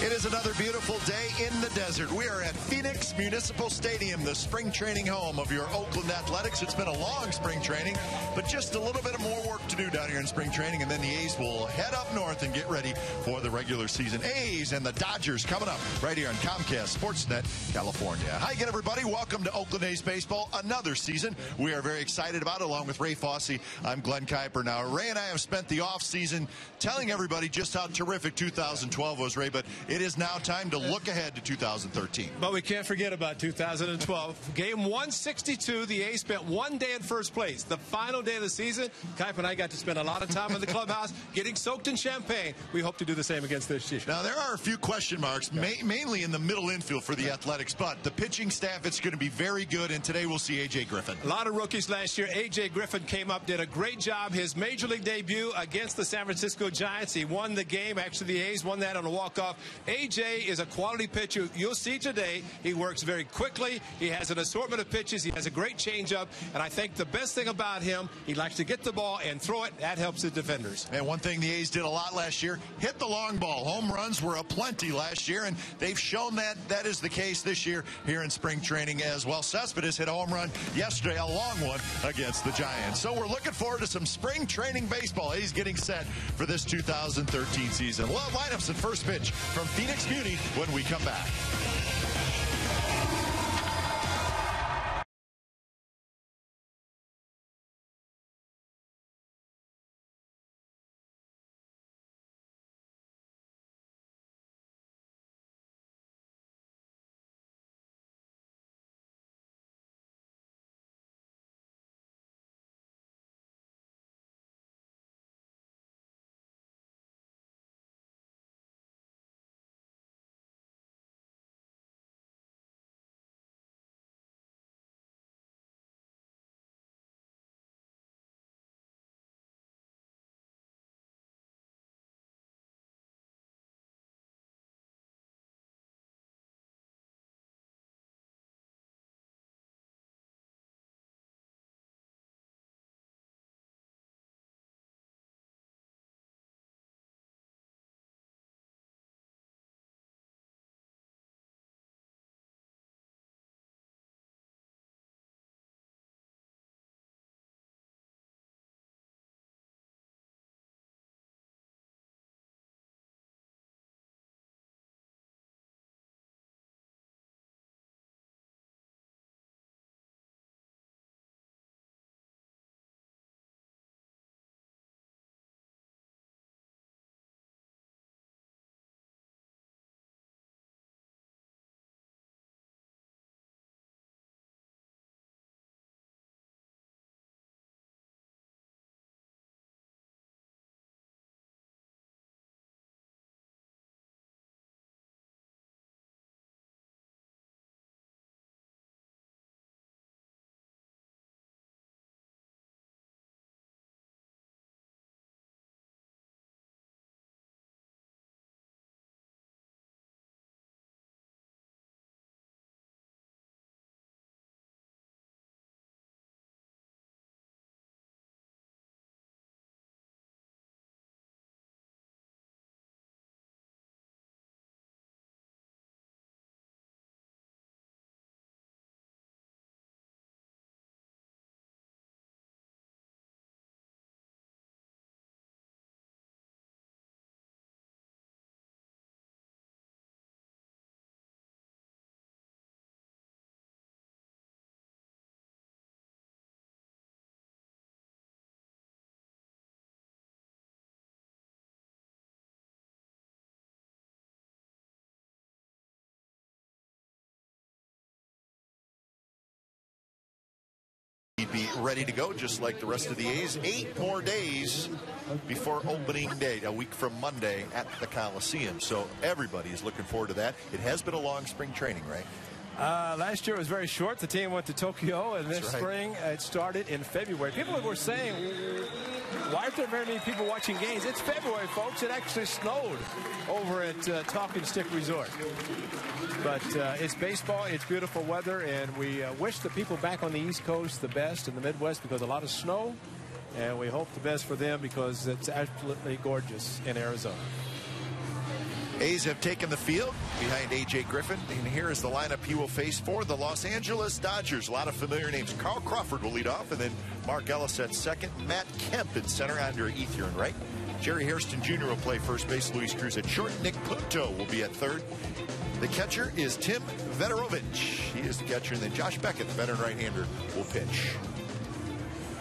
It is another beautiful day in the desert. We are at Phoenix Municipal Stadium, the spring training home of your Oakland Athletics. It's been a long spring training, but just a little bit more work to do down here in spring training, and then the A's will head up north and get ready for the regular season. A's and the Dodgers coming up right here on Comcast Sportsnet, California. Hi again, everybody. Welcome to Oakland A's Baseball, another season we are very excited about, along with Ray Fosse. I'm Glenn Kuiper. Now, Ray and I have spent the offseason telling everybody just how terrific 2012 was, Ray, but it is now time to look ahead to 2013. But we can't forget about 2012. Game 162, the A's spent one day in first place. The final day of the season, Kuiper and I got to spend a lot of time in the clubhouse getting soaked in champagne. We hope to do the same against this team. Now, there are a few question marks, mainly in the middle infield for the Athletics, but the pitching staff, it's going to be very good, and today we'll see A.J. Griffin. A lot of rookies last year. A.J. Griffin came up, did a great job. His Major League debut against the San Francisco Giants. He won the game. Actually, the A's won that on a walk-off. A.J. is a quality pitcher. You'll see today he works very quickly. He has an assortment of pitches. He has a great changeup, and I think the best thing about him, he likes to get the ball and throw it. That helps the defenders. And one thing the A's did a lot last year, hit the long ball. Home runs were aplenty last year, and they've shown that that is the case this year here in spring training as well. Cespedes hit a home run yesterday, a long one against the Giants. So we're looking forward to some spring training baseball. A's getting set for this 2013 season. We'll have lineups at first pitch from Phoenix Beauty when we come back. Be ready to go just like the rest of the A's. 8 more days before opening day, a week from Monday at the Coliseum. So everybody is looking forward to that. It has been a long spring training, right? Last year was very short. The team went to Tokyo, and this spring it started in February. People were saying, why aren't there very many people watching games? It's February, folks. It actually snowed over at Talking Stick Resort. But it's baseball, it's beautiful weather, and we wish the people back on the East Coast the best, in the Midwest, because a lot of snow, and we hope the best for them because it's absolutely gorgeous in Arizona. A's have taken the field behind A.J. Griffin, and here is the lineup he will face for the Los Angeles Dodgers. A lot of familiar names. Carl Crawford will lead off, and then Mark Ellis at second. Matt Kemp in center, Andre Ethier in right. Jerry Hairston Jr. will play first base. Luis Cruz at short. Nick Punto will be at third. The catcher is Tim Veterovich. He is the catcher, and then Josh Beckett, the veteran right-hander, will pitch.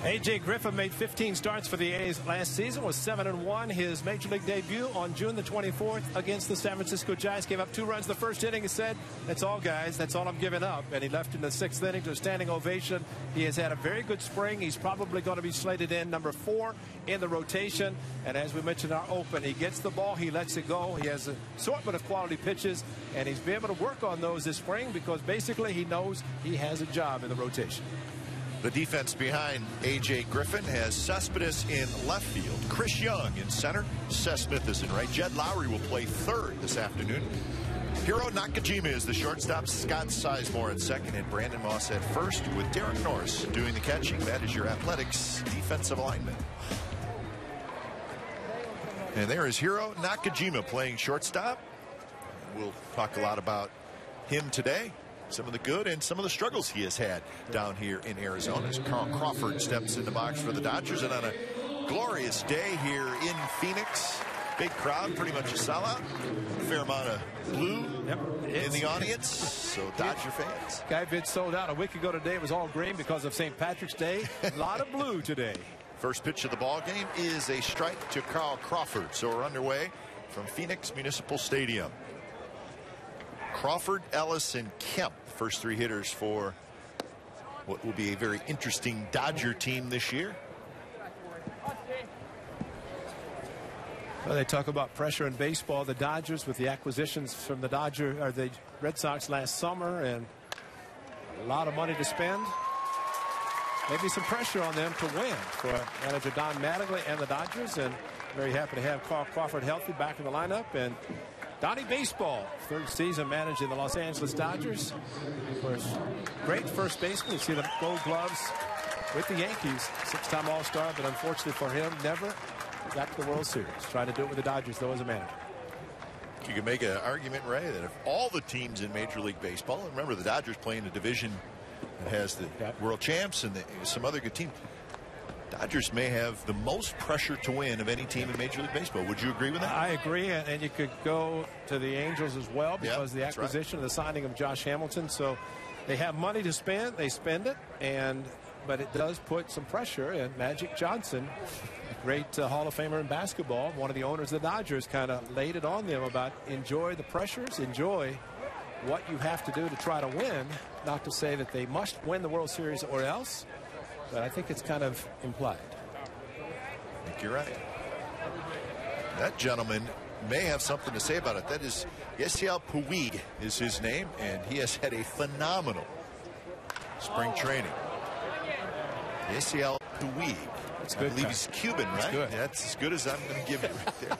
A.J. Griffin made 15 starts for the A's last season, was 7-1. His major league debut on June the 24th against the San Francisco Giants. Gave up 2 runs the first inning. He said, "That's all, guys. That's all I'm giving up." And he left in the 6th inning to a standing ovation. He has had a very good spring. He's probably going to be slated in number 4 in the rotation. And as we mentioned in our open, he gets the ball, he lets it go. He has an assortment of quality pitches, and he's been able to work on those this spring because basically he knows he has a job in the rotation. The defense behind A.J. Griffin has Cespedes in left field, Chris Young in center, Seth Smith is in right. Jed Lowry will play third this afternoon. Hiro Nakajima is the shortstop, Scott Sizemore at second, and Brandon Moss at first, with Derek Norris doing the catching. That is your Athletics defensive alignment. And there is Hiro Nakajima playing shortstop. We'll talk a lot about him today. Some of the good and some of the struggles he has had down here in Arizona as Carl Crawford steps in the box for the Dodgers. And on a glorious day here in Phoenix, big crowd, pretty much a sellout. Fair amount of blue in the audience, so Dodger fans. Guy bid sold out a week ago today. It was all green because of St. Patrick's Day. A lot of blue today. First pitch of the ball game is a strike to Carl Crawford. So we're underway from Phoenix Municipal Stadium. Crawford, Ellis, and Kemp, first 3 hitters for what will be a very interesting Dodger team this year. Well, they talk about pressure in baseball. The Dodgers, with the acquisitions from the Red Sox last summer, and a lot of money to spend. Maybe some pressure on them to win for manager Don Mattingly and the Dodgers. And very happy to have Carl Crawford healthy back in the lineup. And Donnie Baseball, 3rd season managing the Los Angeles Dodgers. Of course, great first baseman. You see the gold gloves with the Yankees. 6-time All-Star, but unfortunately for him, never got to the World Series. Trying to do it with the Dodgers, though, as a manager. You can make an argument, Ray, that if all the teams in Major League Baseball, and remember the Dodgers play in a division that has the world champs and some other good teams, Dodgers may have the most pressure to win of any team in Major League Baseball. Would you agree with that? I agree, and you could go to the Angels as well because the acquisition and the signing of Josh Hamilton. So they have money to spend. They spend it, but it does put some pressure. And Magic Johnson, a great Hall of Famer in basketball, one of the owners of the Dodgers, kind of laid it on them about enjoy the pressures, enjoy what you have to do to try to win. Not to say that they must win the World Series or else, but I think it's kind of implied. I think you're right. That gentleman may have something to say about it. That is Yasiel Puig is his name, and he has had a phenomenal spring training. Yasiel Puig. That's good. I believe he's Cuban, right? Good. That's as good as I'm going to give you right there.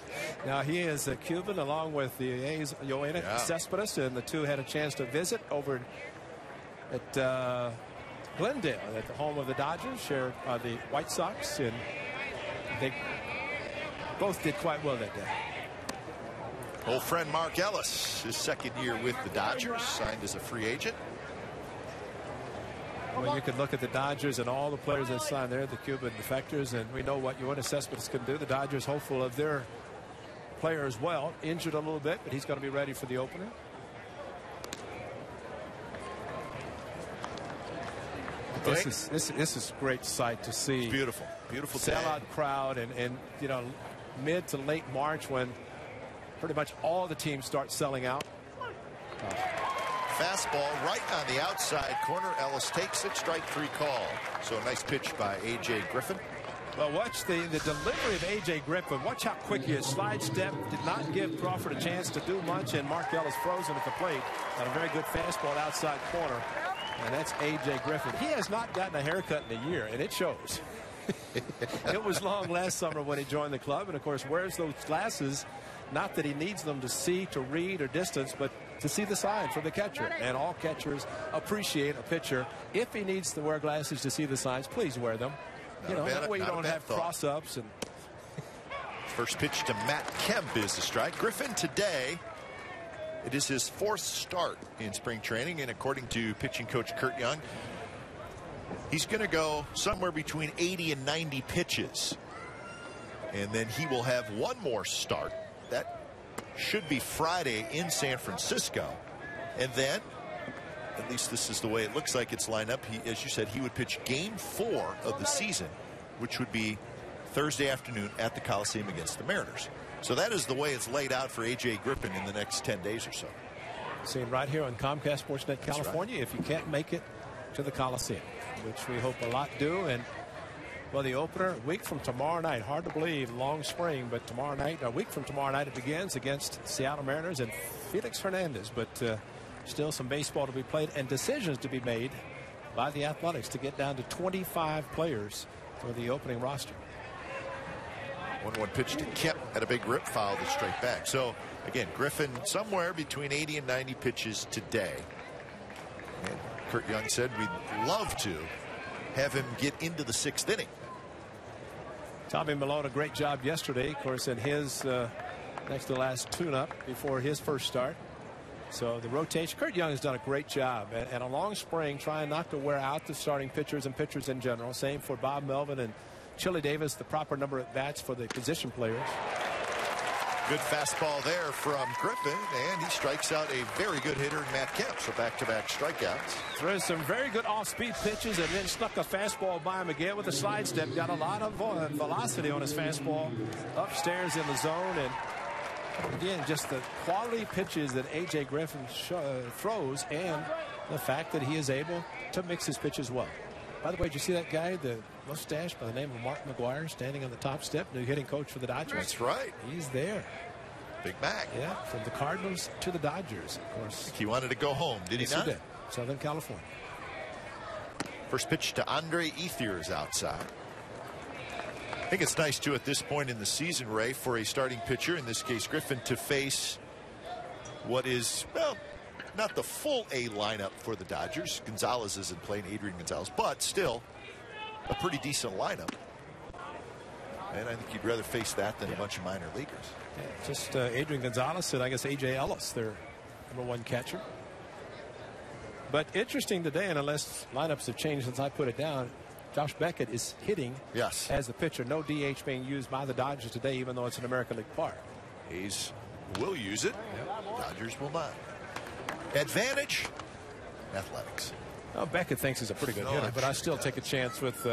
Now, he is a Cuban along with the A's Yoenis Cespedes, and the two had a chance to visit over at Glendale, at the home of the Dodgers, shared by the White Sox, and they both did quite well that day. Old friend Mark Ellis, his 2nd year with the Dodgers, signed as a free agent. Well, you can look at the Dodgers and all the players that signed there, the Cuban defectors, and we know what Yoenis Cespedes can do. The Dodgers hopeful of their player as well. Injured a little bit, but he's going to be ready for the opener. This is a great sight to see. It's beautiful. Beautiful sellout crowd, and you know, mid to late March when pretty much all the teams start selling out. Fastball right on the outside corner. Ellis takes it. Strike 3 call. So a nice pitch by A.J. Griffin. Well, watch the delivery of A.J. Griffin. Watch how quick he is. Slide step did not give Crawford a chance to do much, and Mark Ellis frozen at the plate. Got a very good fastball outside corner. And that's A.J. Griffin. He has not gotten a haircut in a year, and it shows. It was long last summer when he joined the club, and of course wears those glasses. Not that he needs them to see, to read, or distance, but to see the sign for the catcher. And all catchers appreciate a pitcher. If he needs to wear glasses to see the signs, please wear them. That way you don't have cross-ups and First pitch to Matt Kemp is the strike. Griffin today, it is his 4th start in spring training, and according to pitching coach Curt Young, he's going to go somewhere between 80 and 90 pitches. And then he will have one more start. That should be Friday in San Francisco. And then, at least this is the way it looks like it's lined up, as you said, he would pitch game 4 of the season, which would be Thursday afternoon at the Coliseum against the Mariners. So that is the way it's laid out for A.J. Griffin in the next 10 days or so. Seen right here on Comcast Sportsnet California, if you can't make it to the Coliseum, which we hope a lot do. And well, the opener a week from tomorrow night, hard to believe, long spring, but tomorrow night, a week from tomorrow night, it begins against Seattle Mariners and Felix Hernandez. But still some baseball to be played and decisions to be made by the Athletics to get down to 25 players for the opening roster. 1-1 pitch to Kemp at a big rip foul to straight back. So again, Griffin somewhere between 80 and 90 pitches today. And Curt Young said we'd love to have him get into the 6th inning. Tommy Malone, a great job yesterday, of course, in his next to last tune-up before his first start. So the rotation, Curt Young has done a great job, and a long spring trying not to wear out the starting pitchers and pitchers in general. Same for Bob Melvin and Chili Davis, the proper number of bats for the position players. Good fastball there from Griffin, and he strikes out a very good hitter in Matt Kemp. So back-to-back strikeouts. Throws some very good off-speed pitches and then snuck a fastball by him again with a slide step. Got a lot of velocity on his fastball upstairs in the zone. And again, just the quality pitches that A.J. Griffin throws and the fact that he is able to mix his pitches well. By the way, did you see that guy, the mustache by the name of Mark McGuire, standing on the top step, new hitting coach for the Dodgers? That's right. He's there. Big Mac. Yeah, from the Cardinals to the Dodgers, of course. He wanted to go home, did he not? He did. Southern California. First pitch to Andre Ethier is outside. I think it's nice, too, at this point in the season, Ray, for a starting pitcher, in this case Griffin, to face what is, well, not the full A lineup for the Dodgers. Gonzalez isn't playing, Adrian Gonzalez, but still a pretty decent lineup. And I think you'd rather face that than a bunch of minor leaguers. Yeah, just Adrian Gonzalez and I guess A.J. Ellis, their #1 catcher. But interesting today, and unless lineups have changed since I put it down, Josh Beckett is hitting as the pitcher. No DH being used by the Dodgers today, even though it's an American League park. Hayes will use it. Dodgers will not. Advantage, Athletics. Well, Beckett thinks he's a pretty good hitter, but I still take a chance with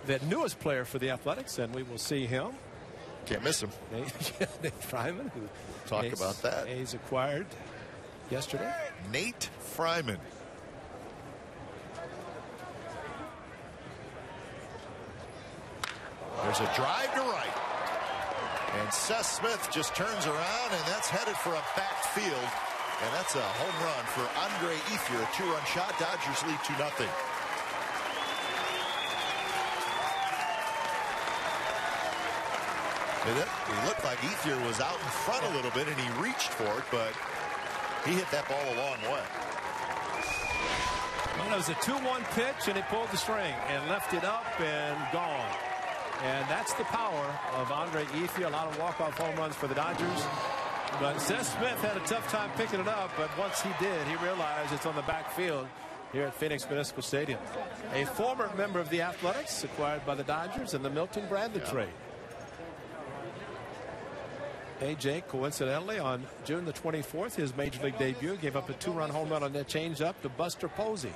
that newest player for the Athletics, and we will see him. Can't miss him. Nate Fryman, who talk about that. Hayes acquired yesterday. Nate Fryman. There's a drive to right. And Seth Smith just turns around, and that's headed for a backfield. And that's a home run for Andre Ethier, a 2-run shot. Dodgers lead 2-0. It looked like Ethier was out in front a little bit, and he reached for it, but he hit that ball a long way. Well, it was a 2-1 pitch, and he pulled the string and left it up and gone. And that's the power of Andre Ethier. A lot of walk-off home runs for the Dodgers. But Seth Smith had a tough time picking it up, but once he did, he realized it's on the backfield here at Phoenix Municipal Stadium. A former member of the Athletics, acquired by the Dodgers in the Milton Brandon trade. A.J. coincidentally on June the 24th, his major league debut, gave up a 2-run home run on that changeup to Buster Posey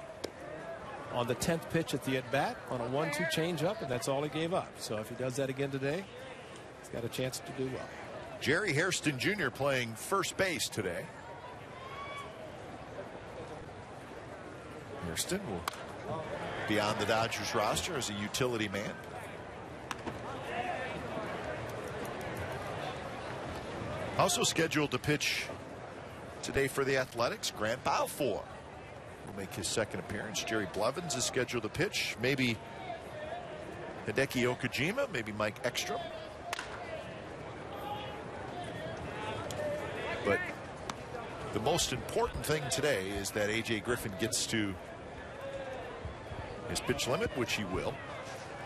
on the 10th pitch at the at-bat on a 1-2 changeup, and that's all he gave up. So if he does that again today, he's got a chance to do well. Jerry Hairston Jr. playing first base today. Hairston will be on the Dodgers roster as a utility man. Also scheduled to pitch today for the Athletics, Grant Balfour will make his second appearance. Jerry Blevins is scheduled to pitch. Maybe Hideki Okajima, maybe Mike Ekstrom. But the most important thing today is that A.J. Griffin gets to his pitch limit, which he will.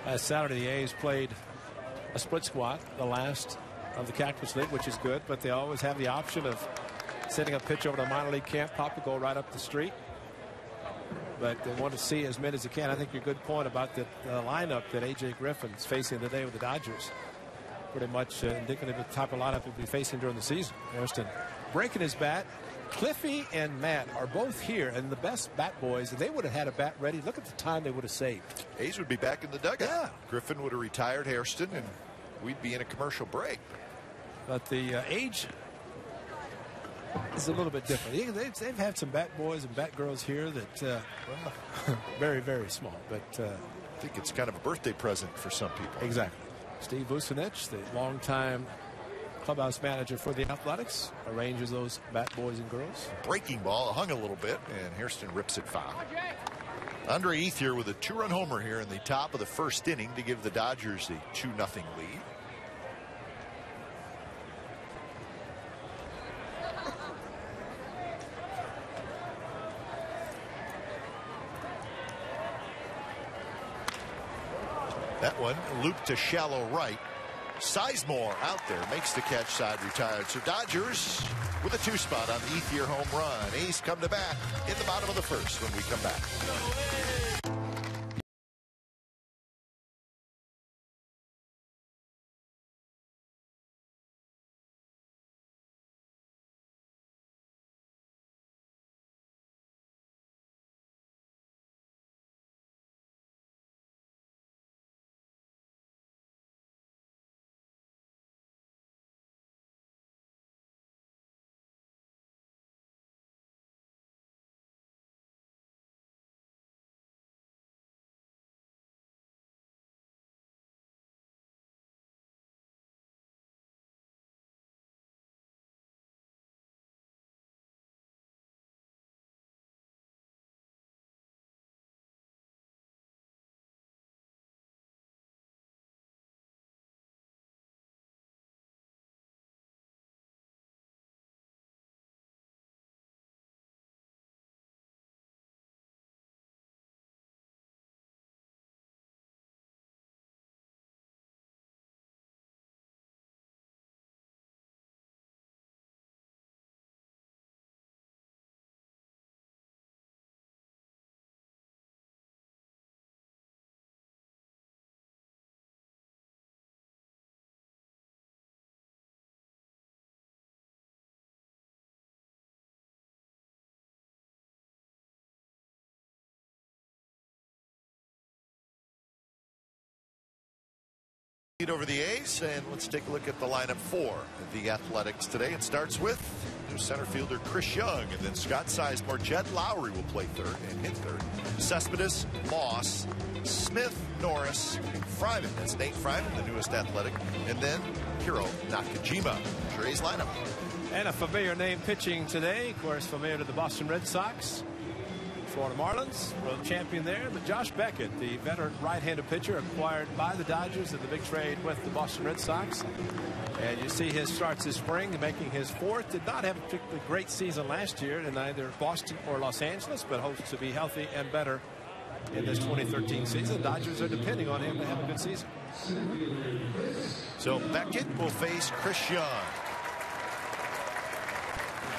Last Saturday, the A's played a split squat, the last of the Cactus League, which is good, but they always have the option of sending a pitch over to minor league camp, probably go right up the street. But they want to see as many as they can. I think your good point about the lineup that A.J. Griffin's facing today with the Dodgers, pretty much indicative of the type of lineup he'll be facing during the season. Hairston breaking his bat. Cliffy and Matt are both here, and the best bat boys, they would have had a bat ready. Look at the time they would have saved. A's would be back in the dugout. Yeah. Griffin would have retired Hairston, and we'd be in a commercial break. But the age is a little bit different. They've had some bat boys and bat girls here that, well, very, very small. But I think it's kind of a birthday present for some people. Exactly. Steve Vucinich, the longtime clubhouse manager for the Athletics, arranges those bat boys and girls. Breaking ball hung a little bit, and Hairston rips it foul. Andre Ethier with a 2-run homer here in the top of the first inning to give the Dodgers a 2-0 lead. That one looped to shallow right. Sizemore out there makes the catch, side retired. So Dodgers with a 2 spot on the Ethier home run. A's come to bat in the bottom of the first when we come back. Over the A's, and let's take a look at the lineup for the Athletics today. It starts with new center fielder Chris Young, and then Scott Sizemore. Jed Lowry will play third and hit third. Cespedes, Moss, Smith, Norris, Fryman. That's Nate Fryman, the newest Athletic, and then Hiro Nakajima. A's lineup. And a familiar name pitching today, of course, familiar to the Boston Red Sox. Florida Marlins, world champion there. But Josh Beckett, the veteran right-handed pitcher acquired by the Dodgers in the big trade with the Boston Red Sox. And you see his starts this spring, making his 4th. Did not have a particularly great season last year in either Boston or Los Angeles, but hopes to be healthy and better in this 2013 season. The Dodgers are depending on him to have a good season. So Beckett will face Chris Young.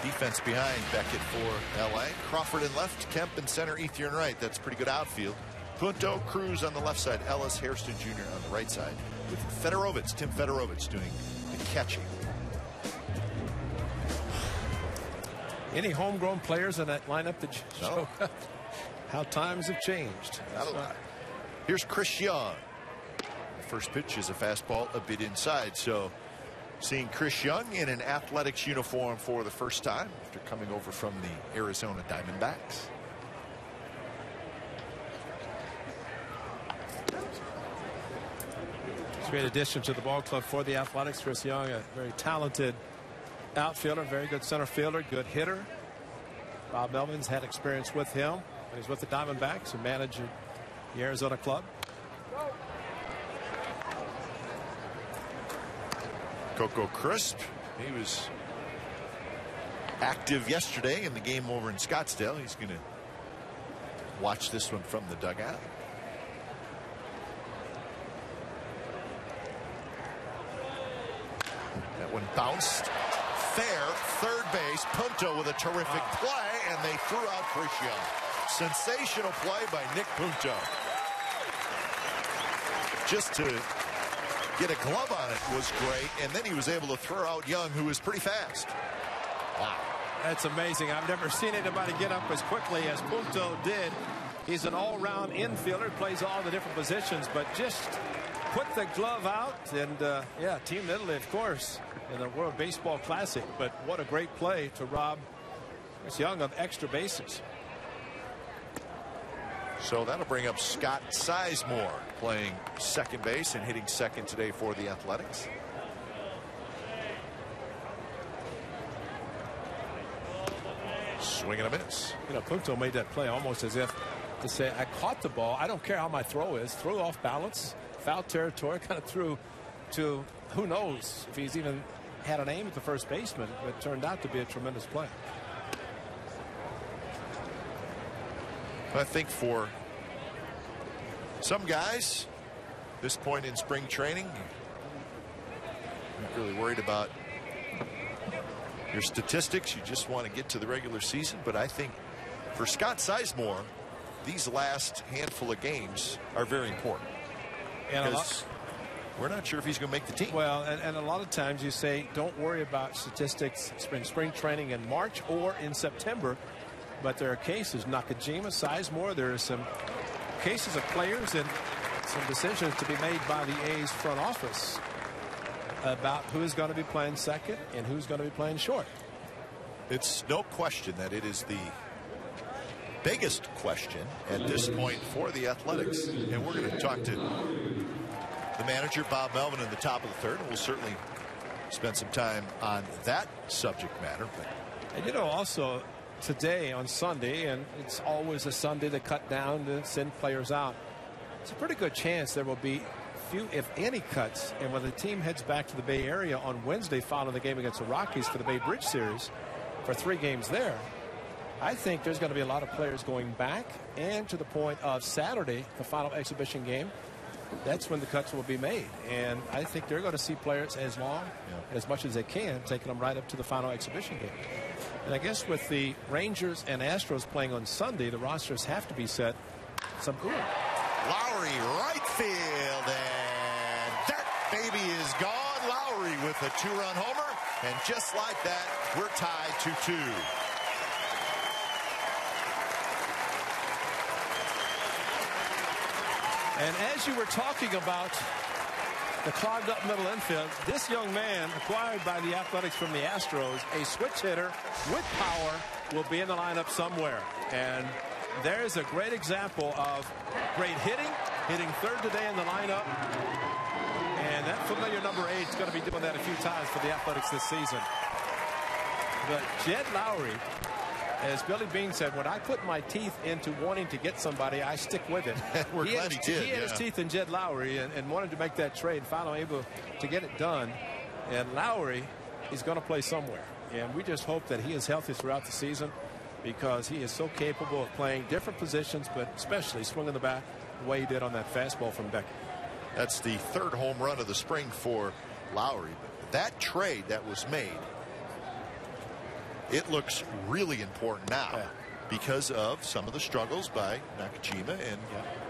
Defense behind Beckett for L.A. Crawford in left, Kemp in center, Ethier in right. That's pretty good outfield. Punto, Cruz on the left side, Ellis, Hairston Jr. on the right side, with Fedorovich, Tim Fedorovich doing the catching. Any homegrown players in that lineup that show how times have changed? Here's Chris Young. The first pitch is a fastball a bit inside, so seeing Chris Young in an Athletics uniform for the first time after coming over from the Arizona Diamondbacks. It's a great addition to the ball club for the Athletics. Chris Young, a very talented outfielder, very good center fielder, good hitter. Bob Melvin's had experience with him. He's with the Diamondbacks and managed the Arizona club. Coco Crisp, he was active yesterday in the game over in Scottsdale. He's going to watch this one from the dugout. That one bounced fair, third base. Punto with a terrific play, and they threw out Chris Young. Sensational play by Nick Punto. Just to get a glove on it was great, and then he was able to throw out Young, who was pretty fast. Wow. That's amazing. I've never seen anybody get up as quickly as Punto did. He's an all-round infielder, plays all the different positions, but just put the glove out, and yeah, Team Italy, of course, in the World Baseball Classic. But what a great play to rob Chris Young of extra bases. So that'll bring up Scott Sizemore, playing second base and hitting second today for the Athletics. Swing and a miss. You know, Punto made that play almost as if to say, I caught the ball. I don't care how my throw is. Threw off balance, foul territory, kind of threw to who knows if he's even had an aim at the first baseman. It turned out to be a tremendous play. I think for some guys, this point in spring training, not really worried about your statistics. You just want to get to the regular season. But I think for Scott Sizemore, these last handful of games are very important. And we're not sure if he's going to make the team. Well, and a lot of times you say don't worry about statistics spring training in March or in September. But there are cases, Nakajima, Sizemore, there are some cases of players and some decisions to be made by the A's front office about who's going to be playing second and who's going to be playing short. It's no question that it is the biggest question at this point for the Athletics. And we're going to talk to the manager, Bob Melvin, in the top of the third. And we'll certainly spend some time on that subject matter. And you know, also today on Sunday, and it's always a Sunday to cut down to send players out, it's a pretty good chance there will be few, if any, cuts. And when the team heads back to the Bay Area on Wednesday following the game against the Rockies for the Bay Bridge Series for 3 games there, I think there's going to be a lot of players going back, and to the point of Saturday, the final exhibition game, that's when the cuts will be made. And I think they're going to see players as long and as much as they can, taking them right up to the final exhibition game. And I guess with the Rangers and Astros playing on Sunday, the rosters have to be set. Some good. Lowry, right field, and that baby is gone. Lowry with a 2-run homer, and just like that, we're tied 2-2. And as you were talking about the clogged up middle infield, this young man acquired by the Athletics from the Astros, a switch hitter with power, will be in the lineup somewhere. And there's a great example of great hitting third today in the lineup. And that familiar number 8 is going to be doing that a few times for the Athletics this season. But Jed Lowry, as Billy Beane said, when I put my teeth into wanting to get somebody, I stick with it. We're glad he did. He had his teeth in Jed Lowry and wanted to make that trade, finally able to get it done. And Lowry is going to play somewhere. And we just hope that he is healthy throughout the season, because he is so capable of playing different positions, but especially swinging the bat the way he did on that fastball from Beckett. That's the 3rd home run of the spring for Lowry. But that trade that was made, it looks really important now because of some of the struggles by Nakajima and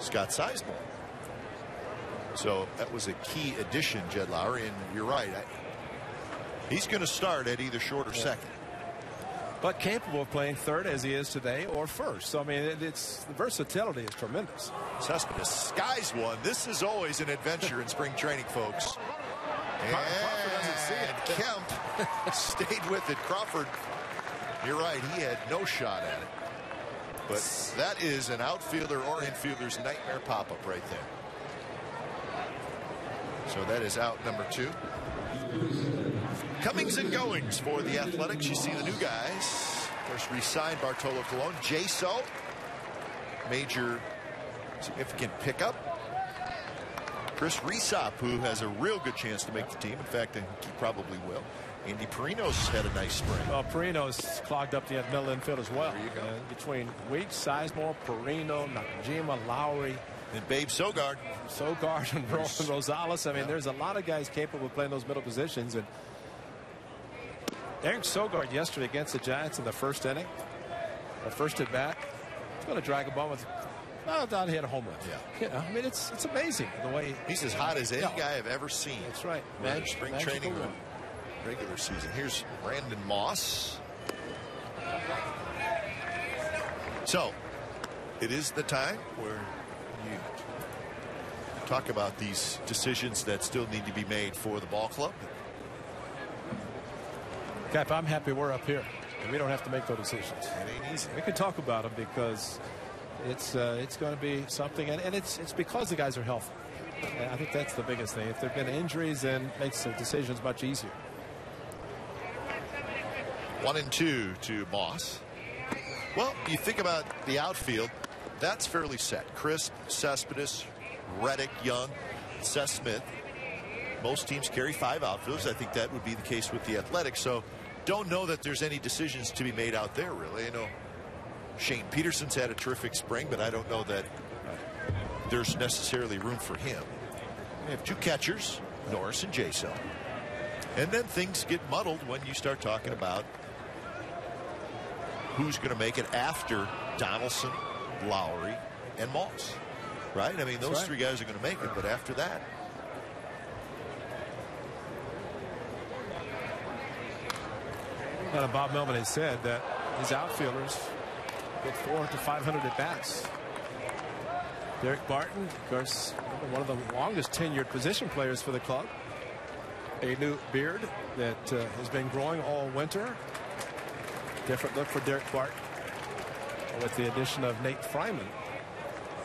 Scott Sizemore. So that was a key addition, Jed Lowry, and you're right. He's going to start at either short or second. But capable of playing third as he is today, or first. So, I mean, it's the versatility is tremendous. Cespedes skies one. This is always an adventure in spring training, folks. Crawford doesn't see it. Kemp stayed with it. Crawford, you're right, he had no shot at it. But that is an outfielder or infielder's nightmare pop-up right there. So that is out number 2. Comings and goings for the Athletics. You see the new guys. Of course, re-signed Bartolo Colon. Jaso, major significant pickup. Chris Resop, who has a real good chance to make the team. In fact, I think he probably will. Andy Perino's had a nice spring. Well, Perino's clogged up the middle infield as well. There you go. Between Weeks, Sizemore, Perino, Nakajima, Lowry, and Babe Sogard. And Rosales. I mean, there's a lot of guys capable of playing those middle positions. And Eric Sogard yesterday against the Giants in the first inning, the first at bat, he's going to drag a ball with. Well, down he had a home run. Yeah. You know, I mean, it's amazing the way he's as hot as any guy I've ever seen. That's right. Spring training or regular season. Here's Brandon Moss. So it is the time where you talk about these decisions that still need to be made for the ball club. Cap, I'm happy we're up here and we don't have to make those decisions. It ain't easy. We can talk about them because it's going to be something, and it's because the guys are healthy. And I think that's the biggest thing. If there have been injuries, then it makes the decisions much easier. 1-2 to Moss. Well, you think about the outfield, that's fairly set. Crisp, Cespedes, Reddick, Young, Seth Smith. Most teams carry 5 outfielders. I think that would be the case with the Athletics. So don't know that there's any decisions to be made out there, really. You know, Shane Peterson's had a terrific spring, but I don't know that there's necessarily room for him. We have 2 catchers, Norris and Jason. And then things get muddled when you start talking about who's going to make it after Donaldson, Lowry, and Moss. Right? I mean, those 3 guys are going to make it, but after that. Well, Bob Melvin has said that his outfielders get 400 to 500 at bats. Derek Barton, of course, one of the longest tenured position players for the club. A new beard that has been growing all winter. Different look for Derek Barton with the addition of Nate Fryman.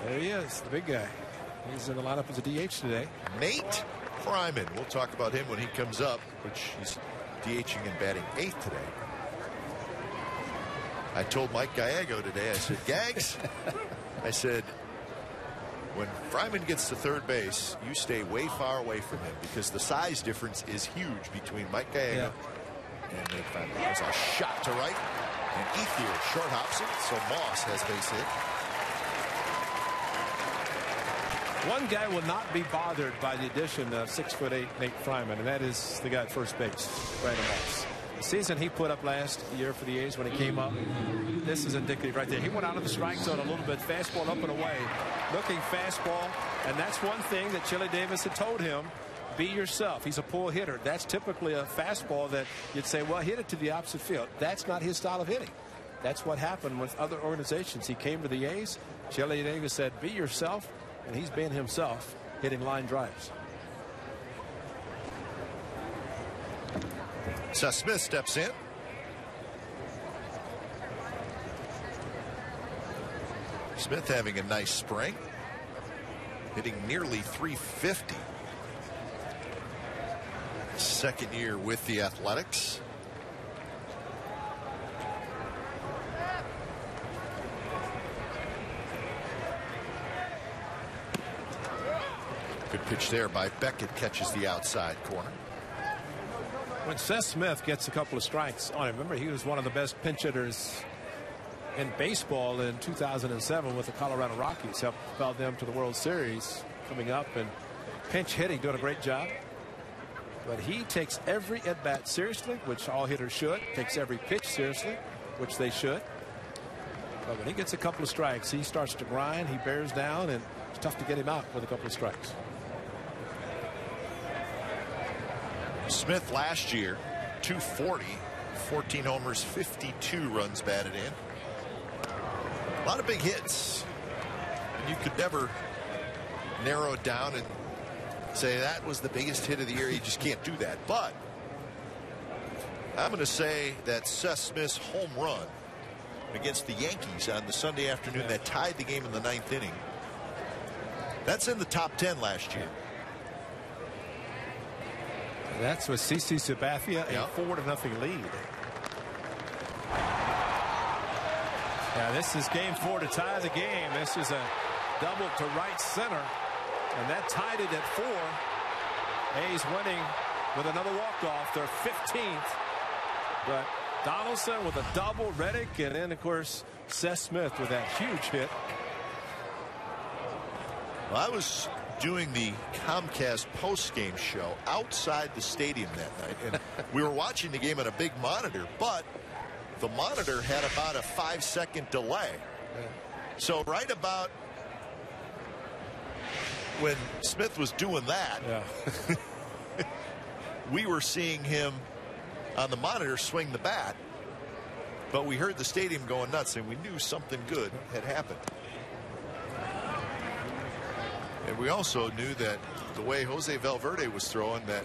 There he is, the big guy. He's in the lineup as a DH today. Nate Fryman. We'll talk about him when he comes up, which he's DHing and batting 8th today. I told Mike Gallego today, I said, Gags, I said, when Fryman gets to third base, you stay way far away from him because the size difference is huge between Mike Gallego and Nate Fryman. There's a shot to right, and Ethier short hops it, so Moss has base hit. One guy will not be bothered by the addition of 6'8" Nate Fryman, and that is the guy at first base, Brandon Moss. The season he put up last year for the A's when he came up, this is indicative right there. He went out of the strike zone a little bit, fastball up and away, looking fastball, and that's one thing that Chili Davis had told him, be yourself. He's a pull hitter. That's typically a fastball that you'd say, well, hit it to the opposite field. That's not his style of hitting. That's what happened with other organizations. He came to the A's, Chili Davis said, be yourself, and he's been himself, hitting line drives. Seth Smith steps in. Smith having a nice spring, hitting nearly 350. Second year with the Athletics. Good pitch there by Beckett, catches the outside corner. When Seth Smith gets a couple of strikes on him, remember he was one of the best pinch hitters in baseball in 2007 with the Colorado Rockies, helped propel them to the World Series coming up, and pinch hitting, doing a great job. But he takes every at bat seriously, which all hitters should, takes every pitch seriously, which they should. But when he gets a couple of strikes, he starts to grind, he bears down, and it's tough to get him out with a couple of strikes. Smith last year, 240, 14 homers, 52 runs batted in. A lot of big hits. And you could never narrow it down and say that was the biggest hit of the year. You just can't do that. But I'm going to say that Seth Smith's home run against the Yankees on the Sunday afternoon that tied the game in the 9th inning, that's in the top 10 last year. That's with CC Sabathia, a 4-0 lead. Yeah, this is game 4 to tie the game. This is a double to right center, and that tied it at 4. A's winning with another walk-off, their 15th. But Donaldson with a double, Reddick, and then, of course, Seth Smith with that huge hit. Well, I was doing the Comcast post-game show outside the stadium that night, and we were watching the game on a big monitor, but the monitor had about a 5-second delay. So right about when Smith was doing that, we were seeing him on the monitor swing the bat, but we heard the stadium going nuts, and we knew something good had happened. And we also knew that the way Jose Valverde was throwing, that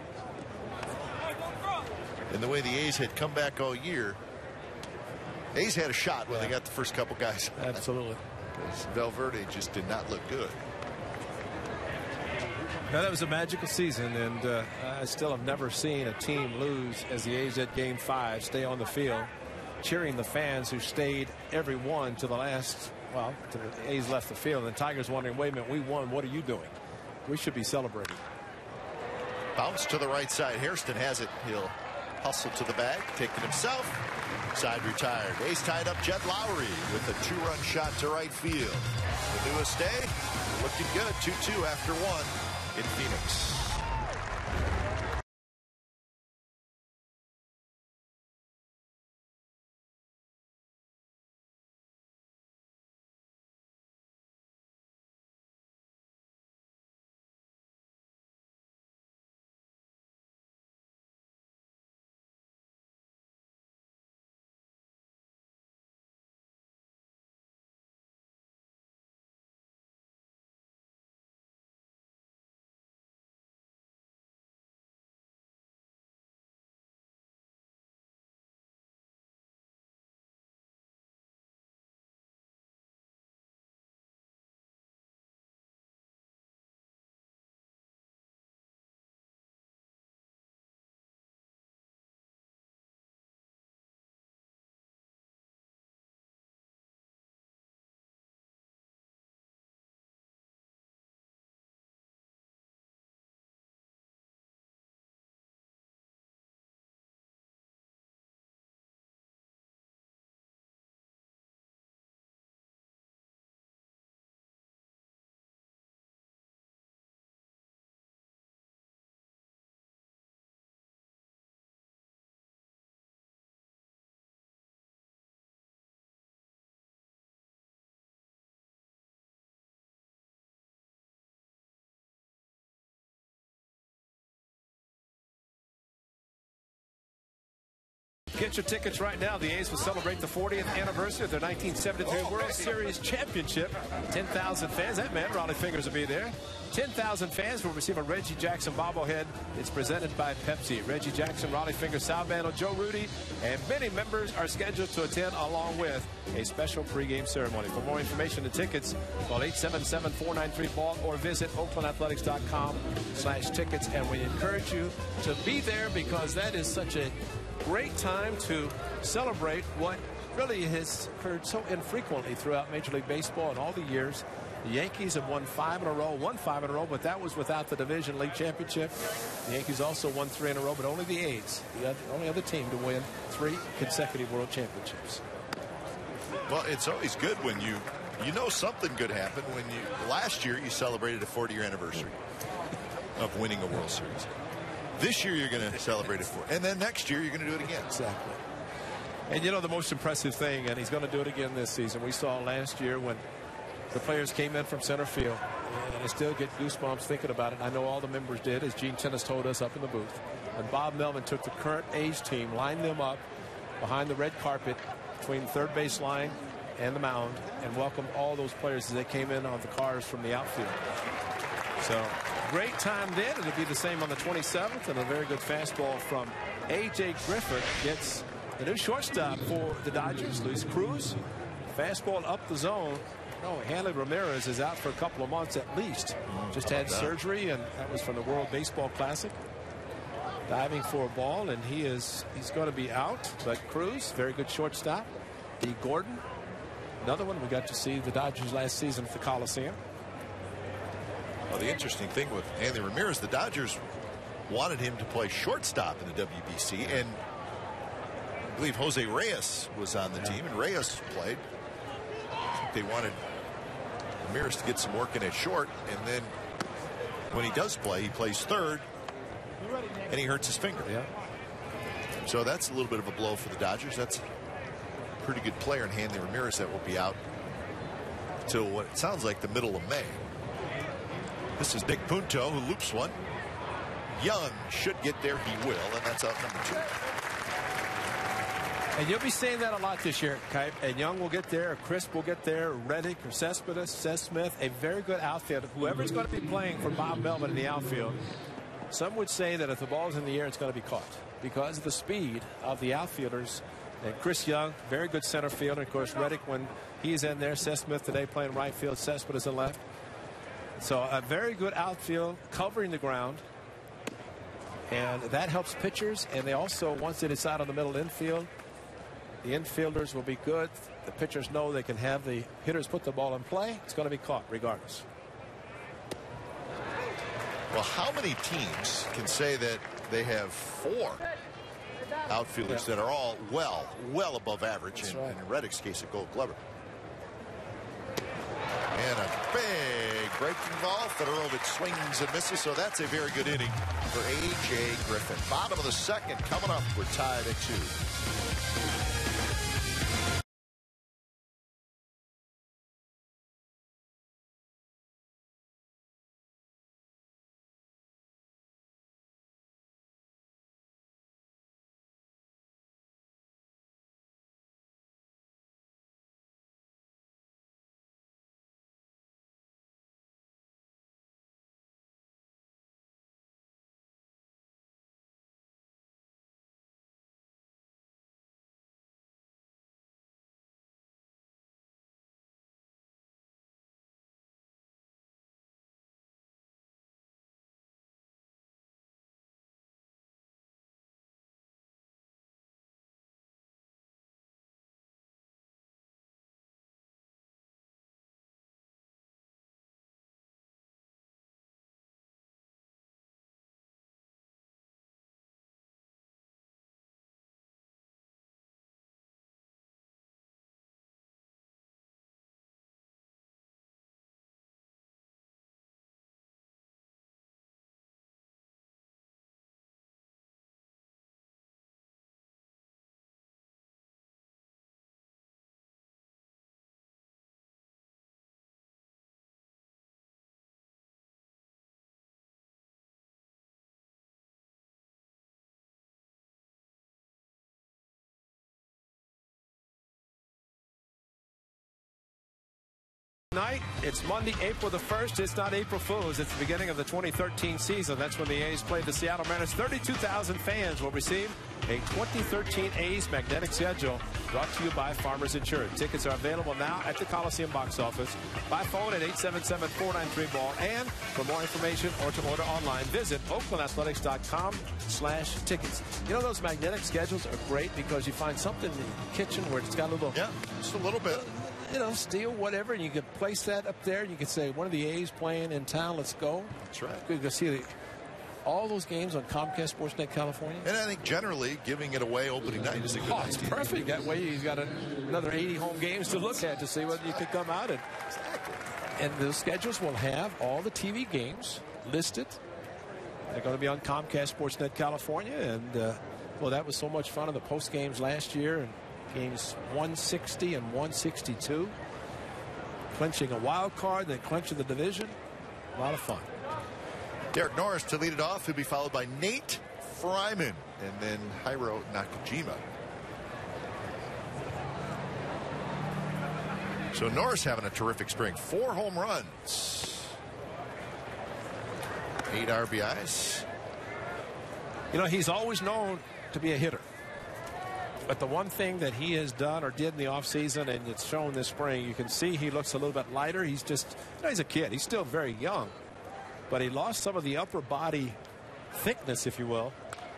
and the way the A's had come back all year, A's had a shot when they got the first couple guys. Absolutely. Because Valverde just did not look good. Now, that was a magical season, and I still have never seen a team lose as the A's at Game 5, stay on the field, cheering the fans who stayed every one to the last. Well, the A's left the field, and the Tigers wondering, wait a minute, we won. What are you doing? We should be celebrating. Bounce to the right side. Hairston has it. He'll hustle to the bag, take it himself. Side retired. A's tied up Jed Lowry with a 2-run shot to right field. The newest day looking good. 2-2 after 1 in Phoenix. Get your tickets right now. The A's will celebrate the 40th anniversary of their 1973 World Series championship. 10,000 fans. That man, Raleigh Fingers, will be there. 10,000 fans will receive a Reggie Jackson bobblehead. It's presented by Pepsi. Reggie Jackson, Raleigh Fingers, Sal Bando, Joe Rudy, and many members are scheduled to attend, along with a special pregame ceremony. For more information and tickets, call 877-493-BALL or visit oaklandathletics.com/tickets. And we encourage you to be there, because that is such a great time to celebrate what really has occurred so infrequently throughout Major League Baseball in all the years. The Yankees have won 5 in a row, but that was without the Division League Championship. The Yankees also won 3 in a row, but only the A's, the only other team to win 3 consecutive World Championships. Well, it's always good when you know something good happened when last year you celebrated a 40-year anniversary of winning a World Series. This year you're going to celebrate it and then next year you're going to do it again. Exactly. And you know the most impressive thing, and he's going to do it again this season, we saw last year when the players came in from center field, and I still get goosebumps thinking about it. I know all the members did, as Gene Tennis told us up in the booth. And Bob Melvin took the current A's team, lined them up behind the red carpet between the third base line and the mound, and welcomed all those players as they came in on the cars from the outfield. So great time then. It'll be the same on the 27th, and a very good fastball from A.J. Griffith gets the new shortstop for the Dodgers, Luis Cruz. Fastball up the zone. No, Hanley Ramirez is out for a couple of months at least. Just had surgery, and that was from the World Baseball Classic. Diving for a ball, and he's going to be out. But Cruz, very good shortstop. D. Gordon, another one. We got to see the Dodgers last season at the Coliseum. Well, the interesting thing with Hanley Ramirez, the Dodgers wanted him to play shortstop in the WBC, and I believe Jose Reyes was on the team, and Reyes played. I think they wanted Ramirez to get some work in at short, and then When he does play, he plays third, and he hurts his finger. Yeah. So that's a little bit of a blow for the Dodgers. That's a pretty good player in Hanley Ramirez that will be out till what it sounds like the middle of May. This is Nick Punto, who loops one. Young should get there. He will, and that's out number 2. And you'll be seeing that a lot this year, Kipe. And Young will get there, or Crisp will get there, Reddick, or Cespedes, Seth Smith, a very good outfield. Whoever's going to be playing for Bob Melvin in the outfield, some would say that if the ball's in the air, it's going to be caught because of the speed of the outfielders. And Chris Young, very good center fielder. Of course, Reddick, when he's in there. Seth Smith today playing right field. Cespedes in left. So a very good outfield covering the ground. And that helps pitchers. And they also, once they decide on the middle infield, the infielders will be good. The pitchers know they can have the hitters put the ball in play. It's going to be caught regardless. Well, how many teams can say that they have 4 outfielders that are all well above average? In Reddick's case, a Gold Glover. And a big breaking ball. Federovic swings and misses, so that's a very good inning for A.J. Griffin. Bottom of the second coming up. We're tied at 2. Tonight, it's Monday, April the 1st. It's not April Fool's. It's the beginning of the 2013 season. That's when the A's played the Seattle Mariners. 32,000 fans will receive a 2013 A's magnetic schedule brought to you by Farmers Insurance. Tickets are available now at the Coliseum box office, by phone at 877-493-BALL. And for more information or to order online, visit oaklandathletics.com/tickets. You know, those magnetic schedules are great because you find something in the kitchen where it's got a little... Yeah, just a little bit. You know, steel, whatever, and you can place that up there, and you can say, one of the A's playing in town, let's go. That's right. You can see all those games on Comcast Sportsnet California. And I think generally giving it away opening night is a good idea. It's perfect. That way you've got another 80 home games to look at to see whether you could come out. And the schedules will have all the TV games listed. They're going to be on Comcast Sportsnet California. And, well, that was so much fun in the post games last year. And games 160 and 162. Clinching a wild card, then clinching the division. A lot of fun. Derek Norris to lead it off. He'll be followed by Nate Fryman and then Hiro Nakajima. So Norris having a terrific spring. 4 home runs. 8 RBIs. You know, he's always known to be a hitter. But the one thing that he has done or did in the offseason, and it's shown this spring, you can see he looks a little bit lighter. He's just, you know, he's a kid. He's still very young. But he lost some of the upper body thickness, if you will.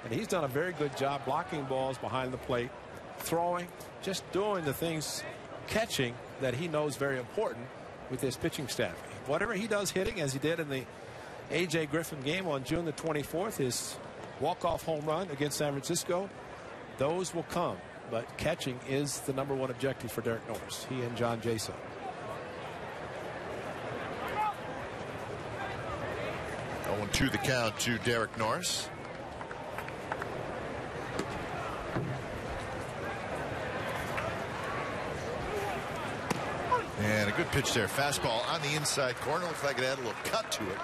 And he's done a very good job blocking balls behind the plate, throwing, just doing the things, catching, that he knows very important with his pitching staff. Whatever he does hitting, as he did in the A.J. Griffin game on June the 24th, his walk-off home run against San Francisco, those will come, but catching is the #1 objective for Derek Norris. He and John Jason. 0-2 the count to Derek Norris. And a good pitch there. Fastball on the inside corner. Looks like it had a little cut to it.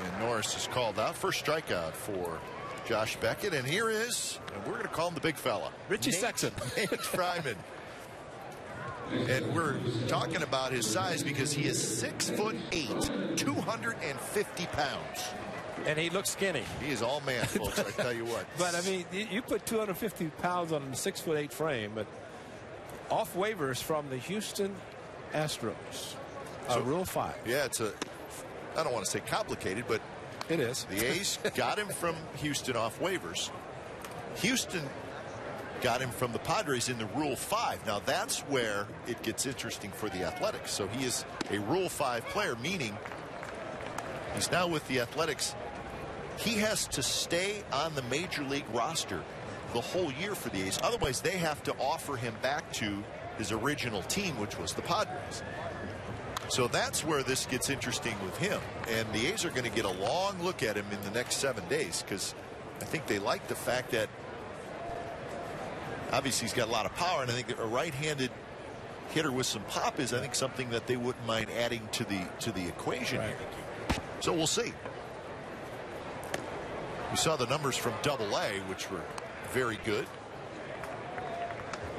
And Norris is called out. First strikeout for Josh Beckett. And here is, and we're going to call him the big fella, Richie Sexton. Nate Fryman. And we're talking about his size because he is 6'8", 250 pounds. And he looks skinny. He is all man, folks, I tell you what. But, I mean, you put 250 pounds on a 6'8" frame, but off waivers from the Houston Astros. Rule 5. Yeah, it's a, I don't want to say complicated, but it is. The A's got him from Houston off waivers. Houston got him from the Padres in the Rule 5. Now that's where it gets interesting for the Athletics. So he is a Rule 5 player, meaning he's now with the Athletics. He has to stay on the major league roster the whole year for the A's. Otherwise, they have to offer him back to his original team, which was the Padres. So that's where this gets interesting with him. And the A's are going to get a long look at him in the next 7 days, because I think they like the fact that obviously he's got a lot of power, and I think that a right-handed hitter with some pop is, I think, something that they wouldn't mind adding to the equation. Right. So we'll see. We saw the numbers from Double-A, which were very good.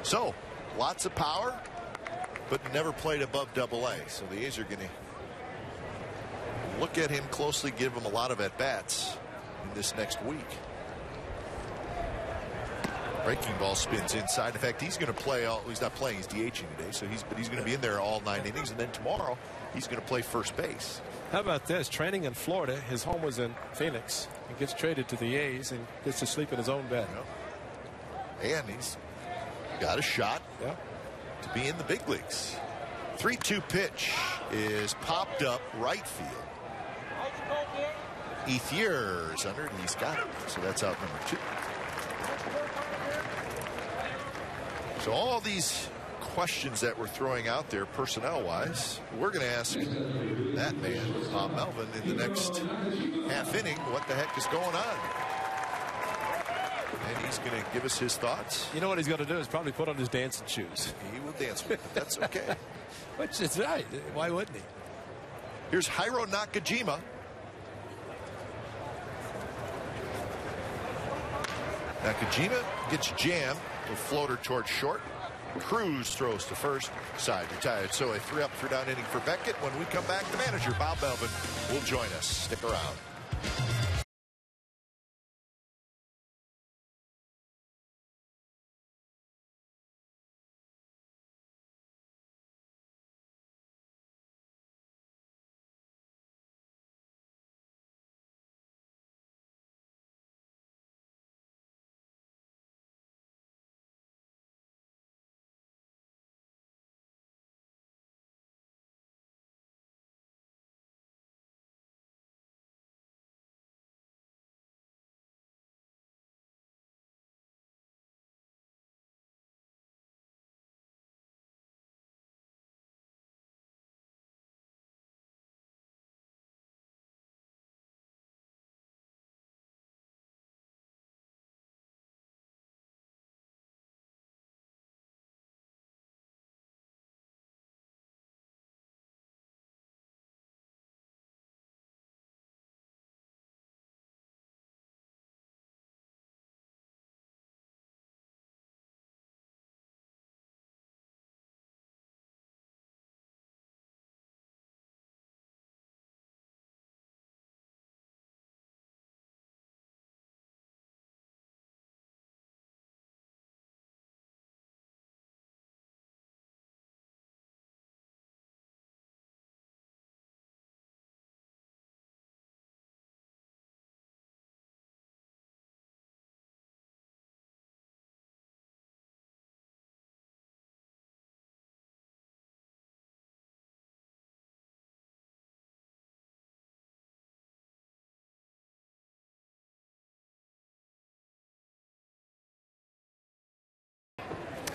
So lots of power, but never played above Double-A. So the A's are going to look at him closely, give him a lot of at-bats in this next week. Breaking ball spins inside. In fact, he's going to play all, he's not playing, he's DHing today, so he's going to be in there all 9 innings, and then tomorrow he's going to play first base. How about this? Training in Florida. His home was in Phoenix. He gets traded to the A's and gets to sleep in his own bed. And he's got a shot to be in the big leagues. 3-2 pitch is popped up right field. Ethier's under it, and he's got it. So that's out number 2. So all these questions that we're throwing out there personnel-wise, we're going to ask that man, Bob Melvin, in the next half inning, what the heck is going on? And he's going to give us his thoughts. You know what he's going to do is probably put on his dancing shoes. He will dance with it, but that's okay. Which is right. Why wouldn't he? Here's Hiro Nakajima. Nakajima gets jammed. A floater towards short. Cruz throws to first. Side retired. So a 3-up, 3-down inning for Beckett. When we come back, the manager, Bob Melvin, will join us. Stick around.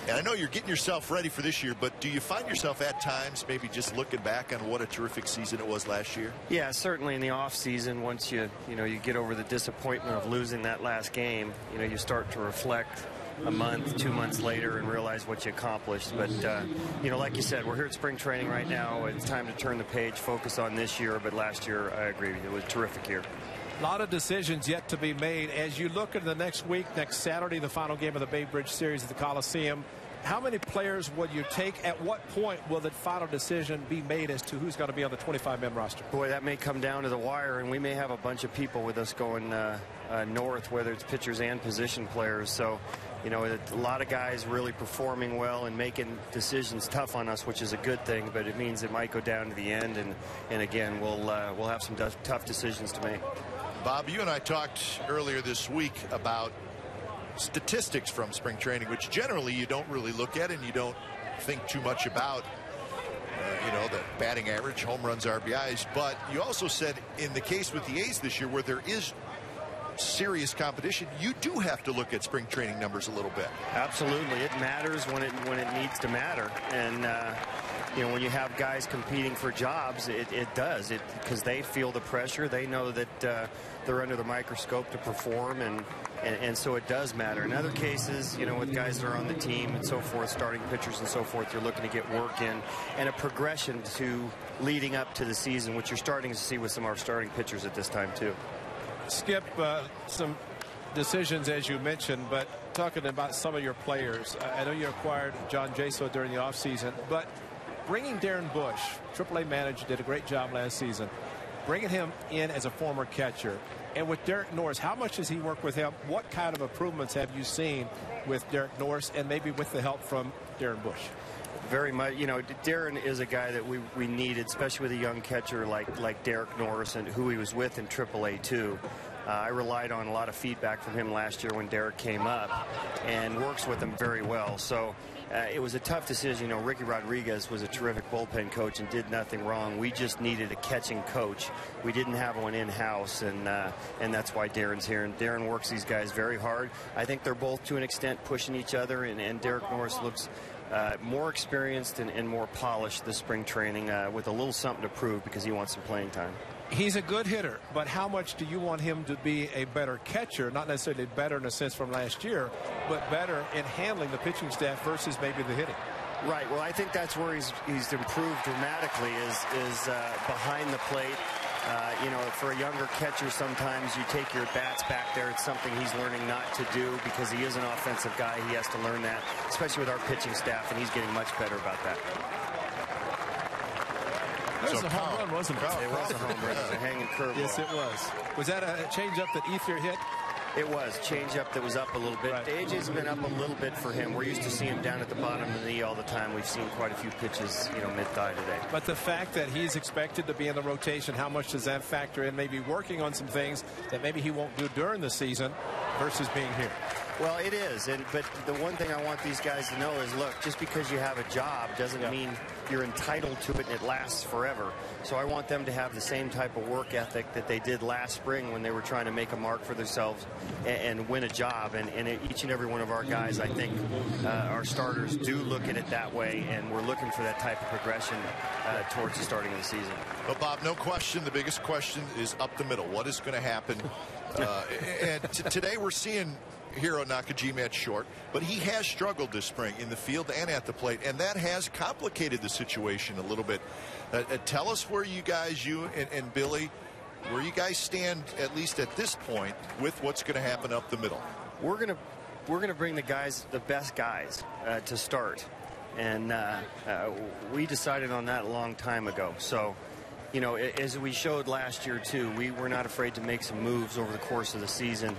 And I know you're getting yourself ready for this year, but do you find yourself at times maybe just looking back on what a terrific season it was last year? Yeah, certainly in the off season, once you get over the disappointment of losing that last game, you start to reflect a month, 2 months later and realize what you accomplished. But, like you said, we're here at spring training right now. It's time to turn the page, focus on this year. But last year, I agree, it was a terrific year. A lot of decisions yet to be made. As you look into the next week, next Saturday, the final game of the Bay Bridge Series at the Coliseum, how many players would you take? At what point will the final decision be made as to who's going to be on the 25-man roster? Boy, that may come down to the wire, and we may have a bunch of people with us going north, whether it's pitchers and position players. So, a lot of guys really performing well and making decisions tough on us, which is a good thing, but it means it might go down to the end, and again, we'll have some tough decisions to make. Bob, you and I talked earlier this week about statistics from spring training, which generally you don't really look at and you don't think too much about, the batting average, home runs, RBIs. But you also said in the case with the A's this year where there is serious competition, you do have to look at spring training numbers a little bit. Absolutely. It matters when it needs to matter. And, when you have guys competing for jobs, it does. Because they feel the pressure. They know that they're under the microscope to perform, and so it does matter. In other cases, with guys that are on the team and so forth, starting pitchers and so forth, you're looking to get work in and a progression to leading up to the season, which you're starting to see with some of our starting pitchers at this time, too. Skip, some decisions, as you mentioned, but talking about some of your players, I know you acquired John Jaso during the offseason, but bringing Darren Bush, AAA manager, did a great job last season. Bringing him in as a former catcher. And with Derek Norris, how much does he work with him? What kind of improvements have you seen with Derek Norris and maybe with the help from Darren Bush? Very much. Darren is a guy that we needed, especially with a young catcher like Derek Norris and who he was with in AAA too. I relied on a lot of feedback from him last year when Derek came up and works with him very well. So it was a tough decision. Ricky Rodriguez was a terrific bullpen coach and did nothing wrong. We just needed a catching coach. We didn't have one in-house, and that's why Darren's here. And Darren works these guys very hard. I think they're both, to an extent, pushing each other, and Derek Norris looks more experienced and more polished this spring training with a little something to prove because he wants some playing time. He's a good hitter, but how much do you want him to be a better catcher? Not necessarily better in a sense from last year, but better in handling the pitching staff versus maybe the hitting. Right. Well, I think that's where he's improved dramatically is behind the plate. For a younger catcher, sometimes you take your bats back there. It's something he's learning not to do because he is an offensive guy. He has to learn that, especially with our pitching staff, and he's getting much better about that. That was a home run, wasn't it? It was a home run. It was a hanging curveball. Yes, it was. Was that a changeup that Ether hit? It was. Changeup that was up a little bit. Right. AJ's been up a little bit for him. We're used to seeing him down at the bottom of the knee all the time. We've seen quite a few pitches, mid-thigh today. But the fact that he's expected to be in the rotation, how much does that factor in? Maybe working on some things that maybe he won't do during the season versus being here. Well, it is. But the one thing I want these guys to know is, look, just because you have a job doesn't mean you're entitled to it and it lasts forever. So I want them to have the same type of work ethic that they did last spring when they were trying to make a mark for themselves and win a job. And each and every one of our guys, I think, our starters do look at it that way, and we're looking for that type of progression towards the starting of the season. But, Bob, no question, the biggest question is up the middle. What is going to happen? And today we're seeing Hiro Nakajima at short, but he has struggled this spring in the field and at the plate, and that has complicated the situation a little bit. Tell us where you guys, you and Billy, where you guys stand, at least at this point, with what's going to happen up the middle. We're gonna bring the guys, the best guys, to start, and we decided on that a long time ago. So, as we showed last year too, we were not afraid to make some moves over the course of the season.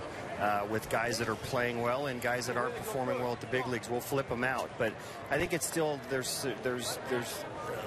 With guys that are psizing well and guys that aren't performing well at the big leagues. We'll flip them out, but I think it's still there's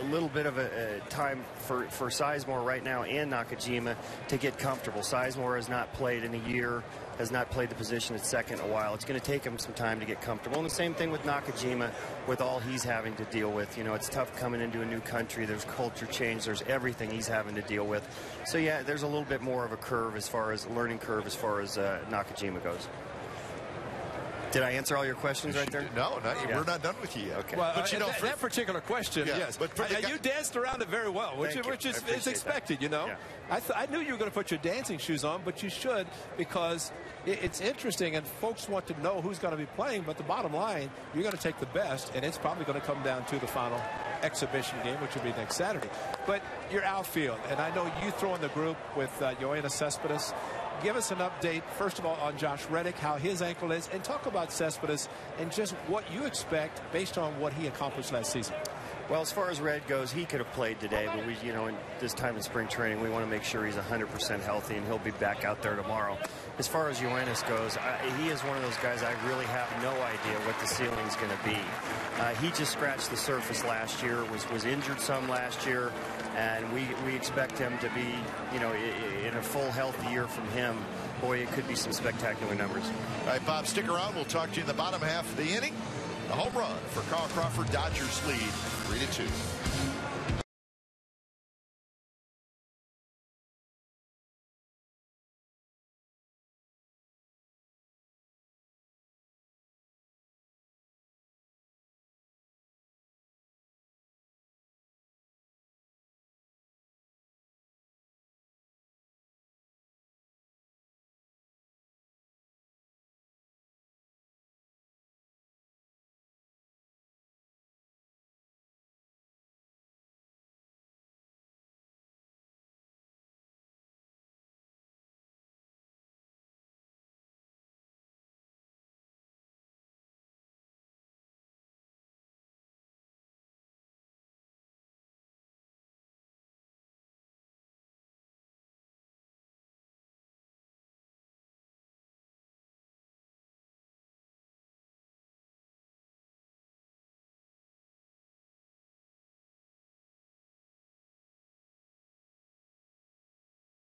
a little bit of a time for Sizemore right now and Nakajima to get comfortable. Sizemore has not played in a year, has not played the position at second in a while. It's going to take him some time to get comfortable. And the same thing with Nakajima, with all he's having to deal with. It's tough coming into a new country. There's culture change. There's everything he's having to deal with. So yeah, there's a little bit more of a curve as far as learning curve as far as Nakajima goes. Did I answer all your questions right there? No, we're not done with you yet. Okay. Well, but that particular question, yes. But you danced around it very well, which is expected, you know. Yeah. I knew you were going to put your dancing shoes on, but you should, because it's interesting and folks want to know who's going to be playing. But the bottom line, you're going to take the best, and it's probably going to come down to the final exhibition game, which will be next Saturday. But your outfield, and I know you throw in the group with Yoenis Cespedes. Give us an update, first of all, on Josh Reddick, how his ankle is, and talk about Cespedes and just what you expect based on what he accomplished last season. Well, as far as Red goes, he could have played today, but we, in this time in spring training, we want to make sure he's 100% healthy, and he'll be back out there tomorrow. As far as Yoenis goes, he is one of those guys I really have no idea what the ceiling's going to be. He just scratched the surface last year, was injured some last year, and we expect him to be, in a full healthy year from him. Boy, it could be some spectacular numbers. All right, Bob, stick around. We'll talk to you in the bottom half of the inning. A home run for Carl Crawford. Dodgers lead 3-2.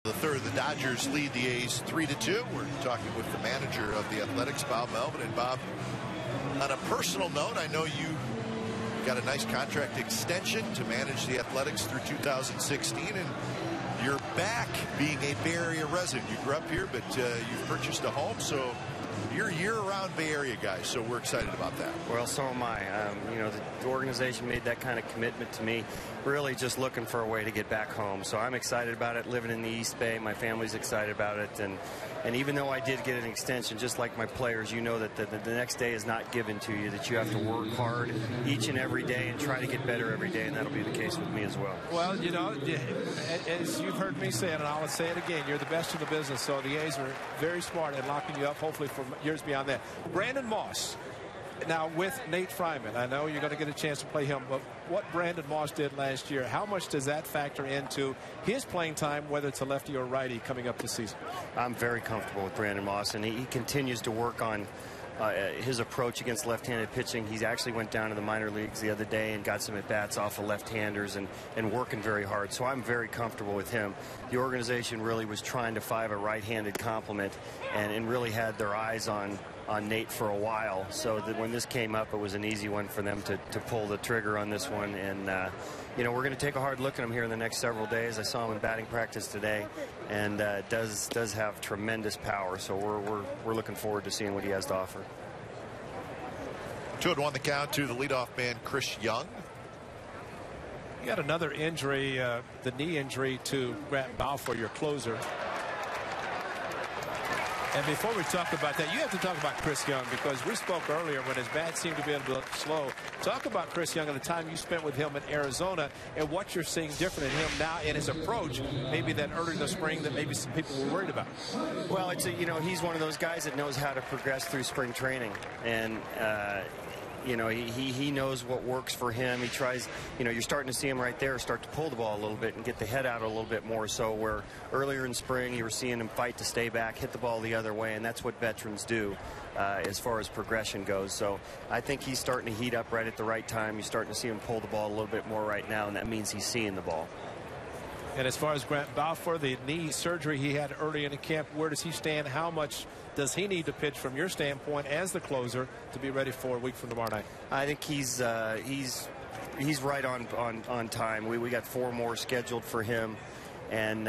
The third, the Dodgers lead the A's 3-2. We're talking with the manager of the Athletics, Bob Melvin. And Bob, on a personal note, I know you got a nice contract extension to manage the Athletics through 2016, and you're back being a Bay Area resident. You grew up here, but you've purchased a home, so you're year-round Bay Area guy, so we're excited about that. Well, so am I. The organization made that kind of commitment to me, really just looking for a way to get back home. So I'm excited about it, living in the East Bay. My family's excited about it. And even though I did get an extension, just like my players, you know that the next day is not given to you, that you have to work hard each and every day and try to get better every day, and that'll be the case with me as well. Well, as you've heard me say it, and I'll say it again, you're the best in the business, so the A's are very smart at locking you up, hopefully for years beyond that. Brandon Moss, now with Nate Fryman, I know you're going to get a chance to play him, but what Brandon Moss did last year, how much does that factor into his playing time, whether it's a lefty or righty coming up this season? I'm very comfortable with Brandon Moss, and he continues to work on his approach against left-handed pitching. He actually went down to the minor leagues the other day and got some at-bats off of left-handers and working very hard. So I'm very comfortable with him. The organization really was trying to find a right-handed complement and really had their eyes on Nate for a while. So that when this came up, it was an easy one for them to pull the trigger on this one. And we're going to take a hard look at him here in the next several days. I saw him in batting practice today, and does have tremendous power. So we're looking forward to seeing what he has to offer. 2-1 the count to the leadoff man, Chris Young. You got another injury, the knee injury to Grant Balfour, your closer. And before we talk about that, you have to talk about Chris Young, because we spoke earlier when his bat seemed to be a little slow. Talk about Chris Young and the time you spent with him in Arizona and what you're seeing different in him now in his approach, maybe than earlier in the spring that maybe some people were worried about. Well, he's one of those guys that knows how to progress through spring training. And, he knows what works for him. He tries, you're starting to see him right there start to pull the ball a little bit and get the head out a little bit more. So where earlier in spring you were seeing him fight to stay back, hit the ball the other way, and that's what veterans do as far as progression goes. So I think he's starting to heat up right at the right time. You're starting to see him pull the ball a little bit more right now, and that means he's seeing the ball. And as far as Grant Balfour, the knee surgery he had early in the camp, where does he stand? How much does he need to pitch from your standpoint as the closer to be ready for a week from tomorrow night? I think he's right on time. We got 4 more scheduled for him, and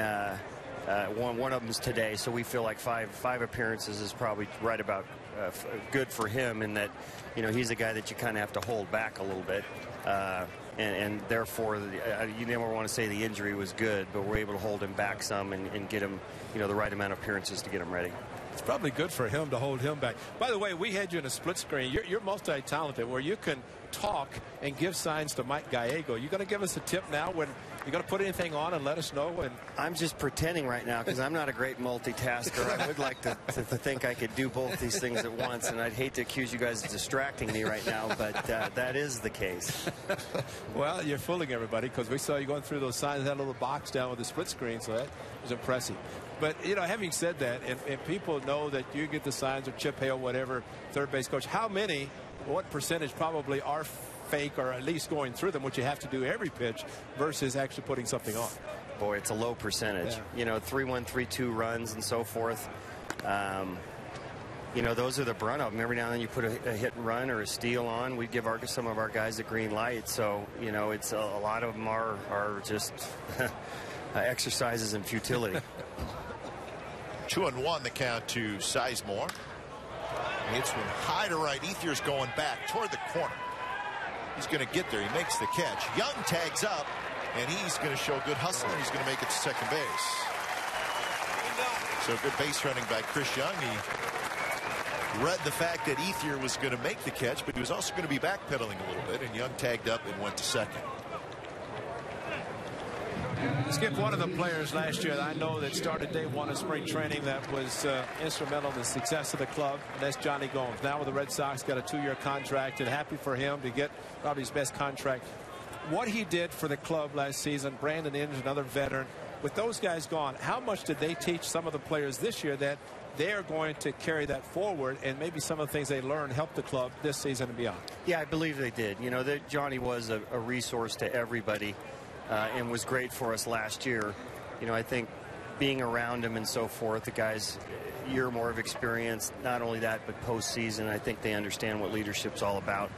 one of them is today. So we feel like five appearances is probably right about good for him in that, you know, he's a guy that you kind of have to hold back a little bit. And therefore, you never want to say the injury was good, but we're able to hold him back some and get him, you know, the right amount of appearances to get him ready. It's probably good for him to hold him back. By the way, we had you in a split screen. You're multi-talented where you can talk and give signs to Mike Gallego. You going to give us a tip now when you're going to put anything on and let us know? And I'm just pretending right now because I'm not a great multitasker. I would like to think I could do both these things at once, and I'd hate to accuse you guys of distracting me right now, but that is the case. Well, you're fooling everybody because we saw you going through those signs, that little box down with the split screen, so that was impressive. But, you know, having said that, and people know that you get the signs of Chip Hale, whatever, third base coach, how many, what percentage probably are fake or at least going through them, which you have to do every pitch, versus actually putting something on? Boy, it's a low percentage. Yeah. You know, 3-1, 3-2 runs and so forth. You know, those are the brunt of them. Every now and then you put a hit and run or a steal on. We give some of our guys a green light. So, you know, it's a lot of them are just exercises in futility. 2-1 the count to Sizemore. Hits one high to right. Ethier's going back toward the corner. He's going to get there. He makes the catch. Young tags up, and he's going to show good hustle, and he's going to make it to second base. So good base running by Chris Young. He read the fact that Ethier was going to make the catch, but he was also going to be backpedaling a little bit, and Young tagged up and went to second. Skip, one of the players last year that I know that started day one of spring training that was instrumental in the success of the club, and that's Johnny Gomes. Now with the Red Sox, got a 2-year contract, and happy for him to get probably his best contract. What he did for the club last season, Brandon Inge, another veteran, with those guys gone, how much did they teach some of the players this year that they are going to carry that forward, and maybe some of the things they learned help the club this season and beyond? Yeah, I believe they did. You know, Johnny was a resource to everybody. And was great for us last year. You know, I think being around him and so forth, the guys a year more of experience, not only that, but postseason, I think they understand what leadership's all about.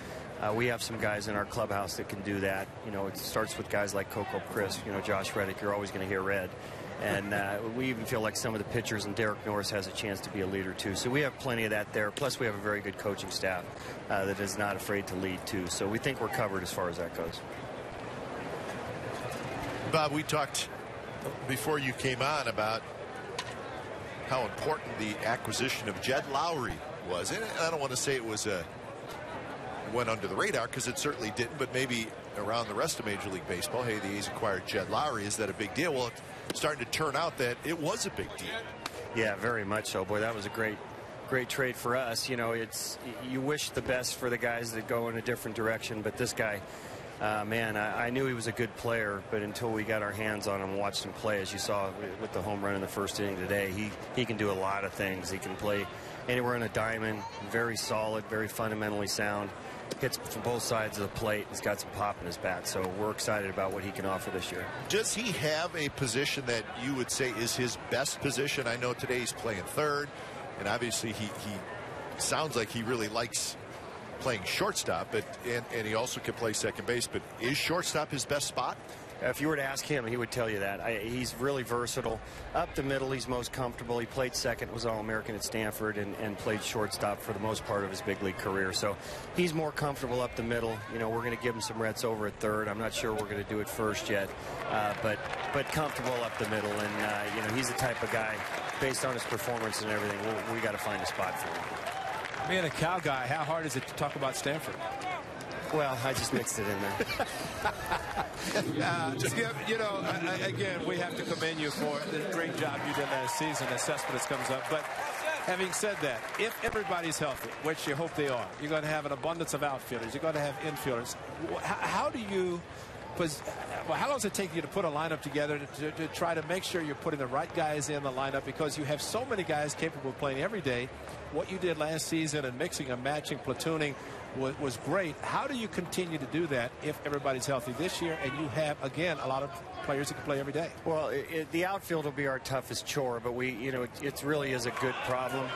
We have some guys in our clubhouse that can do that. You know, it starts with guys like Coco Chris, you know, Josh Reddick, you're always going to hear Red. And we even feel like some of the pitchers, and Derek Norris has a chance to be a leader too. So we have plenty of that there. Plus we have a very good coaching staff that is not afraid to lead too. So we think we're covered as far as that goes. Bob, we talked before you came on about how important the acquisition of Jed Lowry was. And I don't want to say it was went under the radar, because it certainly didn't, but maybe around the rest of Major League Baseball, hey, the A's acquired Jed Lowry. Is that a big deal? Well, it's starting to turn out that it was a big deal. Yeah, very much so. Boy, that was a great trade for us. You know, you wish the best for the guys that go in a different direction, but this guy, man, I knew he was a good player, but until we got our hands on him and watched him play, as you saw with the home run in the first inning today, he can do a lot of things. He can play anywhere in a diamond, very solid, very fundamentally sound, hits from both sides of the plate. He's got some pop in his bat, so we're excited about what he can offer this year. Does he have a position that you would say is his best position? I know today he's playing third, and obviously he sounds like he really likes playing shortstop, but and he also can play second base. But is shortstop his best spot? If you were to ask him, he would tell you that. He's really versatile. Up the middle, he's most comfortable. He played second, was All-American at Stanford, and played shortstop for the most part of his big league career. So he's more comfortable up the middle. You know, we're going to give him some reps over at third. I'm not sure we're going to do it first yet, but comfortable up the middle. And you know, he's the type of guy, based on his performance and everything, we got to find a spot for him. Being a Cal guy, how hard is it to talk about Stanford? Well, I just mixed it in there. Just give, you know, again, we have to commend you for the great job you did last season. Assessment comes up. But having said that, if everybody's healthy, which you hope they are, you're going to have an abundance of outfielders. You're going to have infielders. How do you... Well, how long does it take you to put a lineup together to try to make sure you're putting the right guys in the lineup, because you have so many guys capable of playing every day? What you did last season and mixing and matching, platooning was great. How do you continue to do that if everybody's healthy this year and you have, again, a lot of players that can play every day? Well, the outfield will be our toughest chore, but it really is a good problem.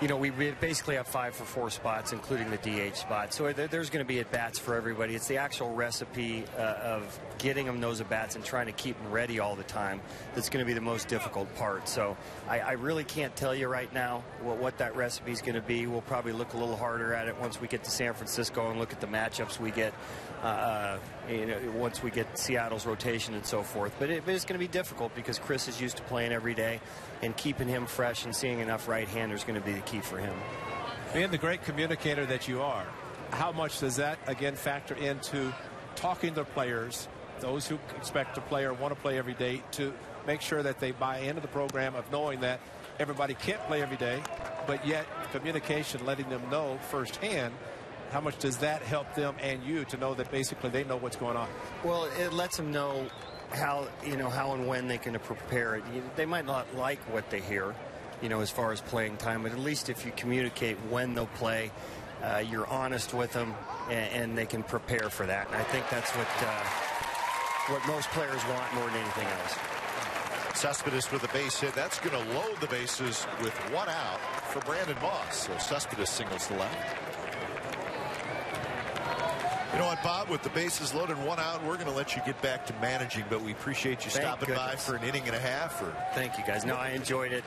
you know, we basically have 5 for 4 spots, including the DH spot. So there's going to be at-bats for everybody. It's the actual recipe of getting them those at-bats and trying to keep them ready all the time that's going to be the most difficult part. So I really can't tell you right now what that recipe is going to be. We'll probably look a little harder at it once we get to San Francisco and look at the matchups we get, you know, once we get Seattle's rotation and so forth. But it's going to be difficult because Chris is used to playing every day, and keeping him fresh and seeing enough right-handers is going to be the key for him. Being the great communicator that you are, how much does that, again, factor into talking to players, those who expect to play or want to play every day, to make sure that they buy into the program of knowing that everybody can't play every day, but yet communication, letting them know firsthand, how much does that help them and you to know that basically they know what's going on? Well, it lets them know how and when they can prepare. They might not like what they hear, you know, as far as playing time, but at least if you communicate when they'll play, you're honest with them, and they can prepare for that. And I think that's what most players want more than anything else. Cespedes with a base hit. That's going to load the bases with 1 out for Brandon Moss. So Cespedes singles to left. You know what, Bob, with the bases loaded and 1 out, we're going to let you get back to managing, but we appreciate you stopping by for an inning and a half. Thank you, guys. No, I enjoyed it.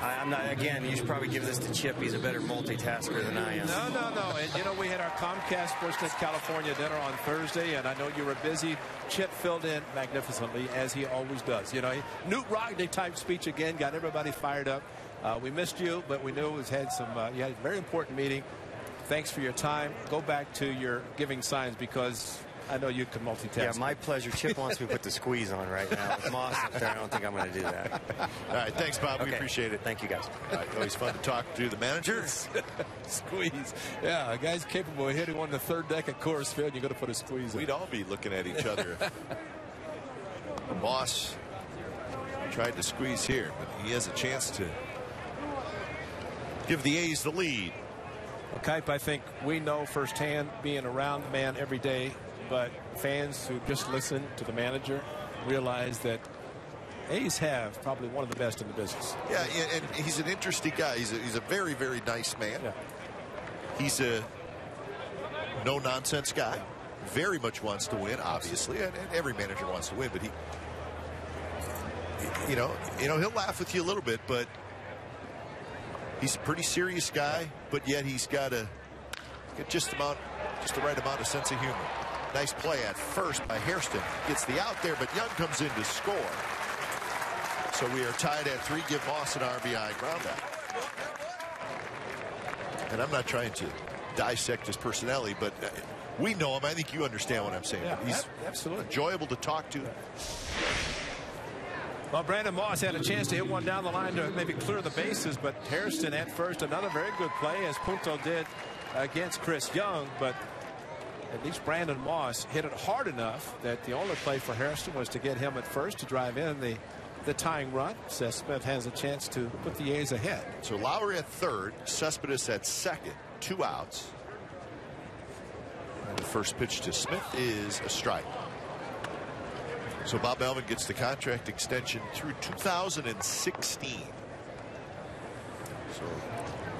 I'm not, again, you should probably give this to Chip. He's a better multitasker than I am. No. And, you know, we had our Comcast Sportsnet California dinner on Thursday, and I know you were busy. Chip filled in magnificently, as he always does. You know, Newt Rockney-type speech again, got everybody fired up. We missed you, but we knew you had a very important meeting. Thanks for your time. Go back to your giving signs, because I know you can multitask. Yeah, my pleasure. Chip wants me to put the squeeze on right now. With Moss up there, I don't think I'm going to do that. All right, thanks, Bob. Okay. We appreciate it. Thank you, guys. All right, always fun to talk to the manager. Squeeze. Yeah, a guy's capable of hitting on the 3rd deck at Coors Field. You're going to put a squeeze in. We'd all be looking at each other. Moss tried to squeeze here, but he has a chance to give the A's the lead. Well, Kipe, I think we know firsthand, being around the man every day, but fans who just listen to the manager realize that A's have probably one of the best in the business. Yeah, and he's an interesting guy. He's a very, very nice man. Yeah. He's a no-nonsense guy. Very much wants to win, obviously, and every manager wants to win, but he, you know, he'll laugh with you a little bit, but he's a pretty serious guy, but yet he's got just the right amount of sense of humor. Nice play at first by Hairston. Gets the out there, but Young comes in to score. So we are tied at 3. Give Moss an RBI ground out. And I'm not trying to dissect his personality, but we know him. I think you understand what I'm saying. Yeah, he's absolutely enjoyable to talk to. Well, Brandon Moss had a chance to hit one down the line to maybe clear the bases, but Hairston at first, another very good play, as Punto did against Chris Young, but at least Brandon Moss hit it hard enough that the only play for Hairston was to get him at first to drive in the tying run. Seth Smith has a chance to put the A's ahead. So Lowry at 3rd, Cespedes at 2nd, 2 outs. And the first pitch to Smith is a strike. So Bob Melvin gets the contract extension through 2016. So,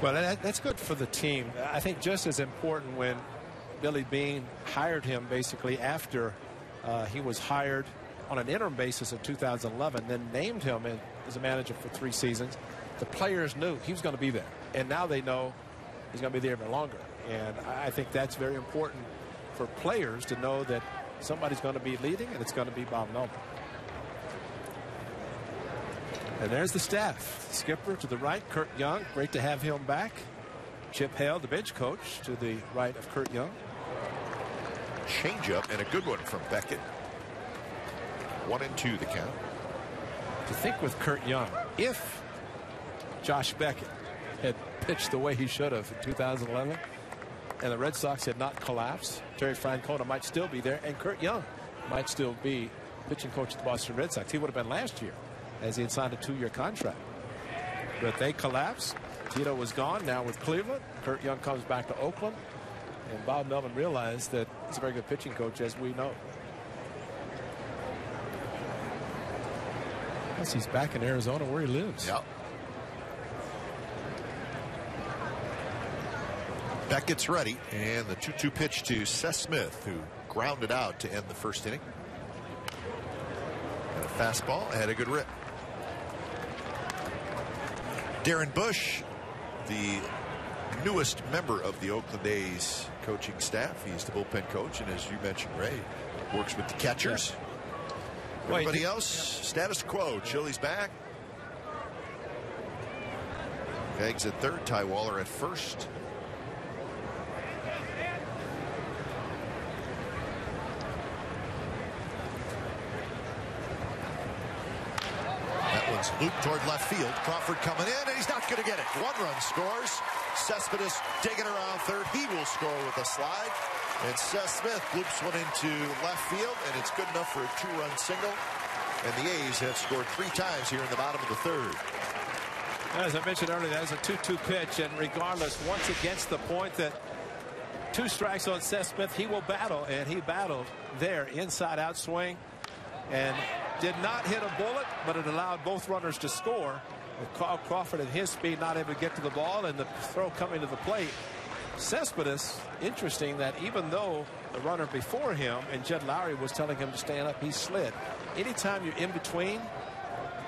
well, that's good for the team. I think just as important when Billy Beane hired him basically after he was hired on an interim basis in 2011, then named him as a manager for 3 seasons. The players knew he was going to be there, and now they know he's going to be there even longer. And I think that's very important for players to know that somebody's going to be leading, and it's going to be Bob Melvin. And there's the staff. Skipper to the right, Kurt Young. Great to have him back. Chip Hale, the bench coach, to the right of Kurt Young. Changeup and a good one from Beckett. 1-2 the count. To think with Kurt Young, if Josh Beckett had pitched the way he should have in 2011, and the Red Sox had not collapsed, Terry Francona might still be there, and Kurt Young might still be pitching coach of the Boston Red Sox. He would have been last year, as he had signed a 2-year contract. But they collapsed. Tito was gone. Now with Cleveland, Kurt Young comes back to Oakland, and Bob Melvin realized that he's a very good pitching coach, as we know. Plus, he's back in Arizona, where he lives. Yep. Beckett's ready, and the 2-2 pitch to Seth Smith, who grounded out to end the first inning. And a fastball had a good rip. Darren Bush, the newest member of the Oakland A's coaching staff. He's the bullpen coach, and as you mentioned, Ray, works with the catchers. Yeah. Everybody else, status quo. Chili's back. Eggs at third, Ty Waller at first. That one's looped toward left field. Crawford coming in, and he's not going to get it. 1 run scores. Cespedes digging around third. He will score with a slide. And Seth Smith loops one into left field, and it's good enough for a 2-run single. And the A's have scored 3 times here in the bottom of the third. As I mentioned earlier, that was a 2-2 pitch, and regardless, once against the point that 2 strikes on Seth Smith, he will battle, and he battled there, inside-out swing, and did not hit a bullet, but it allowed both runners to score. With Carl Crawford at his speed not able to get to the ball, and the throw coming to the plate. Cespedes, interesting that even though the runner before him and Jed Lowry was telling him to stand up, he slid. Anytime you're in between,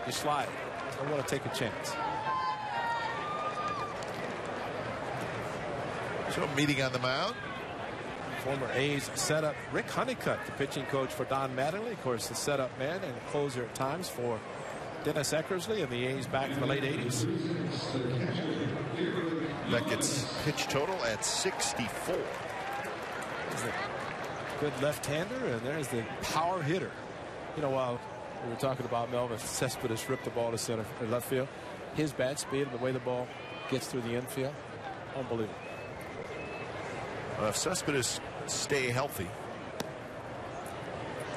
you slide. I want to take a chance. So meeting on the mound. Former A's setup Rick Honeycutt, the pitching coach for Don Mattingly, of course the setup man and closer at times for Dennis Eckersley and the A's back in the late 80s. Beckett's pitch total at 64. There's a good left-hander, and there's the power hitter. You know, while we were talking about Melvin, Cespedes ripped the ball to center or left field. His bat speed and the way the ball gets through the infield, unbelievable. If Cespedes stay healthy,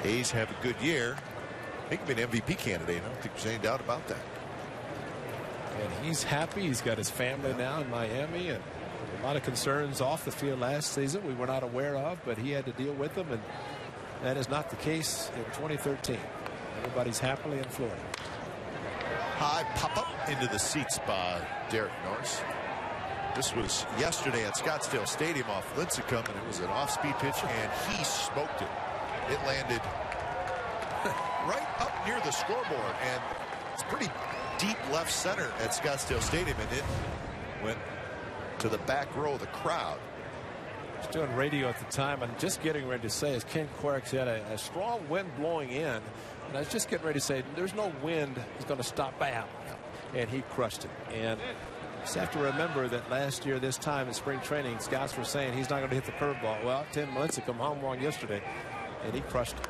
A's have a good year. He could be an MVP candidate. I don't think there's any doubt about that. And he's happy. He's got his family now in Miami, and a lot of concerns off the field last season we were not aware of, but he had to deal with them, and that is not the case in 2013. Everybody's happily in Florida. High pop-up into the seats by Derek Norris. This was yesterday at Scottsdale Stadium off Lincecum, and it was an off-speed pitch, and he smoked it. It landed right up near the scoreboard, and it's pretty deep left center at Scottsdale Stadium, and it went to the back row of the crowd. I was doing radio at the time, and just getting ready to say, as Ken Quirks had a strong wind blowing in, and I was just getting ready to say, there's no wind that's going to stop, bam, and he crushed it. And you just have to remember that last year, this time in spring training, scouts were saying he's not going to hit the curveball. Well, Tim Lincecum home run yesterday, and he crushed it.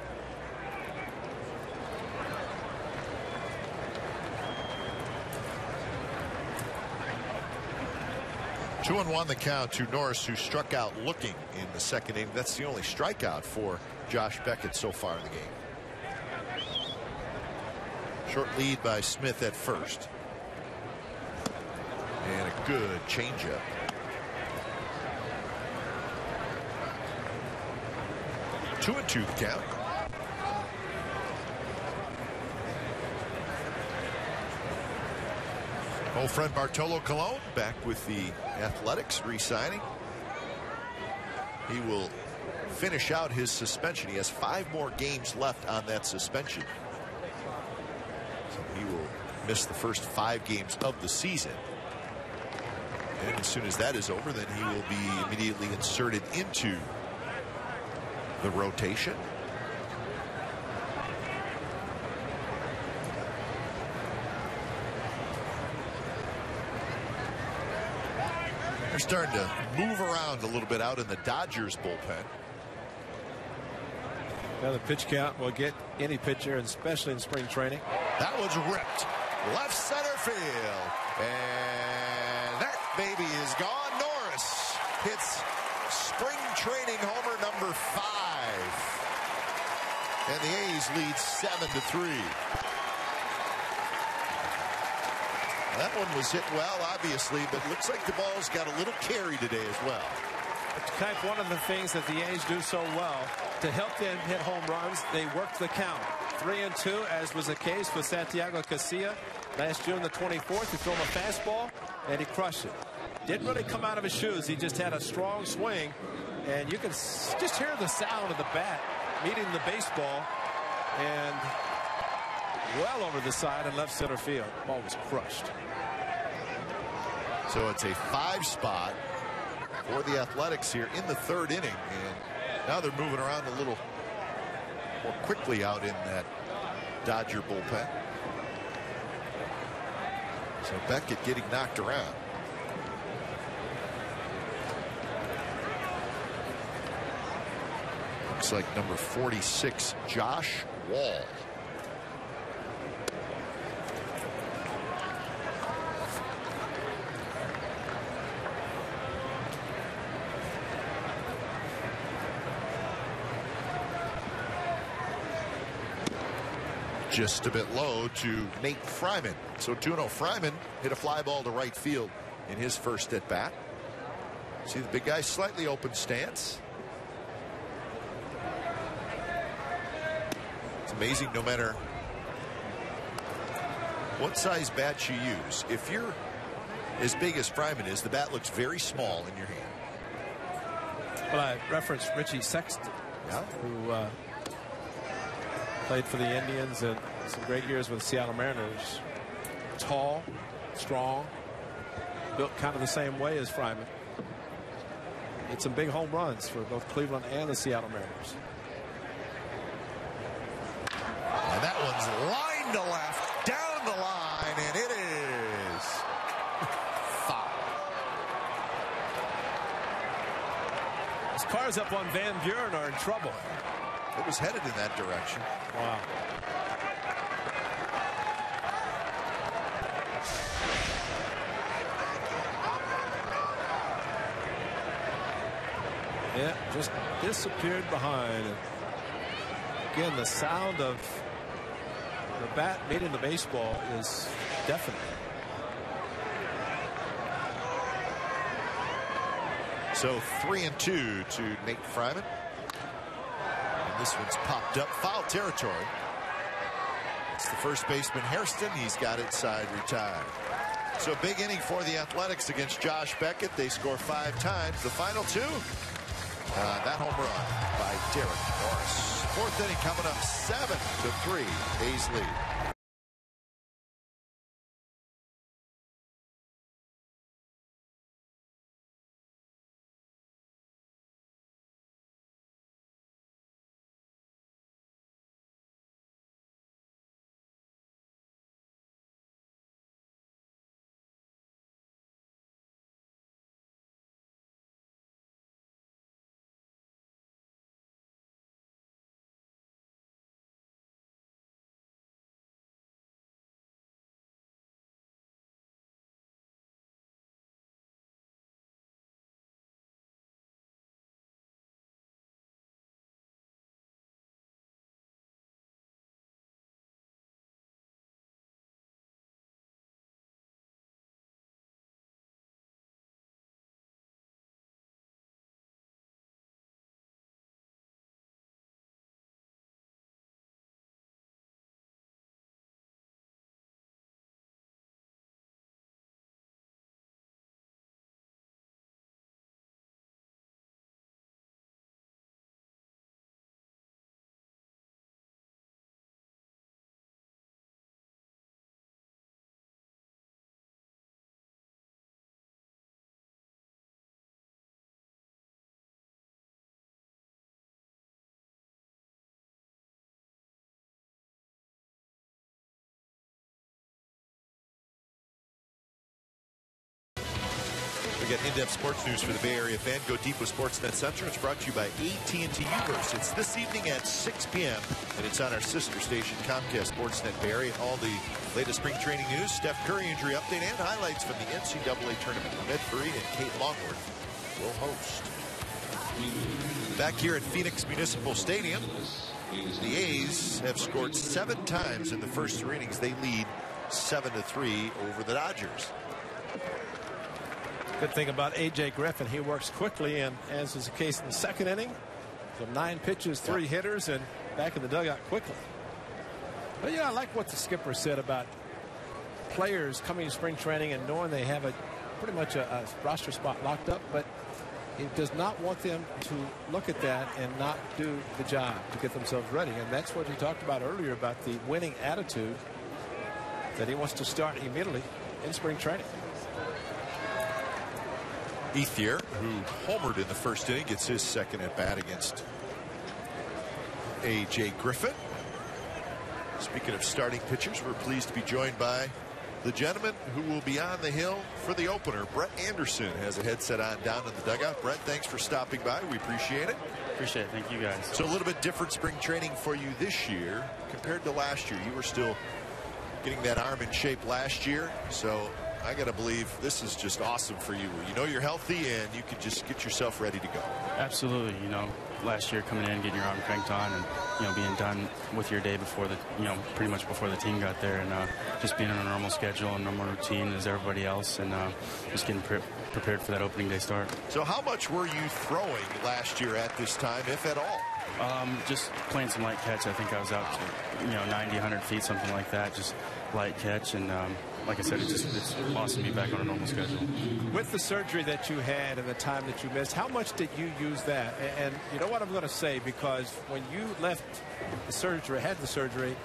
2-1 the count to Norris, who struck out looking in the second inning. That's the only strikeout for Josh Beckett so far in the game. Short lead by Smith at first. And a good changeup. Two and two the count. Old friend Bartolo Colon back with the Athletics, re-signing. He will finish out his suspension. He has 5 more games left on that suspension. So he will miss the first 5 games of the season. And as soon as that is over, then he will be immediately inserted into the rotation. They're starting to move around a little bit out in the Dodgers bullpen. Now the pitch count will get any pitcher, especially in spring training. That one's ripped left center field, and that baby is gone. Norris hits spring training homer number 5, and the A's lead 7-3. That one was hit well, obviously, but it looks like the ball's got a little carry today as well. It's kind of one of the things that the A's do so well to help them hit home runs. They work the count. 3-2, as was the case with Santiago Casilla last June the 24th. He threw him a fastball, and he crushed it. Didn't really come out of his shoes. He just had a strong swing, and you can just hear the sound of the bat meeting the baseball, and well over the side in left center field. Ball was crushed. So it's a 5 spot for the Athletics here in the 3rd inning, and now they're moving around a little more quickly out in that Dodger bullpen. So Beckett getting knocked around. Looks like number 46, Josh Wall. Just a bit low to Nate Fryman. So 2-0. Fryman hit a fly ball to right field in his first at bat. See the big guy, slightly open stance. It's amazing, no matter what size bat you use, if you're as big as Fryman is, the bat looks very small in your hand. Well, I referenced Richie Sexton, who played for the Indians and some great years with the Seattle Mariners. Tall, strong, built kind of the same way as Fryman. Hit some big home runs for both Cleveland and the Seattle Mariners. And that one's lined to left, down the line, and it is foul. His cars up on Van Buren are in trouble. It was headed in that direction. Wow. Yeah, just disappeared behind. Again, the sound of the bat meeting the baseball is deafening. So 3-2 to Nate Fryman. This one's popped up, foul territory. It's the first baseman Hairston. He's got it side retired. So big inning for the Athletics against Josh Beckett. They score 5 times. The final 2, that home run by Derek Norris. 4th inning coming up, 7-3. A's lead. We got in-depth sports news for the Bay Area fan. Go deep with Sportsnet Center. It's brought to you by AT&T Uverse. It's this evening at 6 p.m. and it's on our sister station, Comcast Sportsnet Bay Area. All the latest spring training news, Steph Curry injury update, and highlights from the NCAA tournament. Ahmed Fareed and Kate Longworth will host. Back here at Phoenix Municipal Stadium, the A's have scored 7 times in the first 3 innings. They lead 7-3 over the Dodgers. Good thing about A.J. Griffin, he works quickly, and as is the case in the 2nd inning, so 9 pitches, 3 hitters, and back in the dugout quickly. But I like what the skipper said about players coming to spring training and knowing they have a pretty much a roster spot locked up, but he does not want them to look at that and not do the job to get themselves ready. And that's what he talked about earlier about the winning attitude that he wants to start immediately in spring training. Ethier, who homered in the first inning, gets his second at bat against A.J. Griffin. Speaking of starting pitchers, we're pleased to be joined by the gentleman who will be on the hill for the opener. Brett Anderson has a headset on down in the dugout. Brett, thanks for stopping by. We appreciate it. Appreciate it. Thank you, guys. So a little bit different spring training for you this year compared to last year. You were still getting that arm in shape last year, so I got to believe this is just awesome for you. You know you're healthy and you can just get yourself ready to go. Absolutely. You know, last year coming in, getting your arm cranked on, and being done with your day before the pretty much before the team got there, and just being on a normal schedule and normal routine as everybody else, and just getting prepared for that opening day start. So how much were you throwing last year at this time, if at all? Just playing some light catch. I think I was out to 90, 100 feet, something like that. Just light catch, and like I said, it's awesome to be back on a normal schedule. With the surgery that you had and the time that you missed, how much did you use that? And you know what I'm going to say, because when you left the surgery, had the surgery,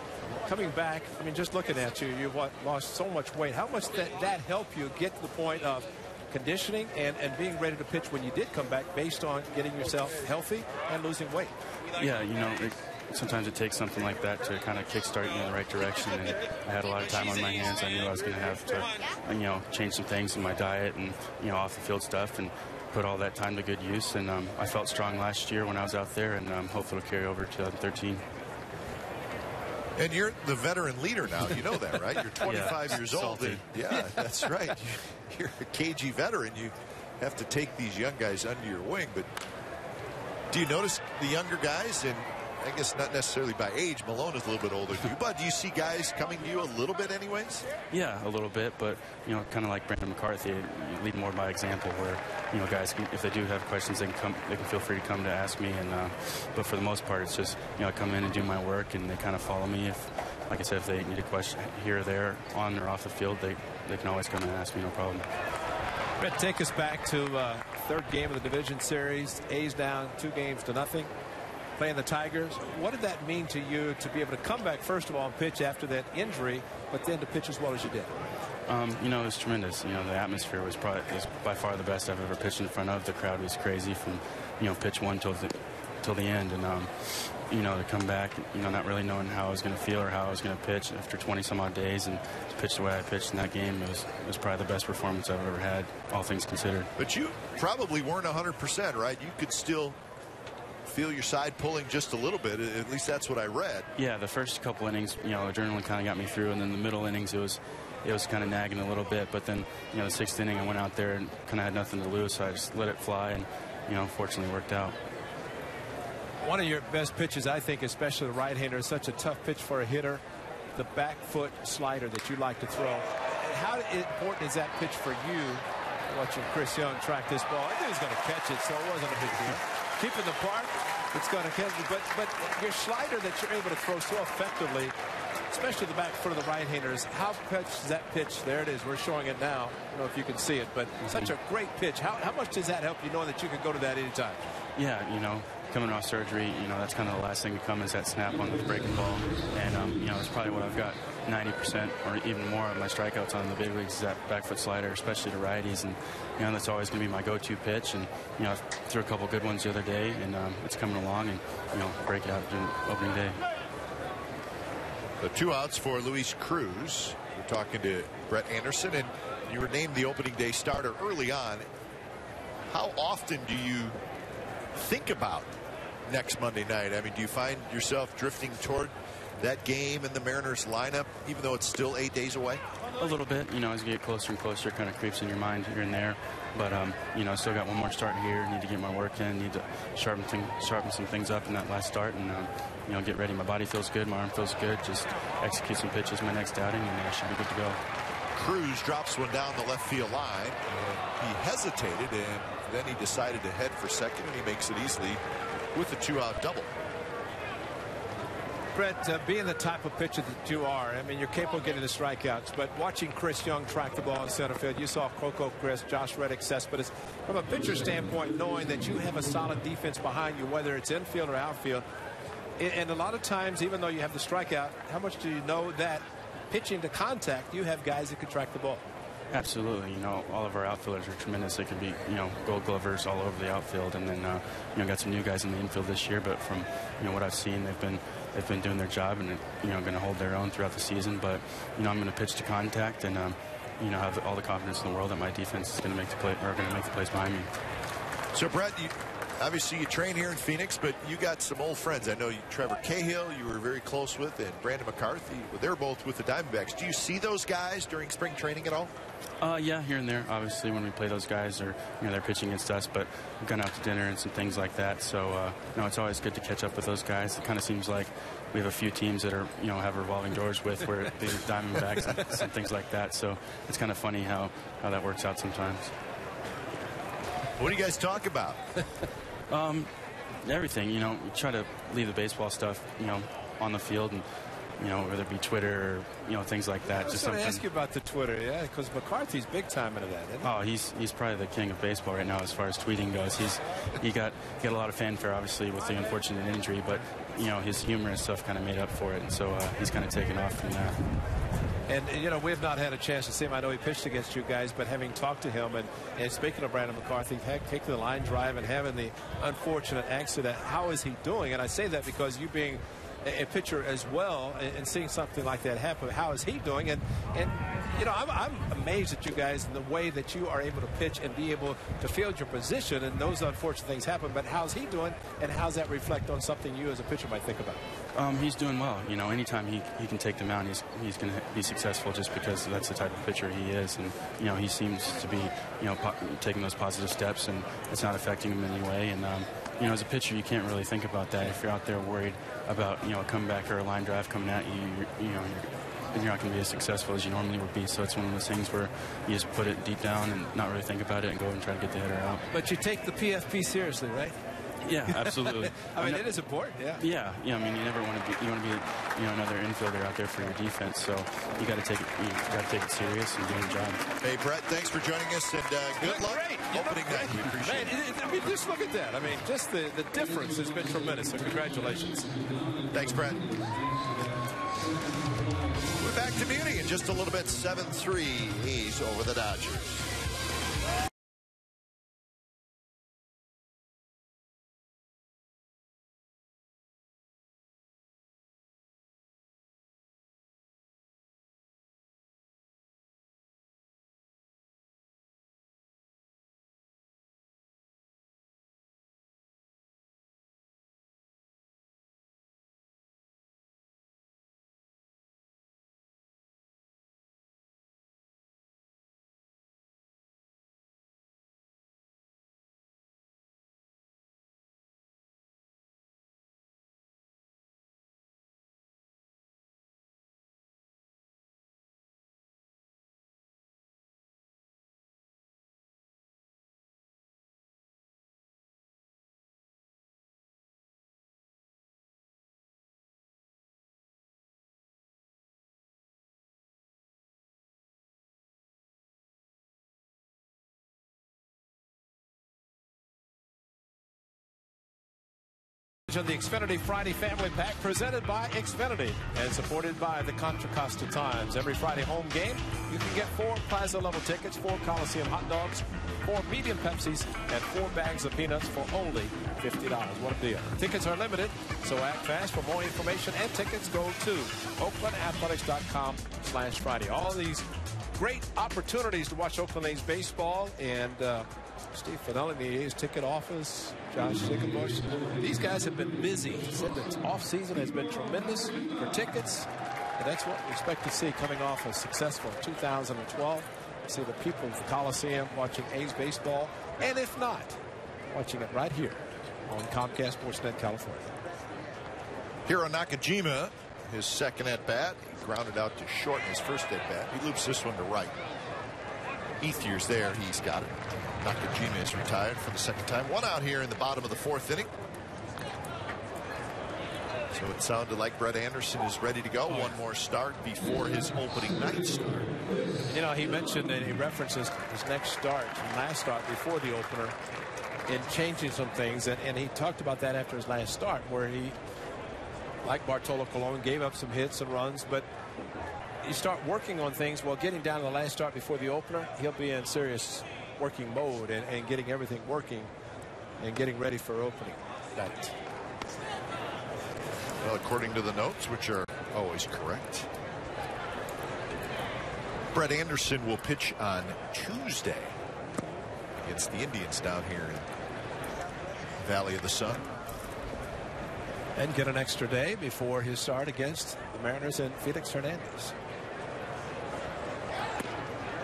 coming back, I mean, just looking at you, you lost so much weight. How much did that help you get to the point of conditioning and being ready to pitch when you did come back, based on getting yourself healthy and losing weight? Yeah, sometimes it takes something like that to kind of kickstart you in the right direction, and I had a lot of time on my hands. I knew I was going to have to change some things in my diet and off the field stuff, and put all that time to good use. And I felt strong last year when I was out there, and hopefully it'll carry over to 2013. And you're the veteran leader now. You know that, right? You're 25 years old. And, yeah, that's right. You're a KG veteran. You have to take these young guys under your wing. But do you notice the younger guys, and I guess not necessarily by age, Malone is a little bit older than you, but do you see guys coming to you a little bit anyways? Yeah, a little bit, but kind of like Brandon McCarthy, you lead more by example, where guys can, if they do have questions, they can feel free to come to ask me, and but for the most part, it's just I come in and do my work, and they kind of follow me. If, like I said, if they need a question here or there, on or off the field, they can always come and ask me, no problem. Brett, take us back to third game of the division series. A's down 2-0. Playing the Tigers. What did that mean to you to be able to come back, first of all, and pitch after that injury, but then to pitch as well as you did? It was tremendous. The atmosphere was by far the best I've ever pitched in front of. The crowd was crazy from pitch one till the end, and to come back, not really knowing how I was going to feel or how I was going to pitch after 20 some odd days, and to pitch the way I pitched in that game, it was probably the best performance I've ever had, all things considered. But you probably weren't 100%, right? You could still feel your side pulling just a little bit. At least that's what I read. Yeah, the first couple innings, adrenaline kind of got me through, and then the middle innings, it was kind of nagging a little bit. But then, the sixth inning, I went out there and kind of had nothing to lose, so I just let it fly, and fortunately worked out. One of your best pitches, I think, especially the right-hander, is such a tough pitch for a hitter. The back foot slider that you like to throw. How important is that pitch for you? Watching Chris Young track this ball, I knew he was going to catch it, so it wasn't a big deal. Keeping the park, it's going to catch it. But your slider that you're able to throw so effectively, especially the back foot of the right-handers, how much does that pitch? There it is. We're showing it now. I don't know if you can see it, but such a great pitch. How much does that help you knowing that you can go to that anytime? Yeah, coming off surgery, that's kind of the last thing to come is that snap on the breaking ball. And, it's probably what I've got 90% or even more of my strikeouts on the big leagues is that back foot slider, especially to righties. And, that's always going to be my go-to pitch. And, I threw a couple good ones the other day, and it's coming along, and, break it out during opening day. The 2 outs for Luis Cruz. We're talking to Brett Anderson, and you were named the opening day starter early on. How often do you think about next Monday night? I mean, do you find yourself drifting toward that game in the Mariners lineup, even though it's still 8 days away? A little bit, as you get closer and closer, it kind of creeps in your mind here and there. But, still got one more start here. Need to get my work in. Need to sharpen some things up in that last start, and, get ready. My body feels good. My arm feels good. Just execute some pitches my next outing, and I should be good to go. Cruz drops one down the left field line. He hesitated, and then he decided to head for second, and he makes it easily with a 2-out double. Brett, being the type of pitcher that you are, I mean, you're capable of getting the strikeouts, but watching Chris Young track the ball in center field, you saw Coco Chris, Josh Reddick, Cespedes. From a pitcher standpoint, knowing that you have a solid defense behind you, whether it's infield or outfield, and a lot of times, even though you have the strikeout, how much do you know that pitching to contact, you have guys that can track the ball? Absolutely. You know, all of our outfielders are tremendous. They could be, you know, Gold Glovers all over the outfield, and then, you know, got some new guys in the infield this year. But from, you know, what I've seen, they've been doing their job and, you know, going to hold their own throughout the season. But, you know, I'm going to pitch to contact and, you know, have all the confidence in the world that my defense is going to make the play, or going to make the plays behind me. So, Brett, obviously you train here in Phoenix, but you got some old friends. I know Trevor Cahill you were very close with, and Brandon McCarthy. They're both with the Diamondbacks. Do you see those guys during spring training at all? Yeah, here and there. Obviously, when we play those guys, or, you know, they're pitching against us, but we've gone out to dinner and some things like that. So, no, it's always good to catch up with those guys. It kind of seems like we have a few teams that are, you know, have revolving doors with, where the Diamondbacks and some things like that. So it's kind of funny how that works out sometimes. What do you guys talk about? Everything. You know, we try to leave the baseball stuff, you know, on the field, and, you know, whether it be Twitter or, you know, things like that. I was going to ask you about the Twitter, yeah, because McCarthy's big time into that, isn't he? Oh, he's probably the king of baseball right now as far as tweeting goes. He got a lot of fanfare, obviously, with the unfortunate injury, but, you know, his humor and stuff kind of made up for it, and so he's kind of taken off from that. And, you know, we've not had a chance to see him. I know he pitched against you guys, but having talked to him, and speaking of Brandon McCarthy, taking the line drive and having the unfortunate accident, how is he doing? And I say that because you being a pitcher as well, and seeing something like that happen, how is he doing? And you know, I'm amazed at you guys in the way that you are able to pitch and be able to field your position, and those unfortunate things happen. But how's he doing, and how's that reflect on something you as a pitcher might think about? He's doing well. You know, anytime he can take the mound, he's going to be successful, just because that's the type of pitcher he is. And, you know, he seems to be, you know, taking those positive steps, and it's not affecting him in any way. And, you know, as a pitcher, you can't really think about that if you're out there worried about, you know, a comeback or a line drive coming at you. You're not going to be as successful as you normally would be. So it's one of those things where you just put it deep down and not really think about it and go and try to get the hitter out. But you take the PFP seriously, right? Yeah, absolutely. I mean, it is important, yeah. Yeah. I mean, you never want to be. You want to be, you know, another infielder out there for your defense. So you got to take it. You got to take it serious and do your job. Hey, Brett, thanks for joining us, and good luck opening night. We appreciate it. I mean, just look at that. I mean, just the difference has been tremendous. So congratulations. Thanks, Brett. We're back to Muni in just a little bit. 7-3. He's over the Dodgers. On the Xfinity Friday Family Pack, presented by Xfinity and supported by the Contra Costa Times. Every Friday home game, you can get 4 Plaza level tickets, 4 Coliseum hot dogs, 4 medium Pepsis, and 4 bags of peanuts for only $50. What a deal. Tickets are limited, so act fast. For more information and tickets, go to oaklandathletics.com/Friday. All these great opportunities to watch Oakland A's baseball, and Steve Finelli, the A's ticket office, Josh Sickenbush. These guys have been busy. Said the off-season has been tremendous for tickets, and that's what we expect to see coming off a successful 2012. See the people of the Coliseum watching A's baseball, and if not, watching it right here on Comcast Sportsnet California. Here on Nakajima, his second at-bat. He grounded out to short in his first at-bat. He loops this one to right. Ethier's there. He's got it. Nakajima is retired for the second time. 1 out here in the bottom of the 4th inning. So it sounded like Brett Anderson is ready to go. One more start before his opening night start. You know, he mentioned and he references his next start, last start before the opener, in changing some things. And he talked about that after his last start, where he, like Bartolo Colon, gave up some hits and runs. But you start working on things. Well, getting down to the last start before the opener, he'll be in serious working mode and getting everything working and getting ready for opening night. Well, according to the notes, which are always correct, Brett Anderson will pitch on Tuesday against the Indians down here in Valley of the Sun. And get an extra day before his start against the Mariners and Felix Hernandez.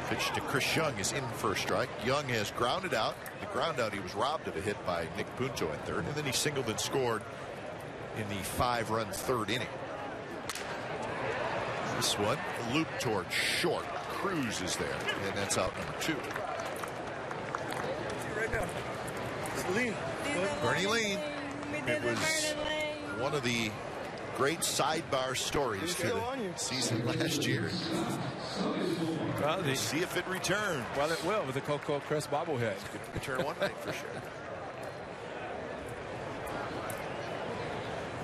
Pitch to Chris Young is in for a strike. Young has grounded out. The ground out, he was robbed of a hit by Nick Punto at third, and then he singled and scored in the 5-run third inning. This one loop toward short. Cruz is there, and that's out number 2. Right now. Lean. Bernie Lean. It was one of the great sidebar stories to the season last year. Well, See if it returned. Well, it will with the Coco Crest bobblehead. Could return one night for sure.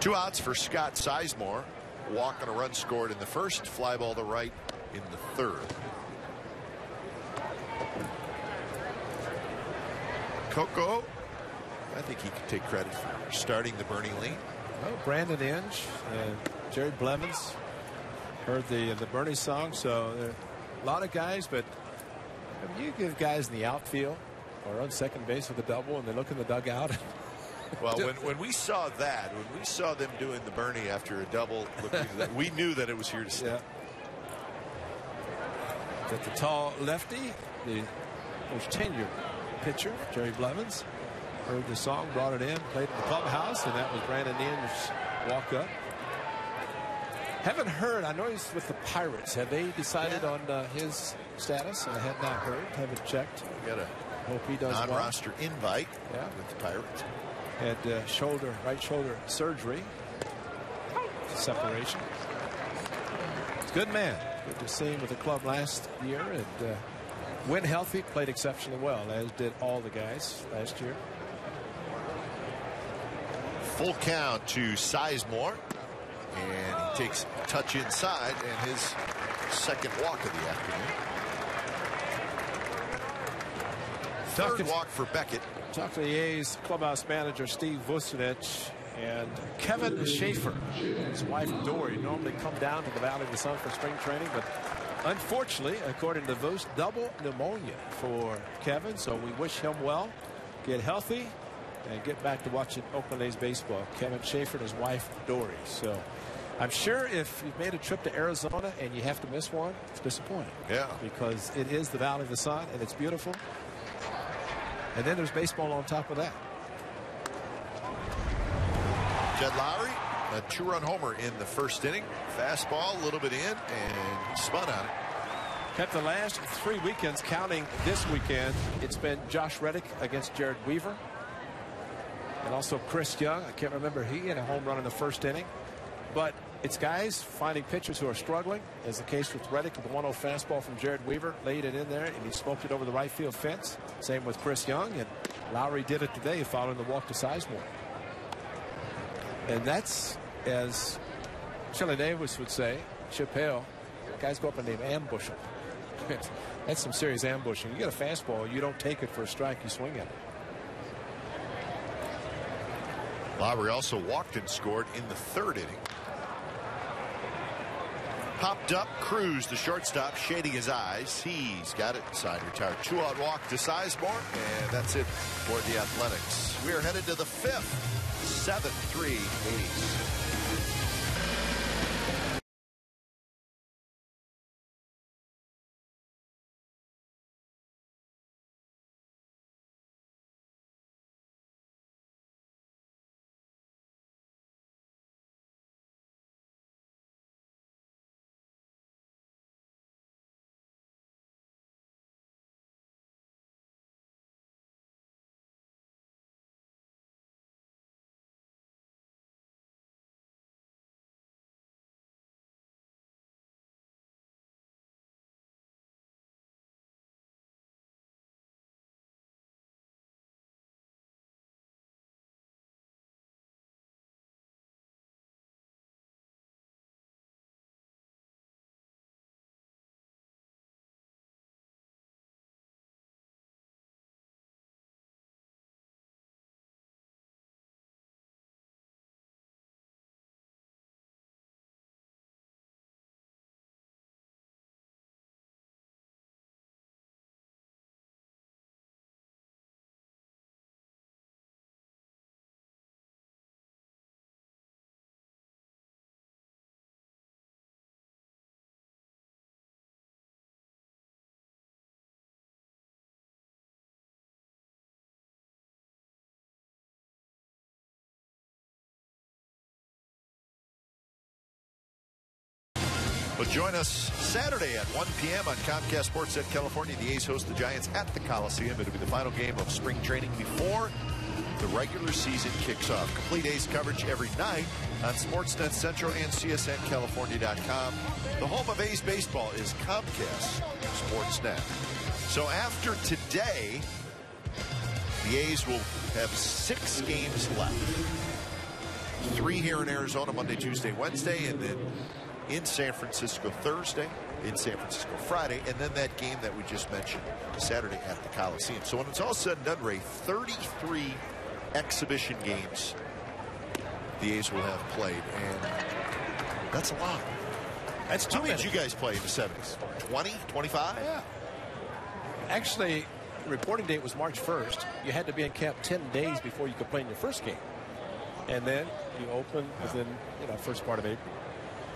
2 outs for Scott Sizemore. Walk and a run scored in the first. Fly ball to right in the third. Coco, I think he could take credit for starting the Bernie Lean. Well, Brandon Inge and Jerry Blevins heard the Bernie song, so there are a lot of guys, but I mean, you give guys in the outfield or on second base with a double and they look in the dugout. Well, when we saw that, when we saw them doing the Bernie after a double, we knew that it was here to stay. Yeah. That the tall lefty, the most tenured pitcher, Jerry Blevins, heard the song, brought it in, played in the clubhouse, and that was Brandon Inge's walk up. Haven't heard. I know he's with the Pirates. Have they decided on his status? I have not heard. Haven't checked. We got a hope he does non-roster invite with the Pirates. Had right shoulder surgery, separation. It's a good man. Good to see him with the club last year and when healthy, played exceptionally well, as did all the guys last year. Full count to Sizemore. And he takes a touch inside and his second walk of the afternoon. Third walk for Beckett. Talk to the A's clubhouse manager Steve Vucinich and Kevin Schaefer. His wife Dory normally come down to the Valley of the Sun for spring training, but unfortunately, according to Vos, double pneumonia for Kevin. So we wish him well, get healthy, and get back to watching Oakland A's baseball. Kevin Schaefer and his wife Dory. So I'm sure if you've made a trip to Arizona and you have to miss one, it's disappointing. Yeah. Because it is the Valley of the Sun and it's beautiful. And then there's baseball on top of that. Jed Lowry, a 2-run homer in the first inning. Fastball, a little bit in, and he spun on it. Kept the last 3 weekends, counting this weekend. It's been Josh Reddick against Jared Weaver. And also Chris Young. I can't remember. He had a home run in the first inning. But it's guys finding pitchers who are struggling, as the case with Reddick with the 1-0 fastball from Jared Weaver. Laid it in there, and he smoked it over the right field fence. Same with Chris Young, and Lowry did it today following the walk to Sizemore. And that's, as Chili Davis would say, Chappelle, guys go up and they ambush him. That's some serious ambushing. You get a fastball, you don't take it for a strike, you swing at it. Lowry also walked and scored in the third inning. Popped up, Cruz, the shortstop, shading his eyes. He's got it. Side retired. 2-out walk to Sizemore, and that's it for the Athletics. We are headed to the 5th. 7-3 A's. But join us Saturday at 1 p.m. on Comcast Sportsnet California. The A's host the Giants at the Coliseum. It'll be the final game of spring training before the regular season kicks off. Complete A's coverage every night on Sportsnet Central and CSNCalifornia.com. The home of A's baseball is Comcast Sportsnet. So after today, the A's will have 6 games left. 3 here in Arizona, Monday, Tuesday, Wednesday, and then in San Francisco Thursday, in San Francisco Friday, and then that game that we just mentioned Saturday at the Coliseum. So when it's all said and done, Ray, 33 exhibition games the A's will have played, and that's a lot. That's too many. How did you guys play in the 70s? 20, 25? Yeah. Actually, the reporting date was March 1st. You had to be in camp 10 days before you could play in your first game. And then you open within, first part of April.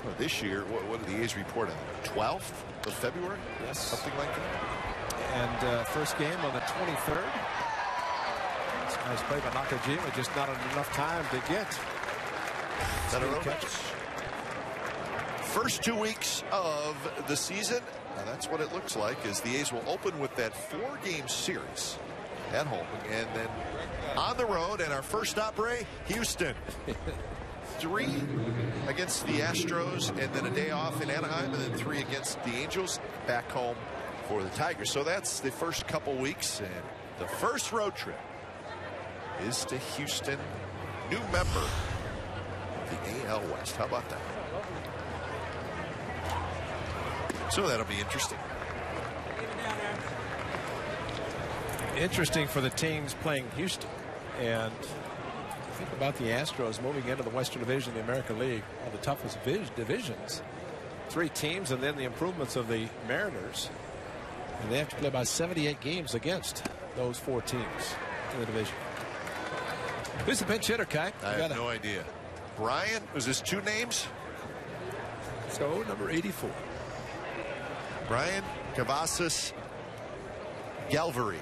Well, this year, what did the A's report on? 12th of February? Yes. Something like that. And first game on the 23rd. Nice play by Nakajima, just not enough time to get. First 2 weeks of the season, and that's what it looks like, as the A's will open with that 4-game series at home, and then on the road, and our first stop, Ray, Houston. 3 against the Astros, and then a day off in Anaheim, and then 3 against the Angels, back home for the Tigers. So that's the first couple weeks, and the first road trip is to Houston, new member of the AL West. How about that? So that'll be interesting. Interesting for the teams playing Houston. And think about the Astros moving into the Western Division of the American League, one of the toughest divisions. 3 teams, and then the improvements of the Mariners. And they have to play about 78 games against those 4 teams in the division. Who's the pinch hitter, Kai? I have no idea. Brian, was this 2 names? So number 84. Brian Cavazos Galvari.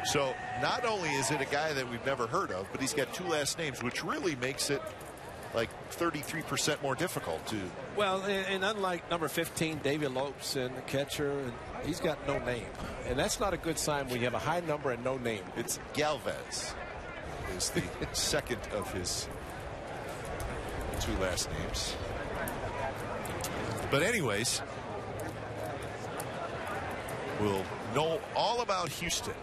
So not only is it a guy that we've never heard of, but he's got 2 last names, which really makes it like 33% more difficult to. Well, and unlike number 15, David Lopes, and the catcher, and he's got no name. And that's not a good sign when you have a high number and no name. It's Galvez is the second of his 2 last names. But anyways, we'll know all about Houston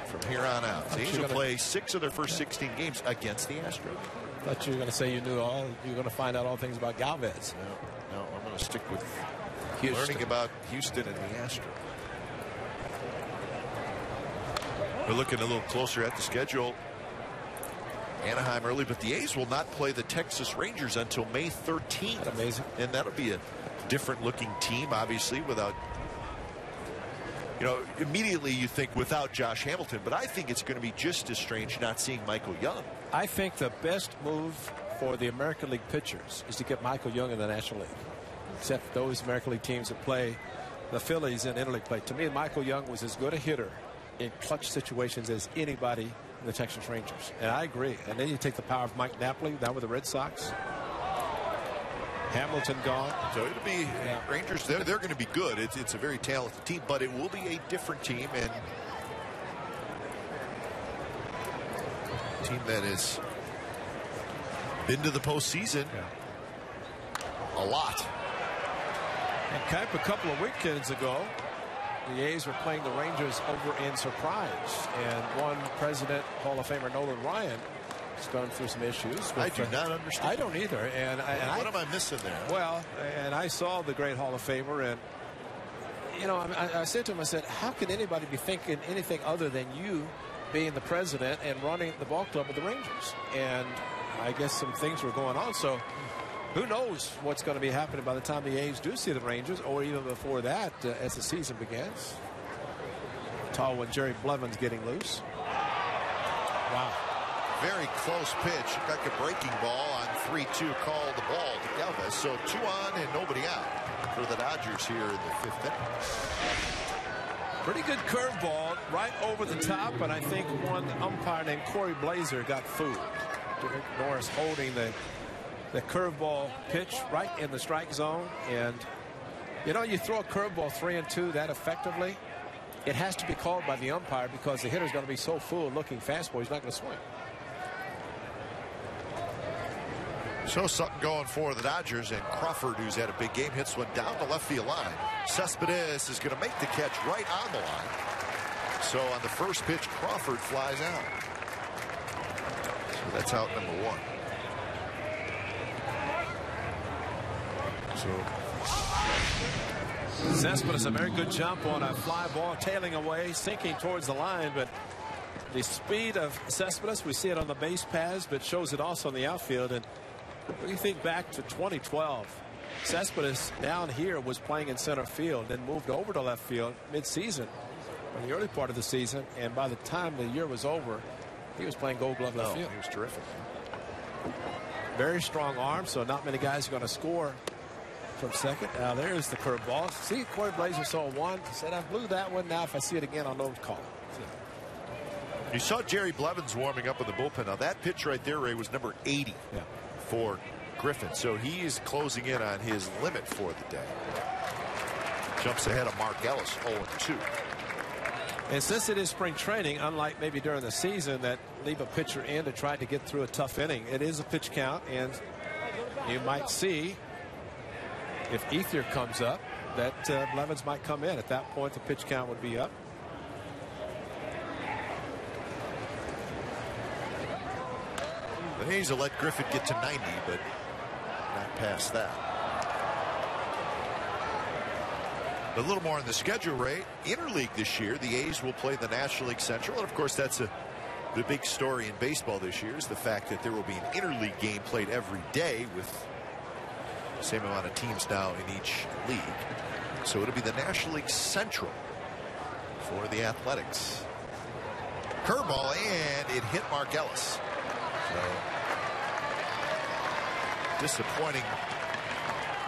from here on out. The A's will play 6 of their first 16 games against the Astros. I thought you were going to say you were going to find out all things about Galvez. No, I'm going to stick with Houston. Learning about Houston and the Astros. We're looking a little closer at the schedule. Anaheim early, but the A's will not play the Texas Rangers until May 13th. That's amazing. And that'll be a different looking team, obviously, without, immediately you think without Josh Hamilton, but I think it's going to be just as strange not seeing Michael Young. I think the best move for the American League pitchers is to get Michael Young in the National League, except those American League teams that play the Phillies and Interleague play. To me, Michael Young was as good a hitter in clutch situations as anybody in the Texas Rangers. And I agree. And then you take the power of Mike Napoli down with the Red Sox. Hamilton gone. So it'll be Rangers. They're going to be good. It's a very talented team, but it will be a different team, and a team that has been to the postseason a lot. And Kemp, a couple of weekends ago, the A's were playing the Rangers over in Surprise, and one President Hall of Famer Nolan Ryan has gone through some issues. I do not understand. I don't either. And what am I missing there? Well, and I saw the great Hall of Famer, and I said to him, I said, how can anybody be thinking anything other than you being the president and running the ball club of the Rangers? And I guess some things were going on. So who knows what's going to be happening by the time the A's do see the Rangers, or even before that as the season begins. Tall one, Jerry Blevins getting loose. Wow. Very close pitch. Like a breaking ball on 3-2. Called the ball to Galvez. So 2 on and nobody out for the Dodgers here in the 5th inning. Pretty good curveball right over the top, and I think one umpire named Corey Blazer got fooled. Norris holding the the curveball pitch right in the strike zone. And, you know, you throw a curveball 3-2 that effectively, it has to be called by the umpire because the hitter's going to be so full looking fastball, he's not going to swing. So something going for the Dodgers, and Crawford, who's had a big game, hits one down the left field line. Cespedes is going to make the catch right on the line. So on the first pitch, Crawford flies out. So that's out number 1. So Cespedes, a very good jump on a fly ball, tailing away, sinking towards the line, but the speed of Cespedes, we see it on the base paths, but shows it also in the outfield. And when you think back to 2012, Cespedes down here was playing in center field, then moved over to left field mid-season, in the early part of the season, and by the time the year was over, he was playing Gold Glove left field. He was terrific. Very strong arm, so not many guys are going to score from second. Now there's the curveball. See, Corey Blazer saw one. He said, I blew that one. Now if I see it again, I'll know it's called. You saw Jerry Blevins warming up in the bullpen. Now that pitch right there, Ray, was number 80 for Griffin. So he is closing in on his limit for the day. Jumps ahead of Mark Ellis, 0-2. And since it is spring training, unlike maybe during the season that leave a pitcher in to try to get through a tough inning, it is a pitch count, and you might see if Ethier comes up that Blevins might come in. At that point, the pitch count would be up. The Hayes will let Griffin get to 90, but not past that. A little more on the schedule, Ray. Interleague this year, the A's will play the National League Central, and of course that's the big story in baseball this year is the fact that there will be an interleague game played every day with the same amount of teams now in each league. So it'll be the National League Central for the Athletics. Curveball, and it hit Mark Ellis. So disappointing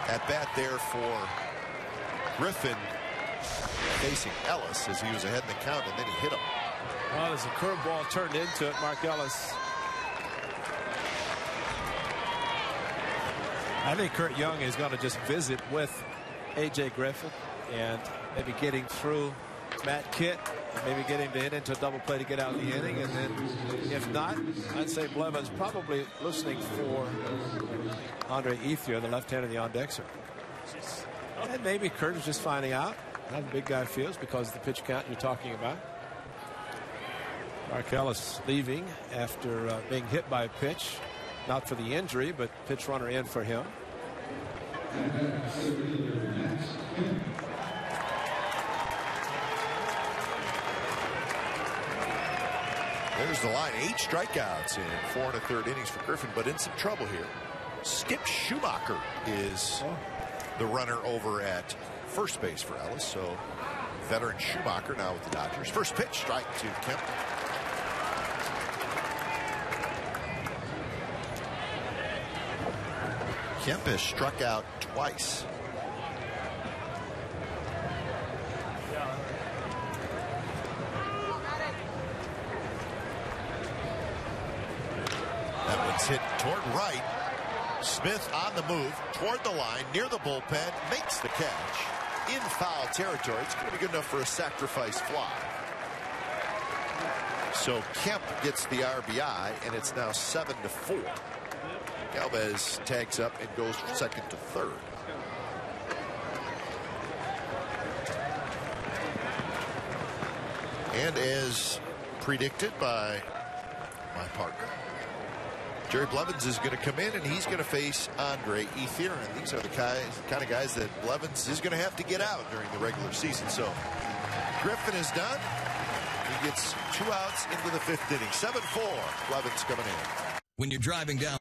at bat there for Griffin facing Ellis as he was ahead in the count, and then he hit him. Well, as the curveball turned into it, Mark Ellis. I think Kurt Young is going to just visit with A.J. Griffin and maybe getting through Matt Kitt, maybe getting to hit into a double play to get out of the inning, and then if not, I'd say Blevins probably listening for Andre Ethier, the left-hander, the on-deck circle. And maybe Kurt is just finding out how the big guy feels because of the pitch count you're talking about. Mark Ellis leaving after being hit by a pitch, not for the injury, but pitch runner in for him. There's the line. 8 strikeouts in 4 1/3 innings for Griffin, but in some trouble here. Skip Schumacher is the runner over at first base for Ellis. So veteran Schumacher now with the Dodgers. First pitch, strike to Kemp. Kemp has struck out twice. That one's hit toward right. Smith on the move toward the line near the bullpen, makes the catch in foul territory. It's going to be good enough for a sacrifice fly. So Kemp gets the RBI, and it's now 7-4. Galvez tags up and goes from second to third. And as predicted by my partner, Jerry Blevins is going to come in and he's going to face Andre Ethier. And these are the kind of guys that Blevins is going to have to get out during the regular season. So Griffin is done. He gets 2 outs into the 5th inning. 7-4. Blevins coming in. When you're driving down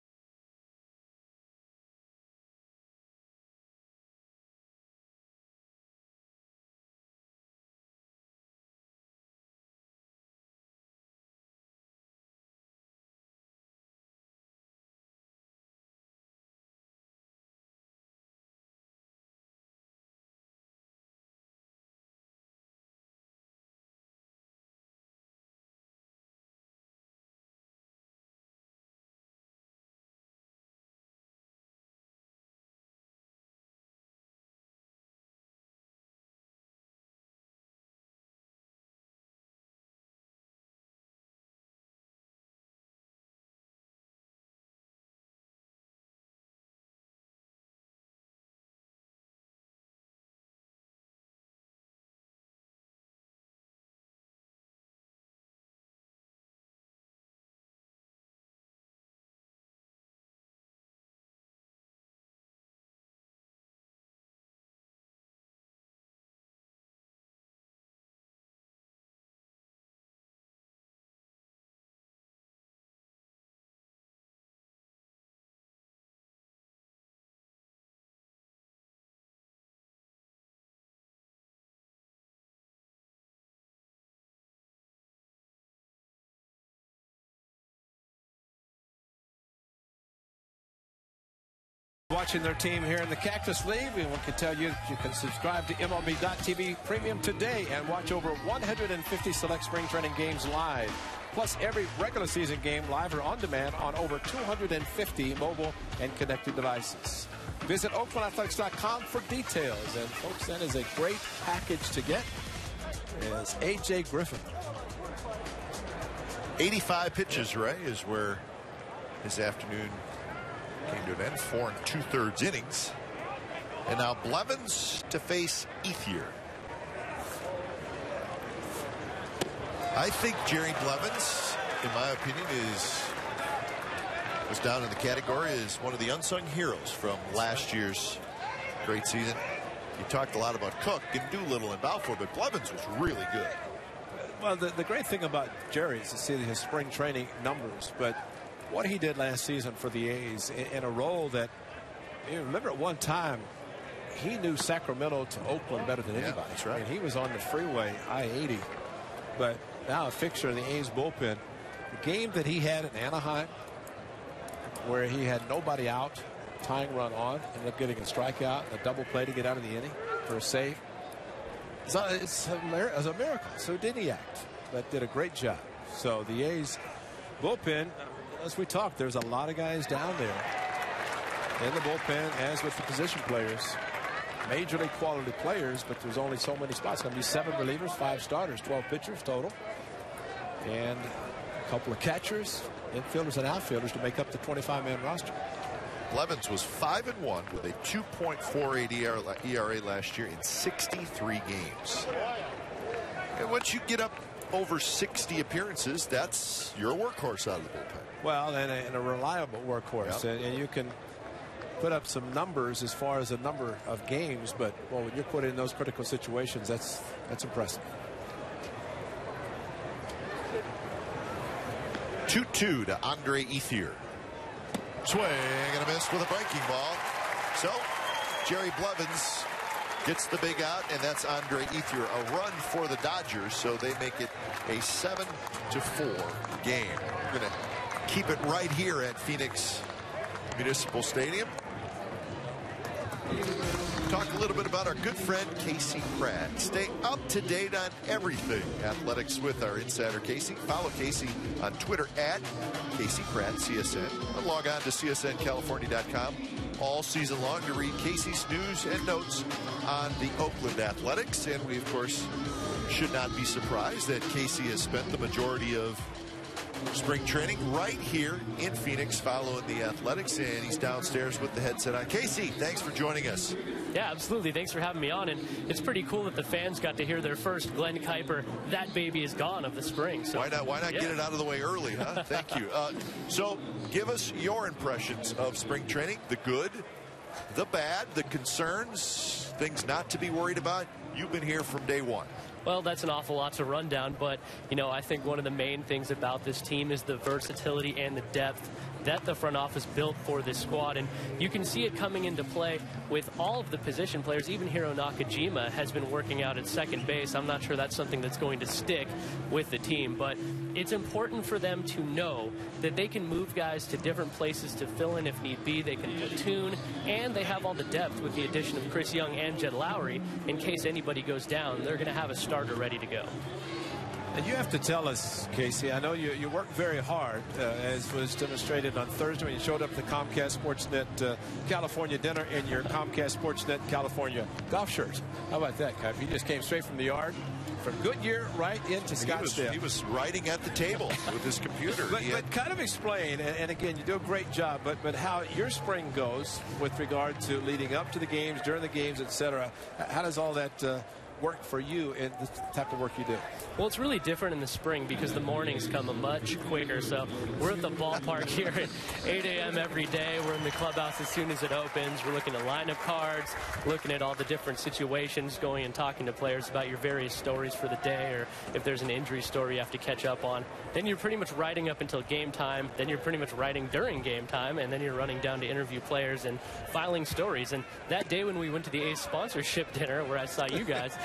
watching their team here in the Cactus League. We can tell you you can subscribe to MLB.TV Premium today and watch over 150 select spring training games live. Plus every regular season game live or on demand on over 250 mobile and connected devices. Visit OaklandAthletics.com for details. And folks, that is a great package to get. Is A.J. Griffin. 85 pitches, Ray, is where his afternoon came to an end. 4 2/3 innings. And now Blevins to face Ethier. I think Jerry Blevins, in my opinion, was down in the category as one of the unsung heroes from last year's great season. You talked a lot about Cook and Doolittle and Balfour, but Blevins was really good. Well, the great thing about Jerry is to see his spring training numbers, but what he did last season for the A's in a role that, you remember at one time, he knew Sacramento to Oakland better than anybody. That's right. I mean, he was on the freeway, I-80, but now a fixture in the A's bullpen. The game that he had in Anaheim, where he had nobody out, tying run on, ended up getting a strikeout, a double play to get out of the inning for a save. It's a miracle. So did he act, but did a great job. So the A's bullpen, as we talked, there's a lot of guys down there in the bullpen, as with the position players. Major league quality players, but there's only so many spots. Going to be 7 relievers, 5 starters, 12 pitchers total, and a couple of catchers, infielders, and outfielders to make up the 25-man roster. Blevins was 5-1 with a 2.48 ERA last year in 63 games. And once you get up over 60 appearances, that's your workhorse out of the bullpen. Well, and a reliable workhorse, yep. and you can put up some numbers as far as the number of games, but well, when you're put in those critical situations, that's impressive. 2-2 to Andre Ethier. Swing and a miss with a breaking ball. So Jerry Blevins gets the big out, and that's Andre Ethier. A run for the Dodgers, so they make it a 7-4 game. We're going to keep it right here at Phoenix Municipal Stadium. Talk a little bit about our good friend Casey Pratt. Stay up to date on everything athletics with our insider Casey. Follow Casey on Twitter at Casey Pratt CSN. And log on to csncalifornia.com all season long to read Casey's news and notes on the Oakland Athletics. And we, of course, should not be surprised that Casey has spent the majority of spring training right here in Phoenix following the Athletics, and he's downstairs with the headset on. Casey, thanks for joining us. Yeah, absolutely. Thanks for having me on, and it's pretty cool that the fans got to hear their first Glenn Kuiper, "That Baby Is Gone" of the spring. So why not get it out of the way early, huh? Thank you. So give us your impressions of spring training, the good, the bad, the concerns, things not to be worried about. You've been here from day one. Well, that's an awful lot to run down, but, you know, I think one of the main things about this team is the versatility and the depth that the front office built for this squad, and you can see it coming into play with all of the position players. Even Hiro Nakajima has been working out at second base. I'm not sure that's something that's going to stick with the team, but it's important for them to know that they can move guys to different places to fill in if need be. They can platoon, and they have all the depth with the addition of Chris Young and Jed Lowry. In case anybody goes down, they're going to have a starter ready to go. And you have to tell us, Casey, I know you work very hard, as was demonstrated on Thursday when you showed up at the Comcast Sportsnet California dinner in your Comcast Sportsnet California golf shirts. How about that, Kuiper? You just came straight from the yard, from Goodyear right into Scottsdale. He was writing at the table with his computer. But kind of explain, and again, you do a great job, but how your spring goes with regard to leading up to the games, during the games, etc. How does all that work for you in the type of work you do? Well, it's really different in the spring because the mornings come much quicker. So we're at the ballpark here at 8 a.m. every day. We're in the clubhouse as soon as it opens. We're looking at lineup cards, looking at all the different situations, going and talking to players about your various stories for the day, or if there's an injury story you have to catch up on. Then you're pretty much writing up until game time. Then you're pretty much writing during game time, and then you're running down to interview players and filing stories. And that day when we went to the A's sponsorship dinner where I saw you guys,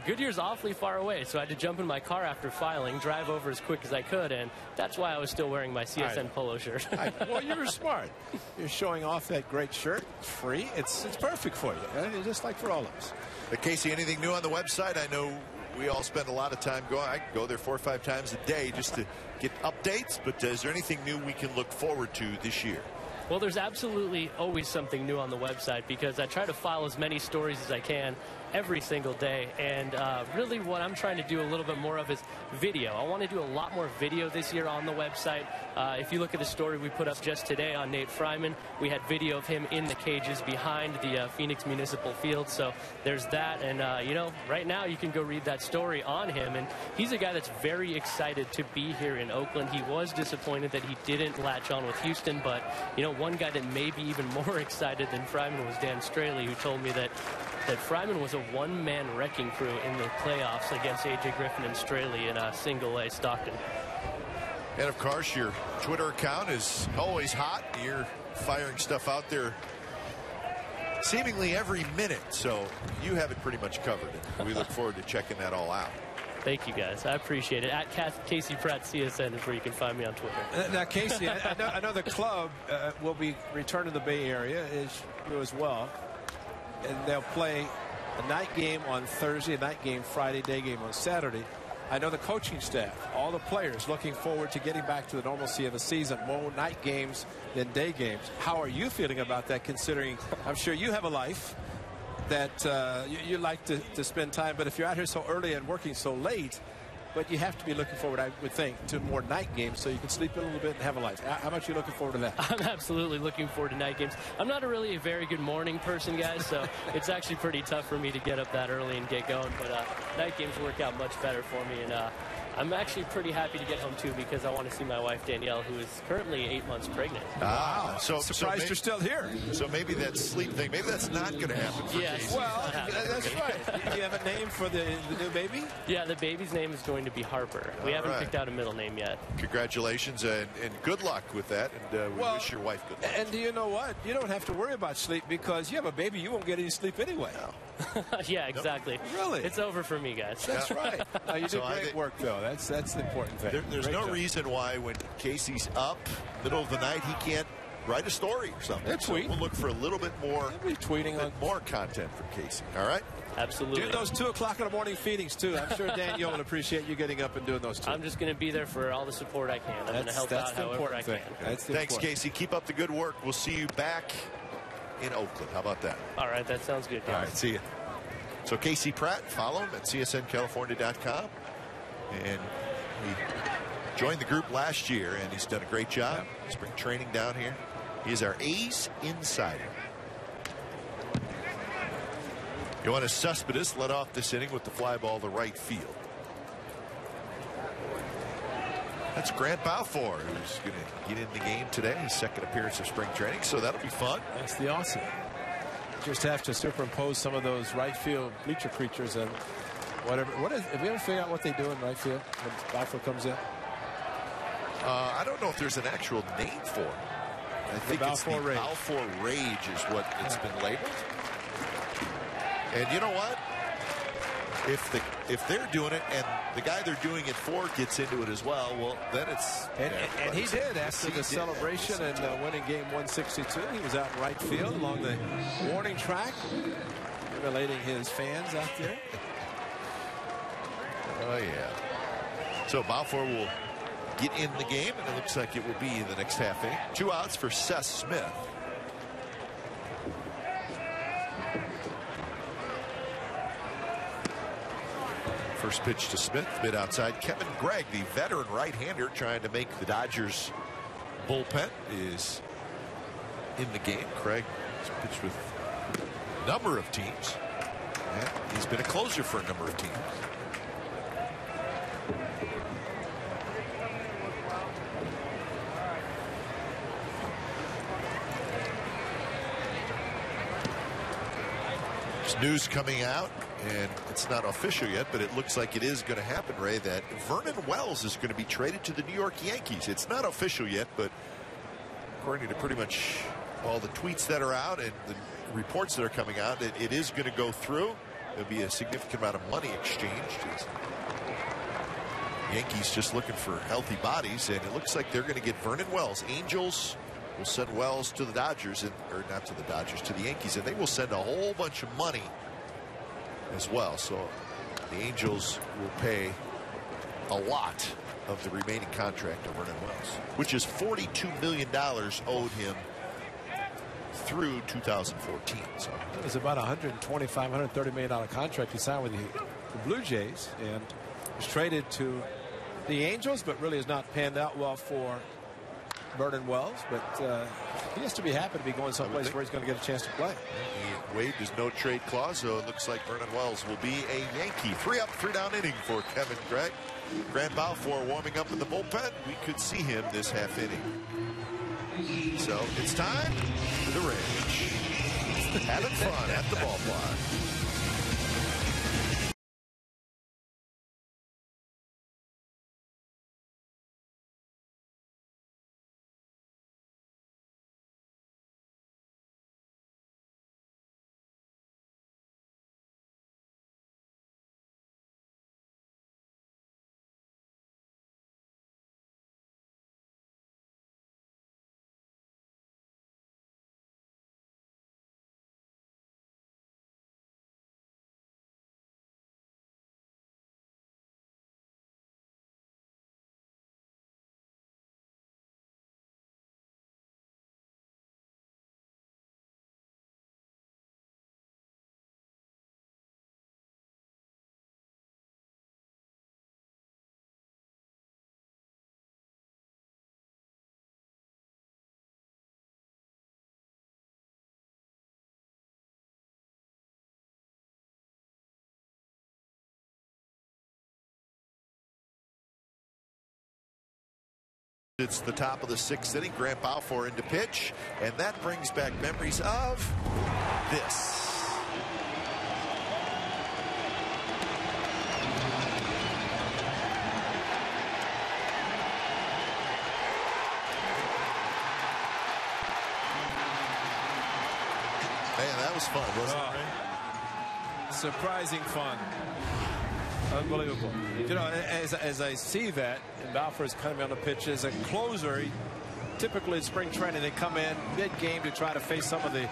Goodyear's awfully far away, so I had to jump in my car after filing, drive over as quick as I could, and that's why I was still wearing my CSN polo shirt. Well, you were smart. You're showing off that great shirt. It's free. It's perfect for you, just like for all of us. Casey, anything new on the website? I know we all spend a lot of time going. I go there 4 or 5 times a day just to get updates, but is there anything new we can look forward to this year? Well, there's absolutely always something new on the website because I try to file as many stories as I can every single day. And really what I'm trying to do a little bit more of is video. I want to do a lot more video this year on the website. If you look at the story we put up just today on Nate Fryman, we had video of him in the cages behind the Phoenix Municipal Field. So there's that. And, you know, right now you can go read that story on him. And he's a guy that's very excited to be here in Oakland. He was disappointed that he didn't latch on with Houston. But, you know, one guy that may be even more excited than Fryman was Dan Straley, who told me that Fryman was a one-man wrecking crew in the playoffs against A.J. Griffin and Straley in single-A Stockton. And, of course, your Twitter account is always hot. You're firing stuff out there seemingly every minute, so you have it pretty much covered. And we look forward to checking that all out. Thank you, guys. I appreciate it. At Casey Pratt CSN is where you can find me on Twitter. Now, Casey, I know the club will be returning to the Bay Area as well. And they'll play a night game on Thursday, a night game Friday, day game on Saturday. I know the coaching staff, all the players looking forward to getting back to the normalcy of the season, more night games than day games. How are you feeling about that, considering I'm sure you have a life that you like to spend time, but if you're out here so early and working so late, but you have to be looking forward, I would think, to more night games so you can sleep in a little bit and have a life. How much are you looking forward to that? I'm absolutely looking forward to night games. I'm not really a very good morning person, guys, so it's actually pretty tough for me to get up that early and get going. But night games work out much better for me, and I'm actually pretty happy to get home, too, because I want to see my wife, Danielle, who is currently 8 months pregnant. Wow. So surprised you're still here. So maybe that sleep thing, maybe that's not going to happen for Casey. Well, that's right. Do you have a name for the new baby? Yeah, the baby's name is going to be Harper. We haven't picked out a middle name yet. Congratulations and good luck with that, and we wish your wife good luck. And do you know what? You don't have to worry about sleep because you have a baby. You won't get any sleep anyway. Yeah, exactly. Really? It's over for me, guys. That's right. You did great work, though. That's the important thing. There's no reason why when Casey's up, middle of the night, he can't write a story or something. So we'll look for a little bit more more content from Casey. All right? Absolutely. Do those 2 o'clock in the morning feedings, too. I'm sure Danielle will appreciate you getting up and doing those, too. I'm just going to be there for all the support I can. I'm going to help out however I can. Thanks, Casey. Keep up the good work. We'll see you back in Oakland. How about that? All right. That sounds good, guys. All right. See you. So Casey Pratt, follow him at csncalifornia.com. And he joined the group last year, and he's done a great job. Spring training down here. He is our A's insider. Yoenis Cespedes led off this inning with the fly ball to right field. That's Grant Balfour, who's going to get in the game today, his second appearance of spring training, so that'll be fun. That's the awesome. Just have to superimpose some of those right field bleacher creatures and whatever. Have you ever figured out what they do in right field when Balfour comes in? I don't know if there's an actual name for it. I think it's the Balfour Rage is what it's been labeled. And you know what? If they're doing it and the guy they're doing it for gets into it as well, well, then it's... And he did after the celebration and winning game 162. He was out in right field along the warning track, relating his fans out there. Oh, yeah. So Balfour will get in the game, and it looks like it will be the next half inning. 2 outs for Seth Smith. First pitch to Smith, mid outside. Kevin Gregg, the veteran right-hander, trying to make the Dodgers bullpen, is in the game. Craig has pitched with a number of teams. And he's been a closer for a number of teams. There's news coming out, and it's not official yet, but it looks like it is going to happen, Ray, that Vernon Wells is going to be traded to the New York Yankees. It's not official yet, but according to pretty much all the tweets that are out and the reports that are coming out, it is going to go through. there'll be a significant amount of money exchanged. Yankees just looking for healthy bodies, and it looks like they're going to get Vernon Wells. Angels will send Wells to the Dodgers, or not to the Dodgers, to the Yankees, and they will send a whole bunch of money as well. So the Angels will pay a lot of the remaining contract of Vernon Wells, which is $42 million owed him through 2014. So it was about $130 million contract he signed with the Blue Jays, and was traded to the Angels, but really has not panned out well for Vernon Wells. But he has to be happy to be going someplace where he's going to get a chance to play. He waived his no trade clause, so it looks like Vernon Wells will be a Yankee. 3 up, 3 down inning for Kevin Gregg. Grant Balfour warming up in the bullpen. We could see him this half inning. So it's time for the rage. Having fun at the ballpark. It's the top of the 6th inning. Grant Balfour into pitch, and that brings back memories of this. Man, that was fun, wasn't it, Ray? Surprising fun. Unbelievable. You know, as I see that, and Balfour's coming on the pitch as a closer, typically in spring training they come in mid-game to try to face some of the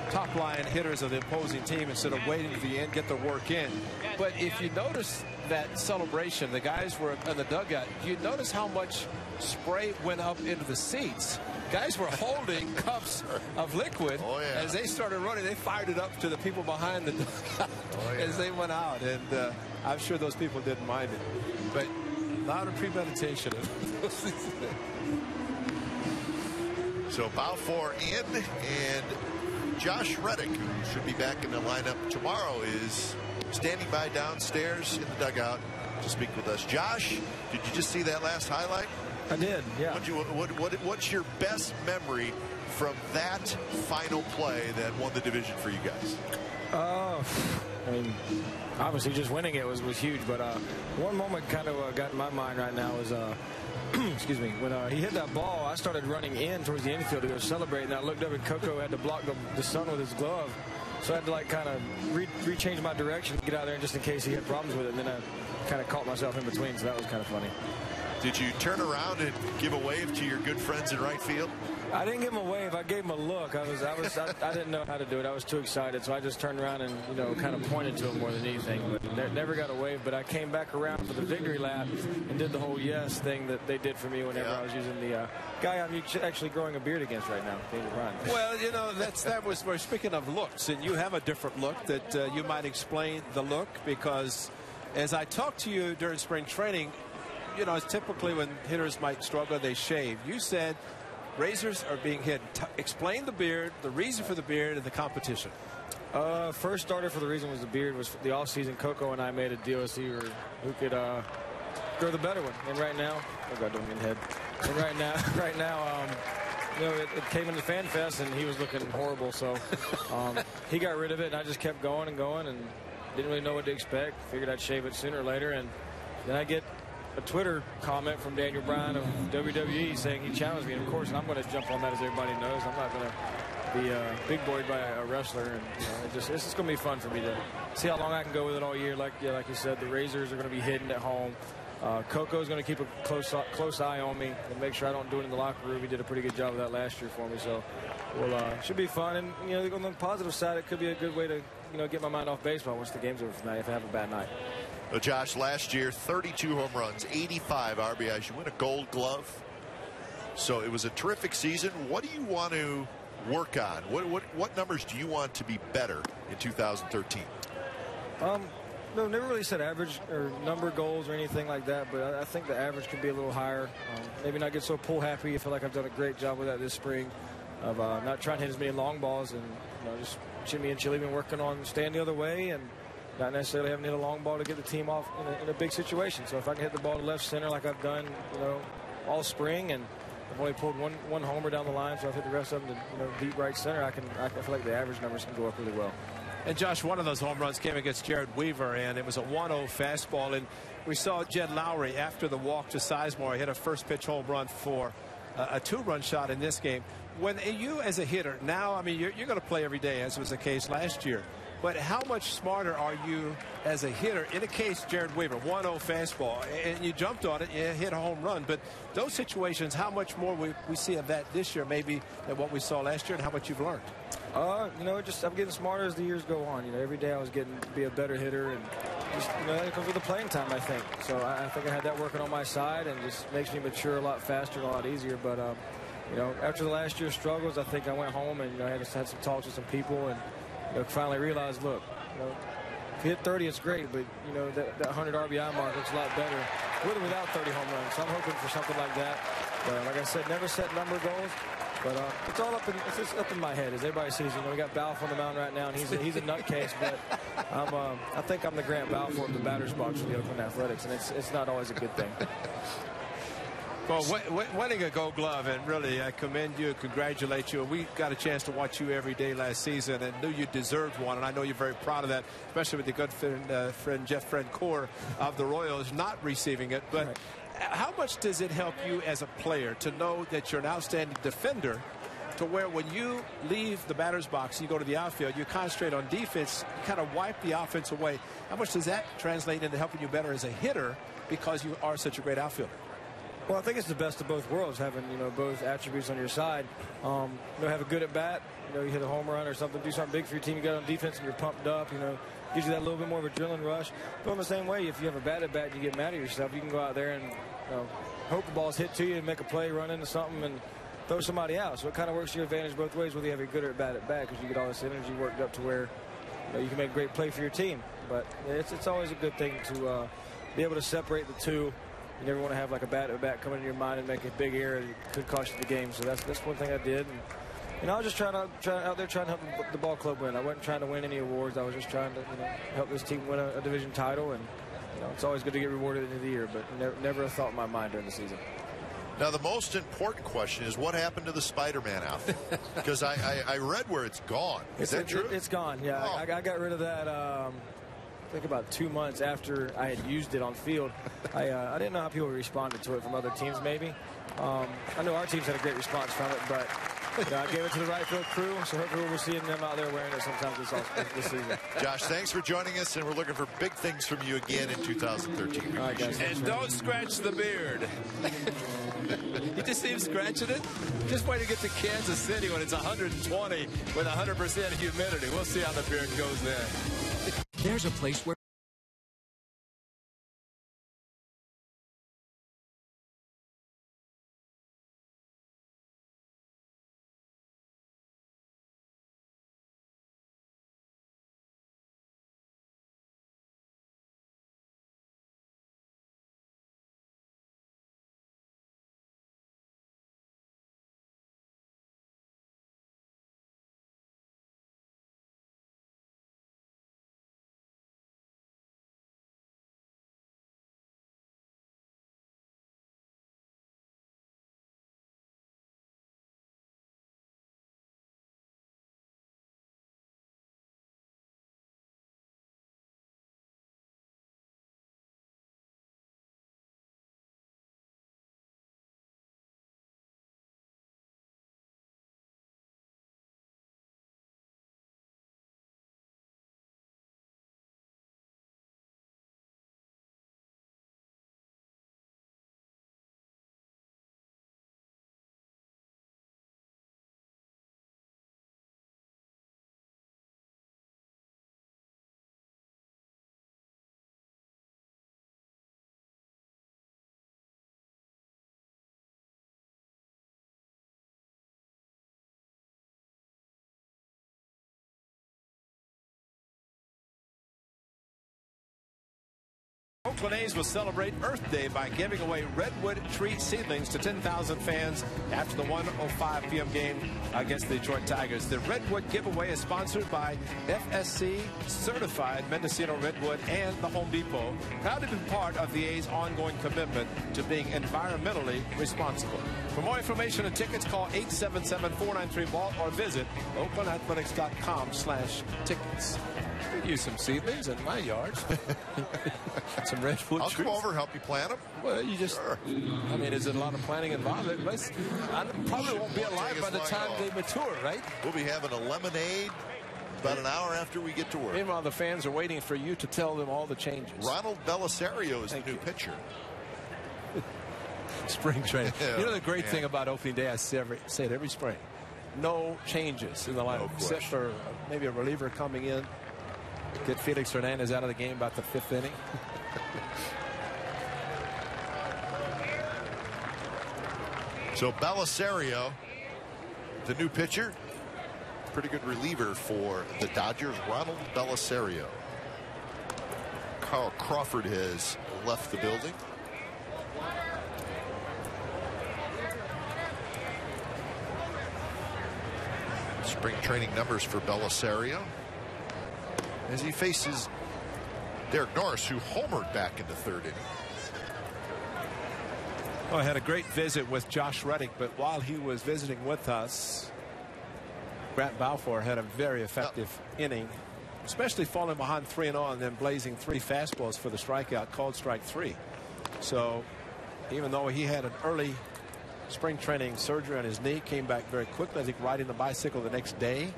top line hitters of the opposing team instead of waiting to the end, get their work in. But if you notice that celebration, the guys were in the dugout, you notice how much spray went up into the seats. Guys were holding cups of liquid. Oh, yeah. As they started running, they fired it up to the people behind the dugout as they went out. And I'm sure those people didn't mind it. But a lot of premeditation. So Balfour in, and Josh Reddick, who should be back in the lineup tomorrow, is standing by downstairs in the dugout to speak with us. Josh, did you just see that last highlight? I did, yeah. What's your best memory from that final play that won the division for you guys? I mean, obviously just winning it was huge, but one moment kind of got in my mind right now is excuse me, when he hit that ball, I started running in towards the infield to go celebrate, and I looked up and Coco had to block the sun with his glove, so I had to like kind of rechange my direction, get out there just in case he had problems with it, and then I kind of caught myself in between, so that was kind of funny. Did you turn around and give a wave to your good friends in right field? I didn't give him a wave. I gave him a look. I didn't know how to do it. I was too excited, so I just turned around and kind of pointed to him more than anything. But never got a wave. But I came back around for the victory lap and did the whole yes thing that they did for me whenever I was using the guy I'm actually growing a beard against right now, David Ryan. Well, we're speaking of looks, and you have a different look that you might explain the look, because as I talked to you during spring training, it's typically when hitters might struggle, they shave. You said razors are being hidden. Explain the beard, the reason for the beard, and the competition. First starter for the reason was the beard. Was the offseason. Coco and I made a deal to see who could grow the better one. And right now, oh God, don't get head. And right now, it came into Fan Fest and he was looking horrible. So he got rid of it, and I just kept going and going, and didn't really know what to expect. Figured I'd shave it sooner or later, and then I get a Twitter comment from Daniel Bryan of WWE saying he challenged me. And of course, I'm going to jump on that, as everybody knows. I'm not going to be big boyed by a wrestler. And it's just going to be fun for me to see how long I can go with it all year. Like you said, the Razors are going to be hidden at home. Coco's going to keep a close eye on me and make sure I don't do it in the locker room. He did a pretty good job of that last year for me. So, should be fun. And, on the positive side, it could be a good way to, get my mind off baseball once the game's over tonight if I have a bad night. Well, Josh, last year, 32 home runs, 85 RBIs. You win a Gold Glove. So it was a terrific season. What do you want to work on? What numbers do you want to be better in 2013? No, never really set average or number goals or anything like that, but I think the average could be a little higher. Maybe not get so pull happy. I feel like I've done a great job with that this spring of not trying to hit as many long balls and just Jimmy and Chili been working on staying the other way and not necessarily having to hit a long ball to get the team off in a big situation. So if I can hit the ball to left center like I've done, all spring, and I've only pulled one homer down the line, so I've hit the rest of them to deep right center, I feel like the average numbers can go up really well. And Josh, one of those home runs came against Jared Weaver, and it was a 1-0 fastball. And we saw Jed Lowry after the walk to Sizemore hit a first pitch home run for a 2-run shot in this game. When you as a hitter now, I mean, you're going to play every day, as was the case last year. But how much smarter are you as a hitter? In the case, Jared Weaver, 1-0 fastball, and you jumped on it, you hit a home run. But those situations, how much more we see of that this year maybe than what we saw last year, and how much you've learned? I'm getting smarter as the years go on. Every day I was getting to be a better hitter, and just, it comes with the playing time, I think. So I think I had that working on my side, and just makes me mature a lot faster and a lot easier. But, after the last year's struggles, I think I went home and I had some talks with some people and finally realized, look, if you hit 30, it's great, but that 100 RBI mark looks a lot better with or without 30 home runs. So I'm hoping for something like that. Like I said, never set number goals, but it's all up in my head. As everybody sees, we got Balfour on the mound right now, and he's a nutcase, but I think I'm the Grant Balfour of the batter's box for the Oakland Athletics, and it's not always a good thing. Well, winning a Gold Glove, and really I commend you and congratulate you. We got a chance to watch you every day last season and knew you deserved one, and I know you're very proud of that, especially with your good friend Jeff Francoeur of the Royals not receiving it. But right. How much does it help you as a player to know that you're an outstanding defender, to where when you leave the batter's box, you go to the outfield, you concentrate on defense, you kind of wipe the offense away? How much does that translate into helping you better as a hitter because you are such a great outfielder? Well, I think it's the best of both worlds, having both attributes on your side. Have a good at bat. You hit a home run or something, do something big for your team. You got on defense and you're pumped up. Gives you that little bit more of a adrenaline rush. But in the same way, if you have a bad at bat and you get mad at yourself, you can go out there and hope the ball's hit to you and make a play, run into something, and throw somebody out. So it kind of works to your advantage both ways, whether you have a good or bad at bat, because you get all this energy worked up to where you can make a great play for your team. But it's always a good thing to be able to separate the two. You never want to have like a bad at bat come into your mind and make a big error that could cost you the game. So that's one thing I did. And I was just out there trying to help the ball club win. I wasn't trying to win any awards. I was just trying to help this team win a division title. And it's always good to get rewarded at the end of the year, but never a thought in my mind during the season. Now, the most important question is what happened to the Spider-Man outfit? Because I read where it's gone. Is that true? It's gone, yeah. Oh. I got rid of that, I think about 2 months after I had used it on field. I didn't know how people responded to it from other teams, maybe. I know our teams had a great response from it, but I gave it to the right field crew, so hopefully we'll be seeing them out there wearing it sometimes this season. Josh, thanks for joining us, and we're looking for big things from you again in 2013. All right, guys, and don't scratch the beard. You just see him scratching it? Just wait to get to Kansas City when it's 120 with 100% humidity. We'll see how the beard goes there. There's a place where Oakland A's will celebrate Earth Day by giving away redwood tree seedlings to 10,000 fans after the 1:05 p.m. game against the Detroit Tigers. The Redwood giveaway is sponsored by FSC certified Mendocino Redwood and the Home Depot. Proud to be part of the A's ongoing commitment to being environmentally responsible. For more information and tickets, call 877-493-BALL or visit oaklandathletics.com/tickets. Could use some seedlings in my yard. Some redwood I'll trees. come over, help you plant them. Well, you just, Sure. I mean, is it a lot of planting involved? I probably won't be alive by the time they mature, right? We'll be having a lemonade about an hour after we get to work. Meanwhile, the fans are waiting for you to tell them all the changes. Ronald Belisario is the new pitcher. Spring training. Yeah, You know the great thing about opening day, I say it every spring. No changes in the lineup, except for maybe a reliever coming in. Get Felix Hernandez out of the game about the 5th inning. So Belisario, the new pitcher, pretty good reliever for the Dodgers, Ronald Belisario. Carl Crawford has left the building. Spring training numbers for Belisario as he faces Derek Norris, who homered back in the 3rd inning. Oh, I had a great visit with Josh Reddick, but while he was visiting with us, Grant Balfour had a very effective inning, especially falling behind 3-0 and then blazing 3 fastballs for the strikeout, called strike 3. So even though he had an early spring training surgery on his knee, came back very quickly, I think riding the bicycle the next day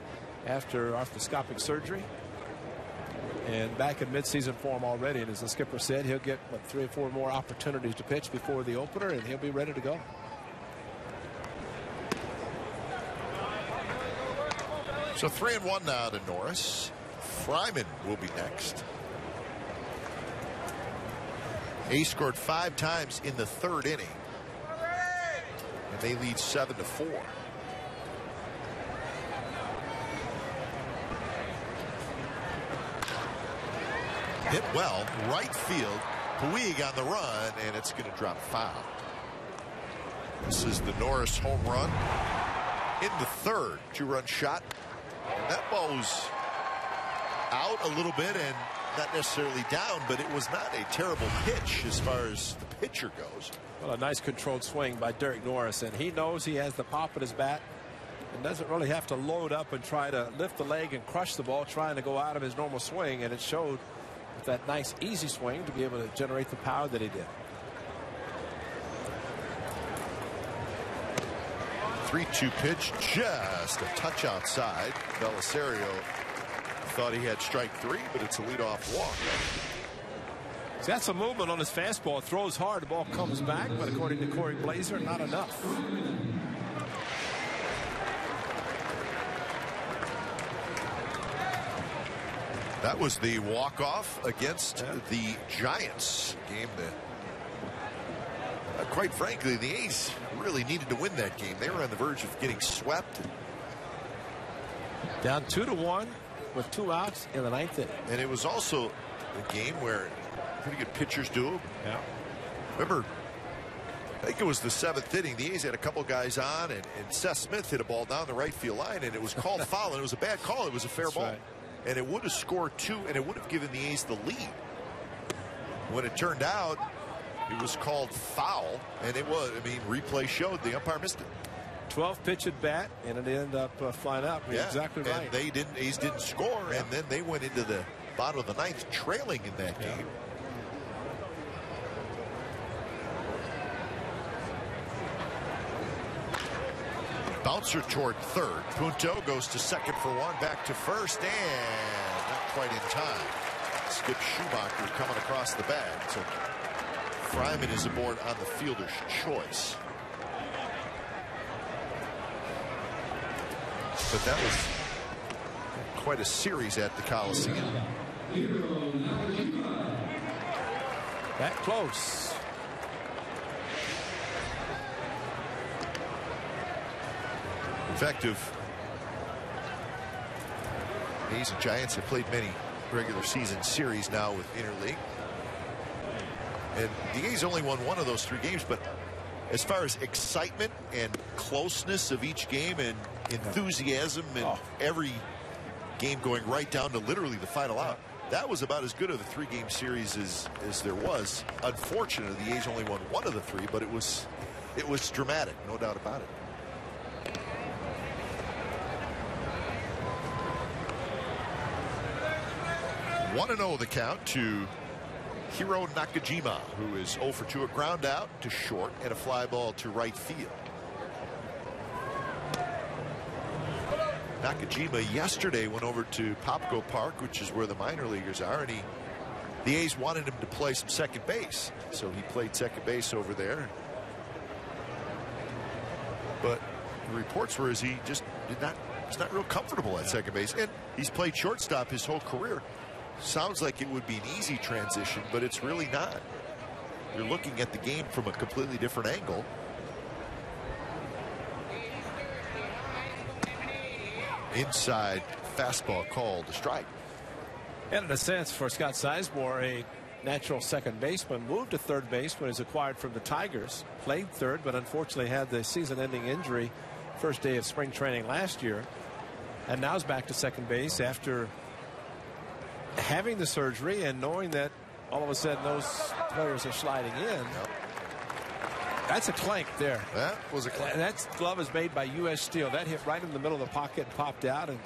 after arthroscopic surgery. And back in midseason form already, and as the skipper said, he'll get 3 or 4 more opportunities to pitch before the opener, and he'll be ready to go. So 3-1 now to Norris. Fryman will be next. He scored 5 times in the 3rd inning, and they lead 7-4. Hit well, right field. Puig on the run, and it's going to drop foul. This is the Norris home run in the 3rd. 2-run shot. And that ball was out a little bit and not necessarily down, but it was not a terrible pitch as far as the pitcher goes. Well, a nice controlled swing by Derek Norris, and he knows he has the pop at his bat and doesn't really have to load up and try to lift the leg and crush the ball trying to go out of his normal swing, and it showed with that nice easy swing to be able to generate the power that he did. 3-2 pitch, just a touch outside. Belisario thought he had strike 3, but it's a leadoff walk. He's got some movement on his fastball, throws hard, the ball comes back, but according to Corey Blazer, not enough. That was the walk-off against the Giants game that, quite frankly, the A's really needed to win that game. They were on the verge of getting swept. Down 2-1 with 2 outs in the 9th inning. And it was also a game where pretty good pitchers do. Yeah. Remember, I think it was the 7th inning. The A's had a couple guys on, and Seth Smith hit a ball down the right field line, and it was called foul, and it was a bad call. It was a fair ball. Right. And it would have scored 2, and it would have given the A's the lead. When it turned out, it was called foul, and it was, I mean, replay showed the umpire missed it. 12 pitch at bat, and it ended up flying out. You're exactly right. And A's didn't score, and then they went into the bottom of the 9th trailing in that game. Bouncer toward 3rd. Punto goes to 2nd for 1, back to 1st, and not quite in time. Skip Schumacher coming across the bag. So Fryman is aboard on the fielder's choice. But that was quite a series at the Coliseum. That close. Effective. A's and Giants have played many regular season series now with interleague. And the A's only won one of those 3 games, but as far as excitement and closeness of each game and enthusiasm and every game going right down to literally the final out, that was about as good of a 3-game series as there was. Unfortunately, the A's only won one of the 3, but it was dramatic, no doubt about it. One and 0 the count to Hiro Nakajima, who is 0 for 2, a ground out to short and a fly ball to right field. Nakajima yesterday went over to Popco Park, which is where the minor leaguers are, and the A's wanted him to play some second base, so he played second base over there. But the reports were he just he's not real comfortable at second base, and he's played shortstop his whole career. Sounds like it would be an easy transition, but it's really not. You're looking at the game from a completely different angle. Inside fastball called a strike. And in a sense, for Scott Sizemore, a natural second baseman, moved to third base when he was acquired from the Tigers. Played third, but unfortunately had the season-ending injury first day of spring training last year. And now is back to second base after having the surgery and knowing that all of a sudden those players are sliding in. That's a clank there. That was a clank. That glove is made by U.S. Steel. That hit right in the middle of the pocket and popped out. And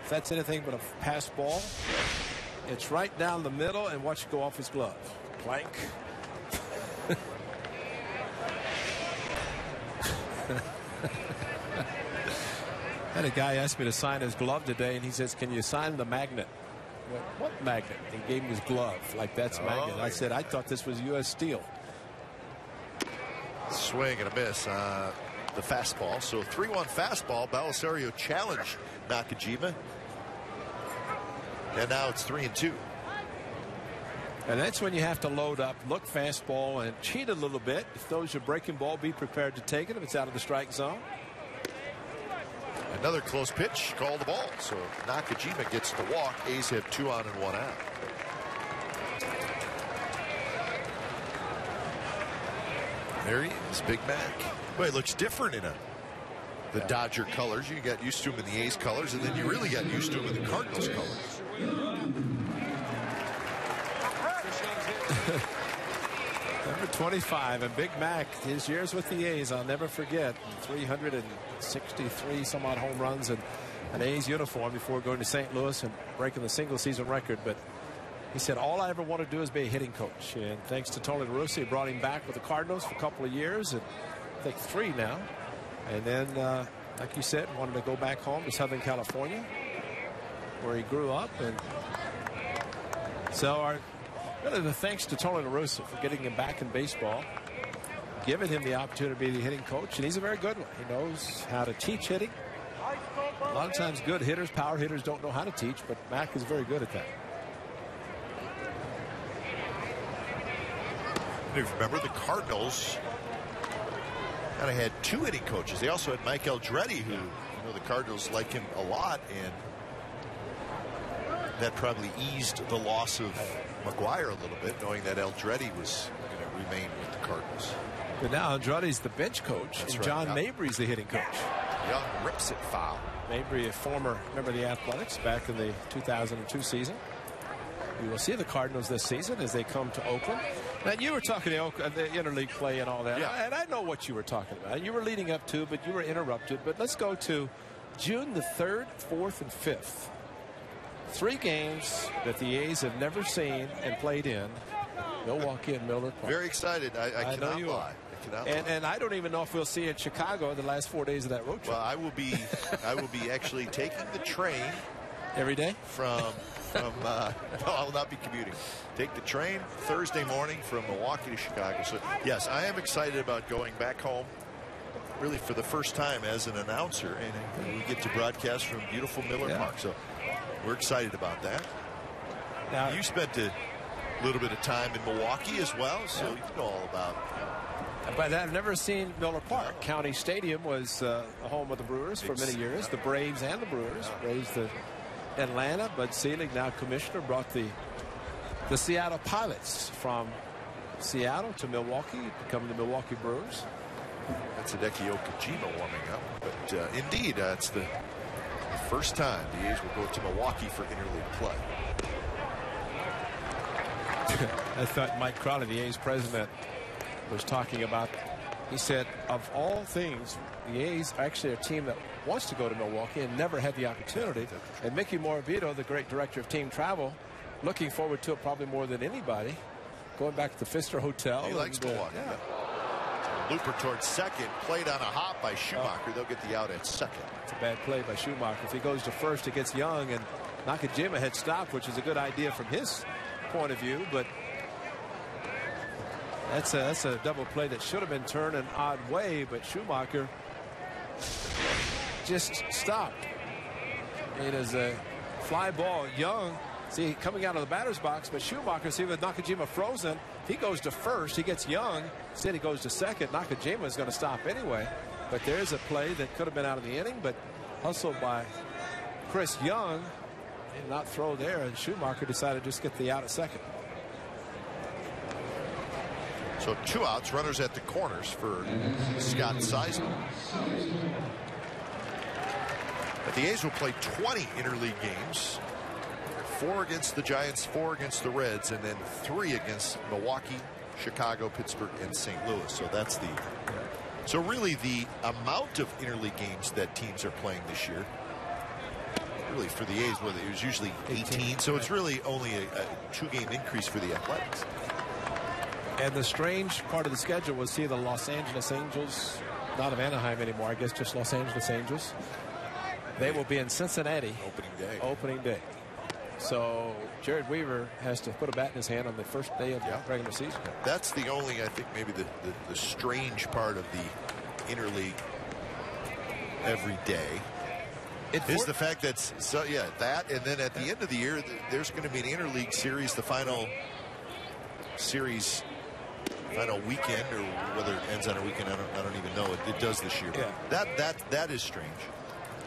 if that's anything but a pass ball, it's right down the middle and watch it go off his glove. Clank. Had a guy asked me to sign his glove today, and he says, "Can you sign the magnet?" I went, "What magnet?" He gave me his glove. Like, that's magnet. I said, "I thought this was U.S. Steel." Swing and a miss on the fastball. So 3-1 fastball. Belisario challenged Nakajima. And now it's 3-2. And that's when you have to load up, look fastball, and cheat a little bit. If those are breaking ball, be prepared to take it if it's out of the strike zone. Another close pitch, call the ball. So Nakajima gets the walk. A's have 2 on and 1 out. There he is, Big Mac. Well, it looks different in the Dodger colors. You got used to him in the A's colors, and then you really got used to him in the Cardinals colors. Number 25, and Big Mac, his years with the A's, I'll never forget. 363 some odd home runs and an A's uniform before going to St. Louis and breaking the single season record. But he said, all I ever want to do is be a hitting coach. And thanks to Tony La Russa, he brought him back with the Cardinals for a couple of years, and I think 3 now. And then, like you said, wanted to go back home to Southern California, where he grew up. And so really the thanks to Tony La Russa for getting him back in baseball, giving him the opportunity to be the hitting coach, and he's a very good one. He knows how to teach hitting. A lot of times good hitters, power hitters, don't know how to teach, but Mac is very good at that. Remember, the Cardinals kind of had 2 hitting coaches. They also had Mike Eldreddy, who, the Cardinals like him a lot, and that probably eased the loss of McGuire a little bit, knowing that Eldreddy was going to remain with the Cardinals. But now Eldreddy's the bench coach, and John Mabry's the hitting coach. Young rips it foul. Mabry, a former member of the Athletics back in the 2002 season. We will see the Cardinals this season as they come to Oakland. Now, you were talking the interleague play and all that, and I know what you were talking about. You were leading up to, but you were interrupted. But let's go to June the 3rd, 4th, and 5th. 3 games that the A's have never seen and played in Milwaukee and Miller Park. Very excited. I cannot know you lie. And I don't even know if we'll see it in Chicago the last 4 days of that road trip. Well, I will be actually taking the train every day no, I will not be commuting. Take the train Thursday morning from Milwaukee to Chicago. So yes, I am excited about going back home, really for the first time as an announcer, and we get to broadcast from beautiful Miller Park. So we're excited about that. Now, you spent a little bit of time in Milwaukee as well, so you know all about it. But I've never seen Miller Park. County Stadium was the home of the Brewers for many years. The Braves and the Brewers. Braves the Atlanta. Bud Selig, now commissioner, brought the Seattle Pilots from Seattle to Milwaukee, becoming the Milwaukee Brewers. That's Hideki Okajima warming up. But indeed, it's the first time the A's will go to Milwaukee for interleague play. I thought Mike Crowley, the A's president, was talking about, he said, of all things, the A's are actually a team that wants to go to Milwaukee and never had the opportunity. And Mickey Morabito, the great director of team travel, looking forward to it probably more than anybody. Going back to the Pfister Hotel. He likes Milwaukee. Yeah. Looper towards second, played on a hop by Schumacher. They'll get the out at second. It's a bad play by Schumacher. If he goes to first, it gets Young, and Nakajima had stopped, which is a good idea from his point of view, but that's a double play that should have been turned an odd way, but Schumacher just stopped. It is a fly ball. Young, see, coming out of the batter's box, but Schumacher, see, with Nakajima frozen, if he goes to first, he gets Young. Instead, he goes to second. Nakajima is going to stop anyway. But there's a play that could have been out of the inning, but hustled by Chris Young, and not throw there, and Schumacher decided to just get the out at second. So 2 outs, runners at the corners for Scott Seisman. But the A's will play 20 interleague games. 4 against the Giants, 4 against the Reds, and then 3 against Milwaukee, Chicago, Pittsburgh, and St. Louis. So that's so really the amount of interleague games that teams are playing this year, really for the A's, it was usually 18. So it's really only a 2-game increase for the Athletics. And the strange part of the schedule was, see, the Los Angeles Angels, not of Anaheim anymore, I guess just Los Angeles Angels. They will be in Cincinnati opening day. So Jared Weaver has to put a bat in his hand on the first day of the regular season. That's the only, I think, maybe the strange part of the interleague every day is the fact that, that, and then at the end of the year, there's going to be an interleague series, the final series, final weekend, or whether it ends on a weekend, I don't even know. It does this year. Yeah. That is strange.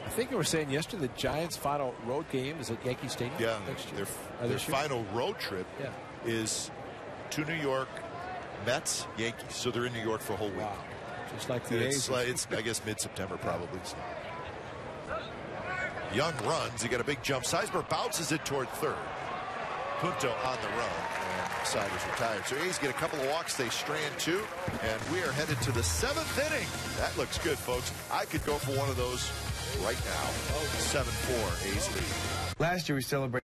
I think you were saying yesterday the Giants' final road game is at Yankee Stadium. Yeah, their final road trip is to New York, Mets, Yankees. So they're in New York for a whole week. Wow. Just like the A's. It's I guess mid-September probably. So. Young runs. He got a big jump. Seisberg bounces it toward third. Punto on the run, and side is retired. So A's get a couple of walks. They strand 2, and we are headed to the 7th inning. That looks good, folks. I could go for one of those right now. 7-4 A's lead. Last year we celebrated.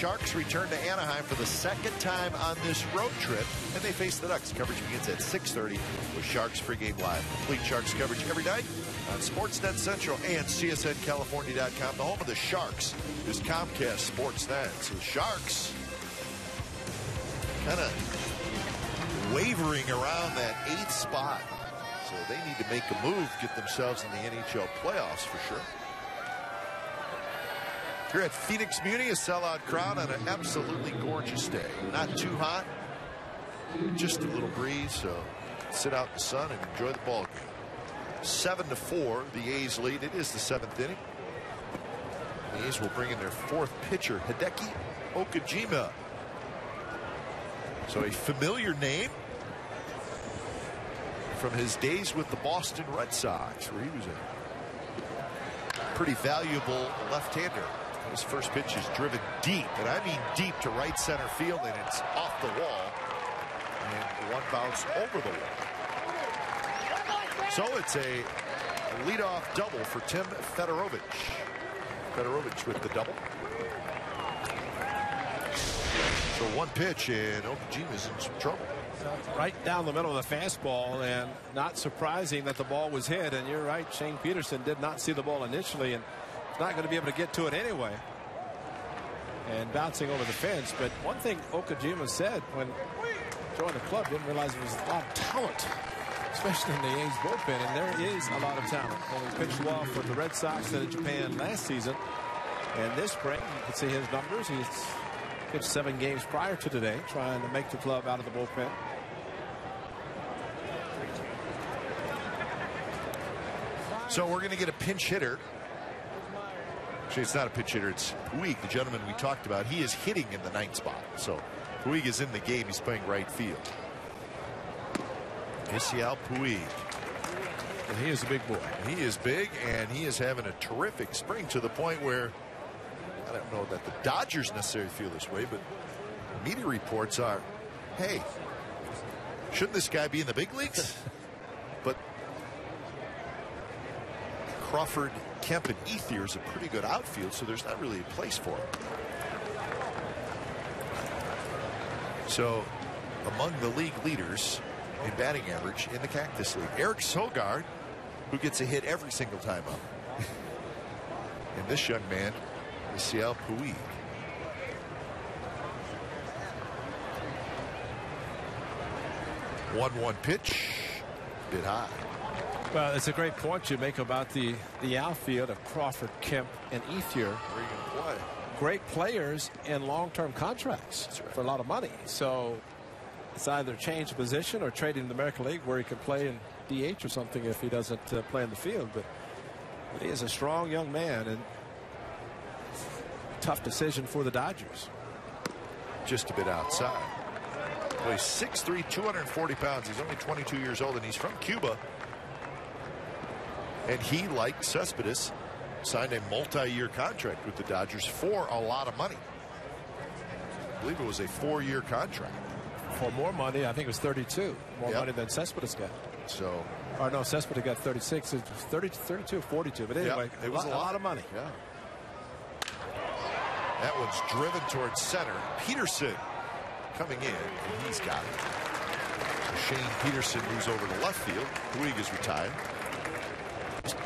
Sharks return to Anaheim for the 2nd time on this road trip, and they face the Ducks. Coverage begins at 6:30 with Sharks pregame live. Complete Sharks coverage every night on Sportsnet Central and CSNCalifornia.com. The home of the Sharks is Comcast Sportsnet. So the Sharks kind of wavering around that 8th spot. So they need to make a move, get themselves in the NHL playoffs for sure. Here at Phoenix Muni, a sellout crowd on an absolutely gorgeous day. Not too hot, just a little breeze, so sit out in the sun and enjoy the ball game. 7-4, the A's lead. It is the 7th inning. The A's will bring in their 4th pitcher, Hideki Okajima. So a familiar name from his days with the Boston Red Sox, where he was a pretty valuable left-hander. His first pitch is driven deep, and I mean deep to right center field, and it's off the wall. And one bounce over the wall. So it's a leadoff double for Tim Fedorovich. Fedorovich with the double. So one pitch, and Okajima's in some trouble. Right down the middle of the fastball, and not surprising that the ball was hit. And you're right, Shane Peterson did not see the ball initially, and not going to be able to get to it anyway. And bouncing over the fence. But one thing Okajima said when joined the club, didn't realize there was a lot of talent, especially in the A's bullpen, and there is a lot of talent. And he pitched well for the Red Sox in Japan last season, and this spring you can see his numbers. He's pitched 7 games prior to today, trying to make the club out of the bullpen. So we're going to get a pinch hitter. Actually, it's not a pinch hitter. It's Puig, the gentleman we talked about. He is hitting in the 9th spot. So Puig is in the game. He's playing right field. Yasiel Puig. And he is a big boy. He is big, and he is having a terrific spring to the point where I don't know that the Dodgers necessarily feel this way, but media reports are, hey, shouldn't this guy be in the big leagues? But Crawford, Kemp, and Ethier is a pretty good outfield, so there's not really a place for him. So among the league leaders in batting average in the Cactus League, Eric Sogard, who gets a hit every single time up. And this young man, Yasiel Puig. One pitch, bit high. Well, it's a great point you make about the outfield of Crawford, Kemp, and Ethier. Where are you going to play? Great players in long-term contracts for a lot of money. So it's either change position or trade in the American League where he can play in DH or something if he doesn't play in the field. But he is a strong young man, and tough decision for the Dodgers. Just a bit outside. Well, he's 6'3", 240 pounds. He's only 22 years old, and he's from Cuba. And he, like Cespedes, signed a multi-year contract with the Dodgers for a lot of money. I believe it was a 4-year contract. For more money, I think it was 32. More money than Cespedes got. So, or no, Cespedes got 36. It was 32 or 42. But anyway, it was a lot of money. Yeah. That one's driven towards center. Peterson coming in, and he's got it. Shane Peterson moves over to left field. Puig is retired.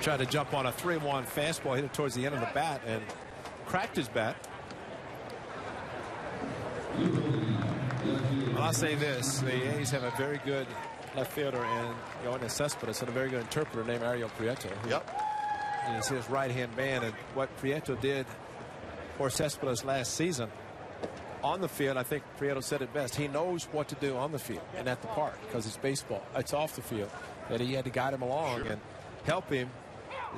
Tried to jump on a 3-1 fastball, hit it towards the end of the bat, and cracked his bat. Well, I'll say this: the A's have a very good left fielder in Yoenis Cespedes and a very good interpreter named Ariel Prieto. Yep. He's his right-hand man, and what Prieto did for Cespedes last season on the field, I think Prieto said it best. He knows what to do on the field and at the park because it's baseball. It's off the field that he had to guide him along and help him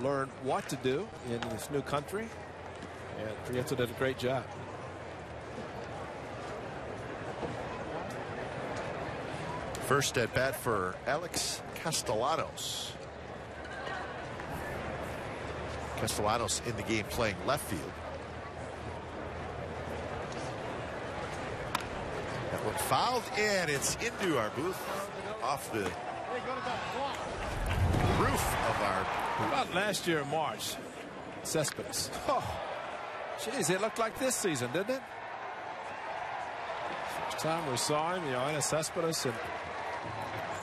learn what to do in this new country. And Prieto did a great job. First at bat for Alex Castellanos. Castellanos in the game playing left field. That one fouled, and it's into our booth off the roof of our booth. About last year in March, Cespedes. Oh, geez, it looked like this season, didn't it? First time we saw him, Yoenis Cespedes, and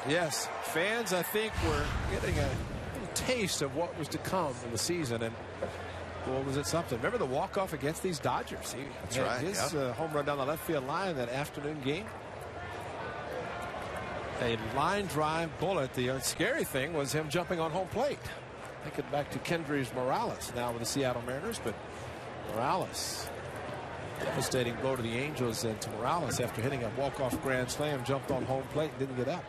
yes, fans, I think, were getting a little taste of what was to come in the season, and well, was it something? Remember the walk-off against these Dodgers? He had his home run down the left field line that afternoon game. A line drive bullet. The scary thing was him jumping on home plate. Thinking back to Kendrys Morales now with the Seattle Mariners, but Morales. Devastating blow to the Angels and to Morales after hitting a walk-off grand slam, jumped on home plate and didn't get up.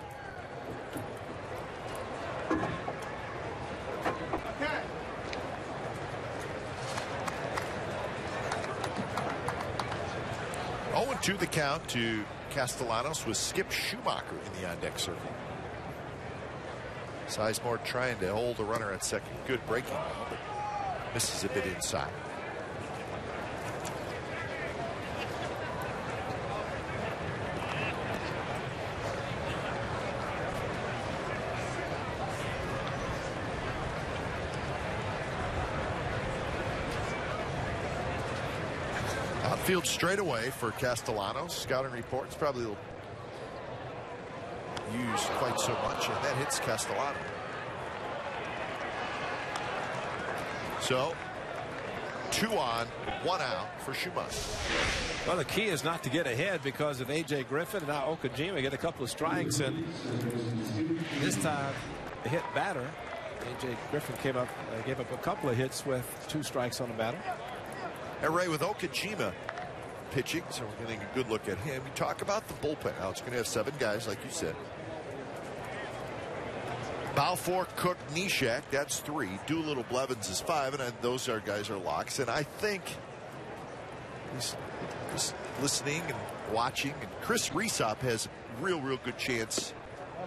Oh, 2 the count to Castellanos with Skip Schumacher in the on-deck circle. Sizemore trying to hold the runner at second. Good breaking ball, but misses a bit inside. Outfield straightaway for Castellanos. Scouting reports probably will use quite so much, and that hits Castellanos. So 2 on, 1 out for Schumacher. Well, the key is not to get ahead, because if A.J. Griffin and now Okajima get a couple of strikes, and this time the hit batter, A.J. Griffin gave up a couple of hits with 2 strikes on the batter. And Ray, with Okajima pitching, so we're getting a good look at him. You talk about the bullpen. Now it's going to have 7 guys, like you said. Balfour, Cook, Neshek, that's 3. Doolittle, Blevins is 5, and those guys are locks. And I think he's listening and watching, and Chris Resop has a real good chance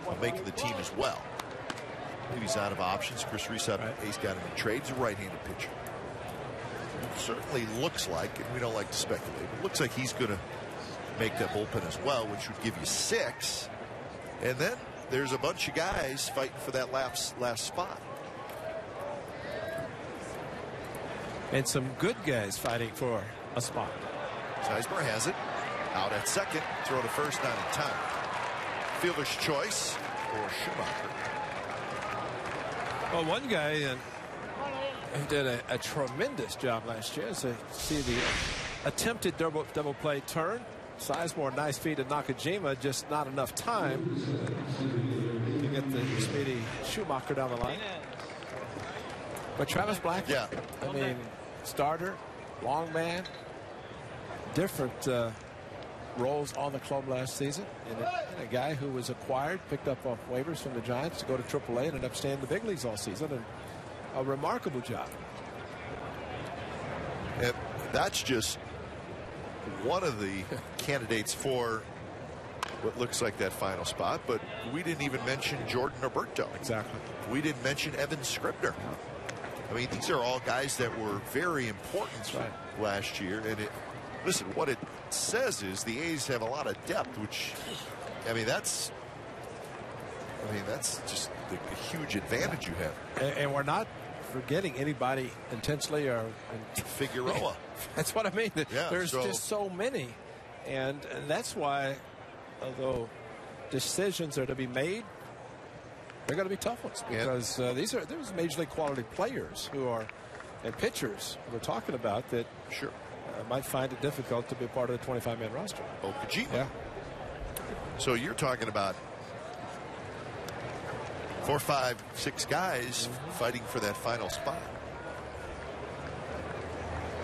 of making the team as well. Maybe he's out of options. Chris Resop, he's got him in trade. He's a right-handed pitcher. It certainly looks like, and we don't like to speculate, but it looks like he's going to make that bullpen as well, which would give you 6. And then there's a bunch of guys fighting for that last spot. And some good guys fighting for a spot. Sizemore has it. Out at second. Throw to first, not in time. Fielder's choice for Schumacher. Well, one guy who did a tremendous job last year, as see the attempted double play turn. Sizemore, nice feed to Nakajima, just not enough time to get the speedy Schumacher down the line. But Travis Black, yeah, I mean, starter, long man, different roles on the club last season, and a guy who was acquired, picked up off waivers from the Giants to go to AAA and ended up staying in the big leagues all season, and a remarkable job. And that's just one of the candidates for what looks like that final spot, but we didn't even mention Jordan Roberto. Exactly. We didn't mention Evan Scribner. I mean, these are all guys that were very important last year. And listen, what it says is the A's have a lot of depth, which, I mean, that's just the huge advantage you have. And we're not forgetting anybody intentionally or Figueroa. That's what I mean. Yeah, there's just so many, and that's why, although decisions are to be made, they're going to be tough ones, because there's major league quality players and pitchers we're talking about that might find it difficult to be part of the 25-man roster. Okajima. Yeah. So you're talking about 4, 5, 6 guys fighting for that final spot.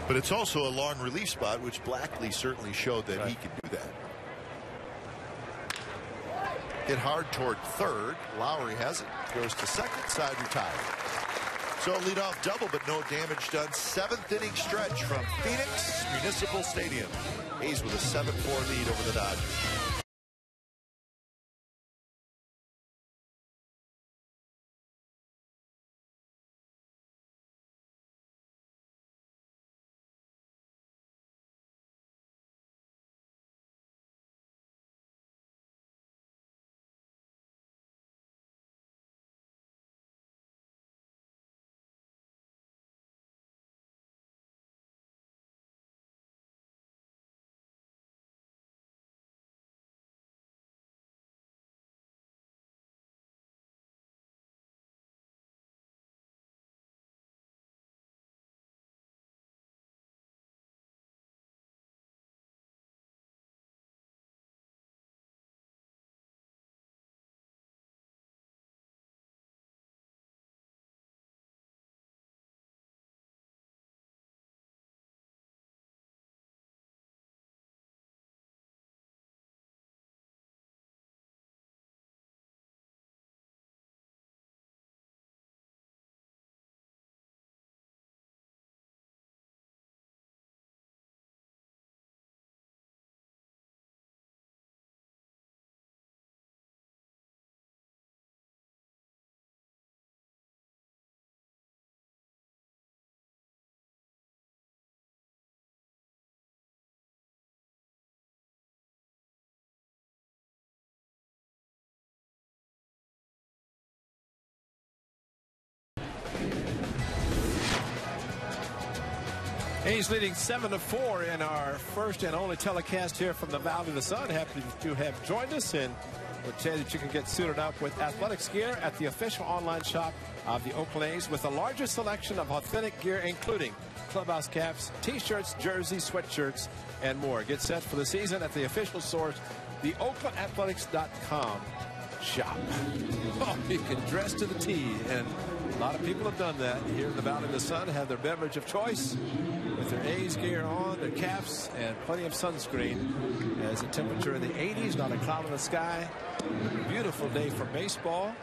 But it's also a long relief spot, which Blackley certainly showed that he can do that. Hit hard toward third. Lowry has it. Goes to second. Side retired. So a leadoff double, but no damage done. 7th inning stretch from Phoenix Municipal Stadium. A's with a 7-4 lead over the Dodgers. A's leading 7-4 in our first and only telecast here from the Valley of the Sun. Happy that you have joined us, and we'll tell you that you can get suited up with athletics gear at the official online shop of the Oakland A's with the largest selection of authentic gear, including clubhouse caps, t-shirts, jerseys, sweatshirts, and more. Get set for the season at the official source, the OaklandAthletics.com shop. Oh, you can dress to the T, and a lot of people have done that here in the Valley of the Sun, have their beverage of choice with their A's gear on, their caps, and plenty of sunscreen. As the temperature in the 80s, not a cloud in the sky. Beautiful day for baseball.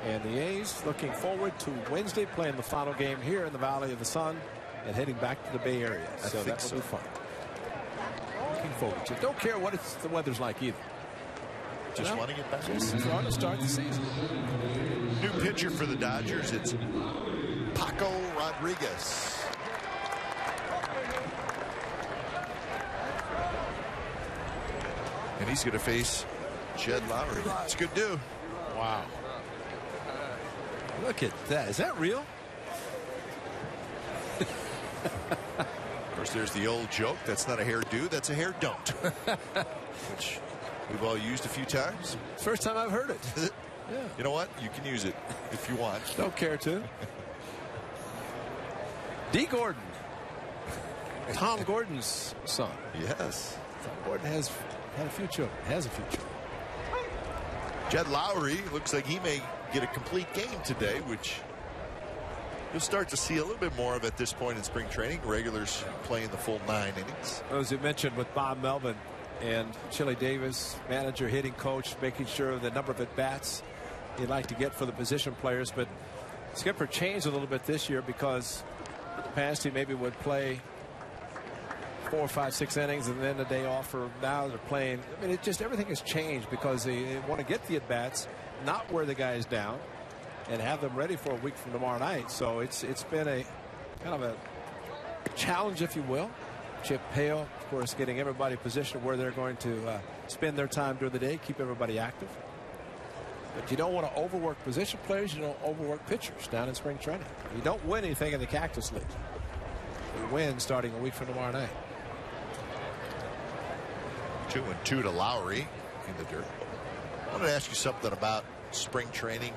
And the A's looking forward to Wednesday, playing the final game here in the Valley of the Sun and heading back to the Bay Area. So that will be fun. Looking forward to it. Don't care what the weather's like either. Just want to get back. Just want to start the season. New pitcher for the Dodgers. It's Paco Rodriguez. And he's going to face Jed Lowry. It's a good do. Wow. Look at that. Is that real? Of course, there's the old joke. That's not a hair do. That's a hair don't. Which we've all used a few times. First time I've heard it. Yeah. You know what? You can use it if you want. Don't care to. D. Gordon. Tom Gordon's son. Yes. Tom Gordon has had a few children. Has a few children. Jed Lowry looks like he may get a complete game today, which you'll start to see a little bit more of at this point in spring training. Regulars playing the full 9 innings. As you mentioned with Bob Melvin and Chili Davis, manager, hitting coach, making sure the number of at-bats he'd like to get for the position players. But Skipper changed a little bit this year because in the past he maybe would play 4, 5, 6 innings and then a day off. Or now they're playing. I mean, it just everything has changed because they want to get the at-bats, not wear the guys down, and have them ready for a week from tomorrow night. So it's been a kind of a challenge, if you will. Chip Hale, of course, getting everybody positioned where they're going to spend their time during the day, keep everybody active. But you don't want to overwork position players. You don't overwork pitchers down in spring training. You don't win anything in the Cactus League. You win starting a week from tomorrow night. 2-2 to Lowry in the dirt. I wanted to ask you something about spring training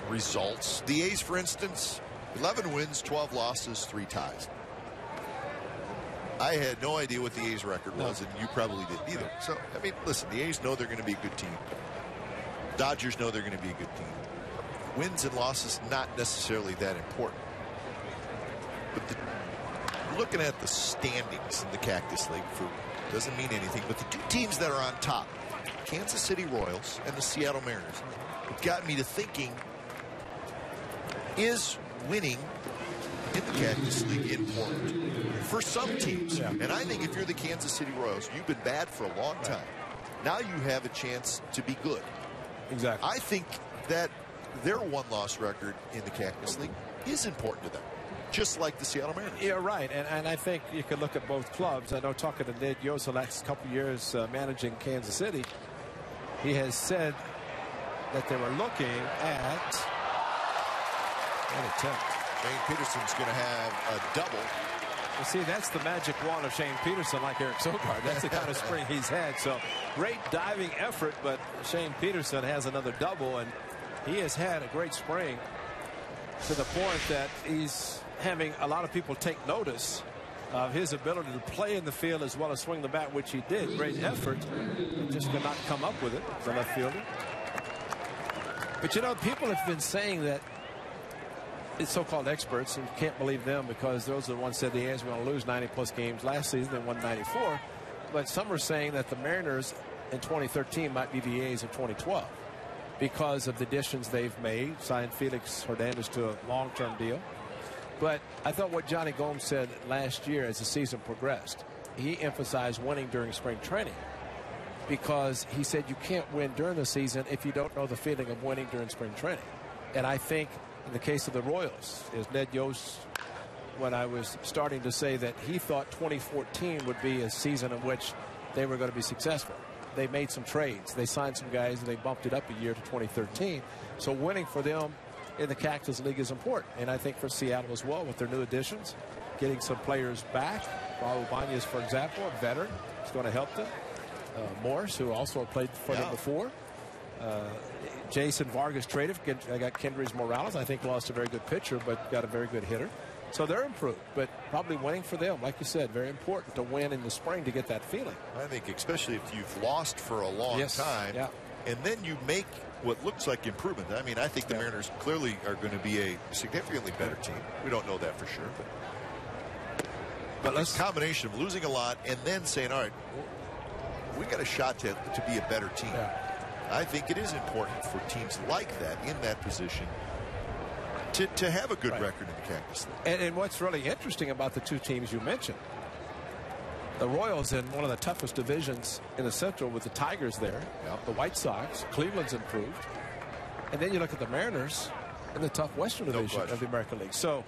results. The A's, for instance, 11 wins, 12 losses, 3 ties. I had no idea what the A's record was, and you probably didn't either. So, I mean, listen, the A's know they're going to be a good team. Dodgers know they're going to be a good team. Wins and losses not necessarily that important. But looking at the standings in the Cactus League doesn't mean anything, but the 2 teams that are on top, Kansas City Royals and the Seattle Mariners, it got me to thinking, is winning in the Cactus League important for some teams? Yeah. And I think if you're the Kansas City Royals, you've been bad for a long time. Now you have a chance to be good. Exactly. I think that their 1-loss record in the Cactus League is important to them, just like the Seattle Mariners. Yeah, right. And I think you can look at both clubs. I know talking to Ned Yost the last couple of years managing Kansas City, he has said that they were looking at an attempt. Shane Peterson's going to have a double. You see, that's the magic wand of Shane Peterson, like Eric Sogard. That's the kind of spring he's had. So great diving effort, but Shane Peterson has another double, and he has had a great spring to the point that he's having a lot of people take notice of his ability to play in the field as well as swing the bat, which he did. Great effort. He just could not come up with it, the left fielder. But, you know, people have been saying that it's so-called experts, and you can't believe them because those are the ones that said the A's were going to lose 90-plus games last season. They won 94. But some are saying that the Mariners in 2013 might be the A's of 2012 because of the additions they've made, signed Felix Hernandez to a long-term deal. But I thought what Johnny Gomes said last year as the season progressed, he emphasized winning during spring training because he said you can't win during the season if you don't know the feeling of winning during spring training. And I think in the case of the Royals, is Ned Yost, when I was starting to say that he thought 2014 would be a season in which they were going to be successful. They made some trades. They signed some guys, and they bumped it up a year to 2013. So winning for them in the Cactus League is important. And I think for Seattle as well, with their new additions, getting some players back. Raul Bañez, for example, a veteran, is going to help them. Morris, who also played for them before. Jason Vargas traded. I got Kendrys Morales. I think lost a very good pitcher, but got a very good hitter. So they're improved, but probably winning for them, like you said, very important to win in the spring to get that feeling. I think especially if you've lost for a long time, and then you make what looks like improvement. I mean, I think the Mariners clearly are going to be a significantly better team. We don't know that for sure, but this combination of losing a lot and then saying, all right, we got a shot to be a better team. I think it is important for teams like that in that position to have a good record in the Cactus League. And what's really interesting about the two teams you mentioned, the Royals in one of the toughest divisions in the Central with the Tigers there, the White Sox, Cleveland's improved, and then you look at the Mariners in the tough Western Division of the American League. So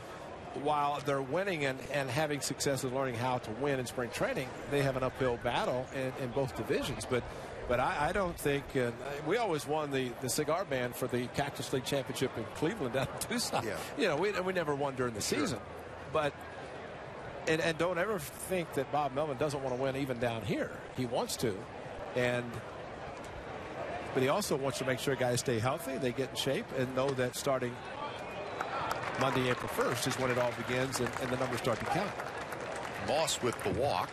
while they're winning and having success in learning how to win in spring training, they have an uphill battle in both divisions. But I don't think we always won the cigar band for the Cactus League Championship in Cleveland down in Tucson. You know, we never won during the season. But and don't ever think that Bob Melvin doesn't want to win even down here. He wants to, but he also wants to make sure guys stay healthy, they get in shape, and know that starting Monday, April 1st is when it all begins and the numbers start to count. Moss with the walk.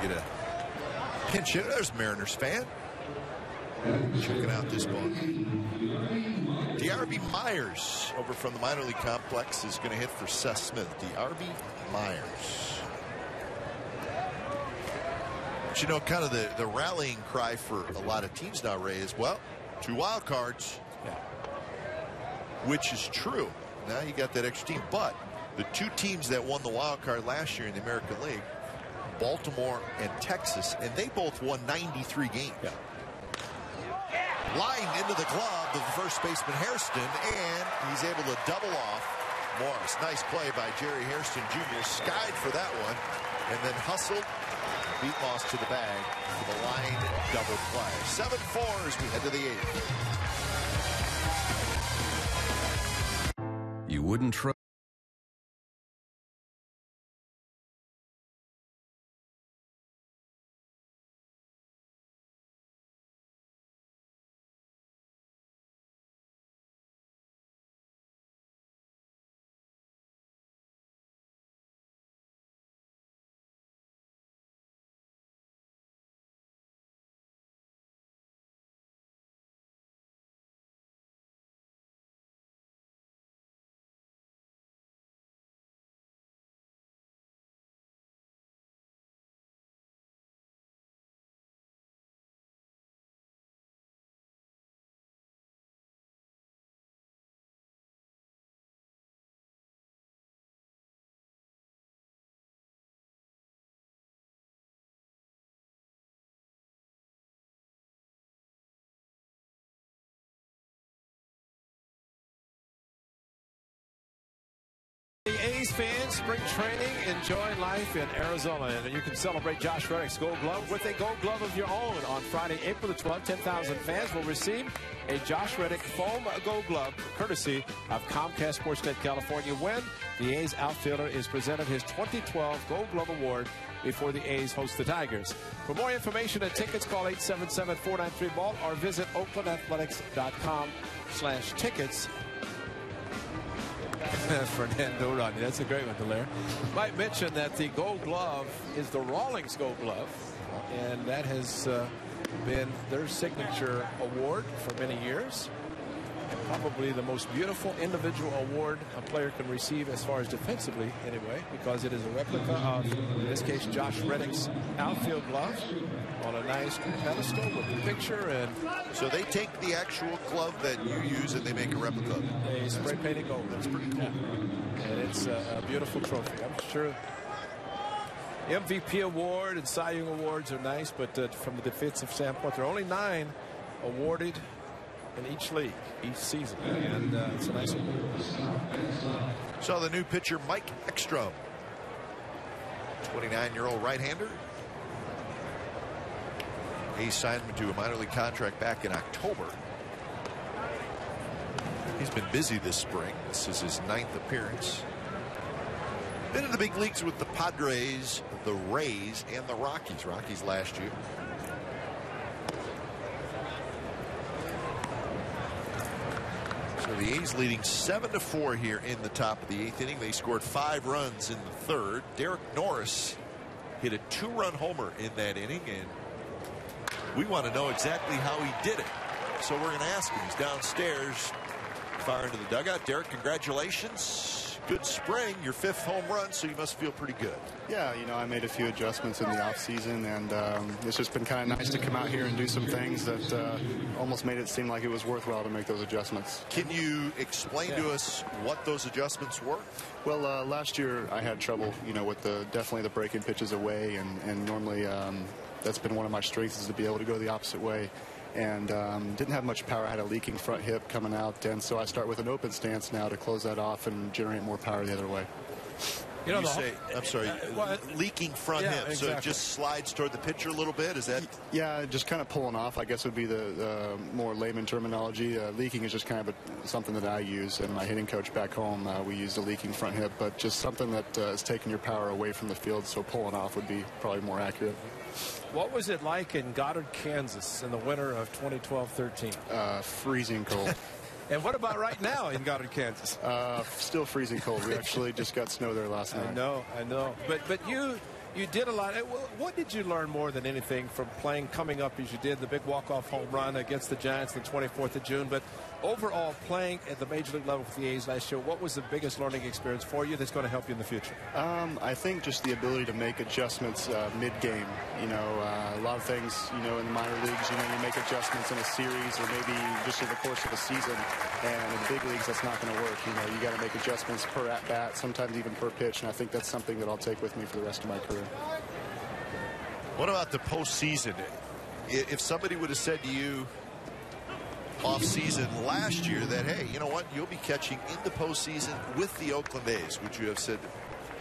Get a pinch hitter. There's Mariners fan checking out this ball. DRB Myers over from the minor league complex is going to hit for Seth Smith. DRB Myers. But you know, kind of the rallying cry for a lot of teams now, Ray, is, well, 2 wild cards, which is true. Now you got that extra team, but the 2 teams that won the wild card last year in the American League, Baltimore and Texas, and they both won 93 games. Lined into the glove of first baseman Hairston, and he's able to double off Morris. Nice play by Jerry Hairston Jr. Skied for that one, and then hustled, beat Moss to the bag for the line double play. 7-4 as we head to the 8th. You wouldn't trust. A's fans, spring training, enjoying life in Arizona. And you can celebrate Josh Reddick's Gold Glove with a Gold Glove of your own. On Friday, April the 12th, 10,000 fans will receive a Josh Reddick foam Gold Glove, courtesy of Comcast Sportsnet California, when the A's outfielder is presented his 2012 Gold Glove Award before the A's host the Tigers. For more information and tickets, call 877-493-BALL or visit oaklandathletics.com/tickets. That's Fernando Rodney. That's a great one, Delaire. Might mention that the Gold Glove is the Rawlings Gold Glove, and that has been their signature award for many years. And probably the most beautiful individual award a player can receive, as far as defensively anyway, because it is a replica of, in this case, Josh Reddick's outfield glove on a nice pedestal with a picture. And so they take the actual glove that you use and they make a replica of it. They spray paint it gold. That's pretty cool. And it's a beautiful trophy. I'm sure MVP award and Cy Young awards are nice, but from the defensive standpoint, there are only 9 awarded in each league, each season, and it's a nice award. So the new pitcher, Mike Ekstrom, 29-year-old right-hander. He signed him to a minor league contract back in October. He's been busy this spring. This is his 9th appearance. Been in the big leagues with the Padres, the Rays, and the Rockies. Rockies last year. So the A's leading 7-4 here in the top of the 8th inning. They scored 5 runs in the 3rd. Derek Norris hit a 2-run homer in that inning, and we want to know exactly how he did it. So we're going to ask him. He's downstairs, far into the dugout. Derek, congratulations. Good spring, your 5th home run, so you must feel pretty good. Yeah, you know, I made a few adjustments in the offseason, and it's just been kind of nice to come out here and do some things that almost made it seem like it was worthwhile to make those adjustments. Can you explain to us what those adjustments were? Well, last year I had trouble, you know, with definitely the breaking pitches away, and normally that's been one of my strengths, is to be able to go the opposite way. And didn't have much power. I had a leaking front hip coming out, and so I start with an open stance now to close that off and generate more power the other way. You know, I'm sorry, leaking front hip, exactly. So it just slides toward the pitcher a little bit. Is that? Yeah, just kind of pulling off, I guess would be the more layman terminology. Leaking is just kind of something that I use, and my hitting coach back home, we use the leaking front hip, but just something that is taking your power away from the field, so pulling off would be probably more accurate. What was it like in Goddard, Kansas in the winter of 2012-13? Freezing cold. And what about right now in Goddard, Kansas? Still freezing cold. We actually just got snow there last night. I know. But you did a lot. What did you learn more than anything from playing, coming up as you did, the big walk-off home run against the Giants the 24th of June, but overall playing at the major league level with the A's last year, what was the biggest learning experience for you that's going to help you in the future? I think just the ability to make adjustments mid-game. You know, a lot of things, you know, in the minor leagues, you know, you make adjustments in a series or maybe just in the course of a season, and in the big leagues that's not going to work. You know, you got to make adjustments per at-bat, sometimes even per pitch, and I think that's something that I'll take with me for the rest of my career. What about the postseason? If somebody would have said to you off-season last year that, hey, you know what, you'll be catching in the postseason with the Oakland A's, would you have said,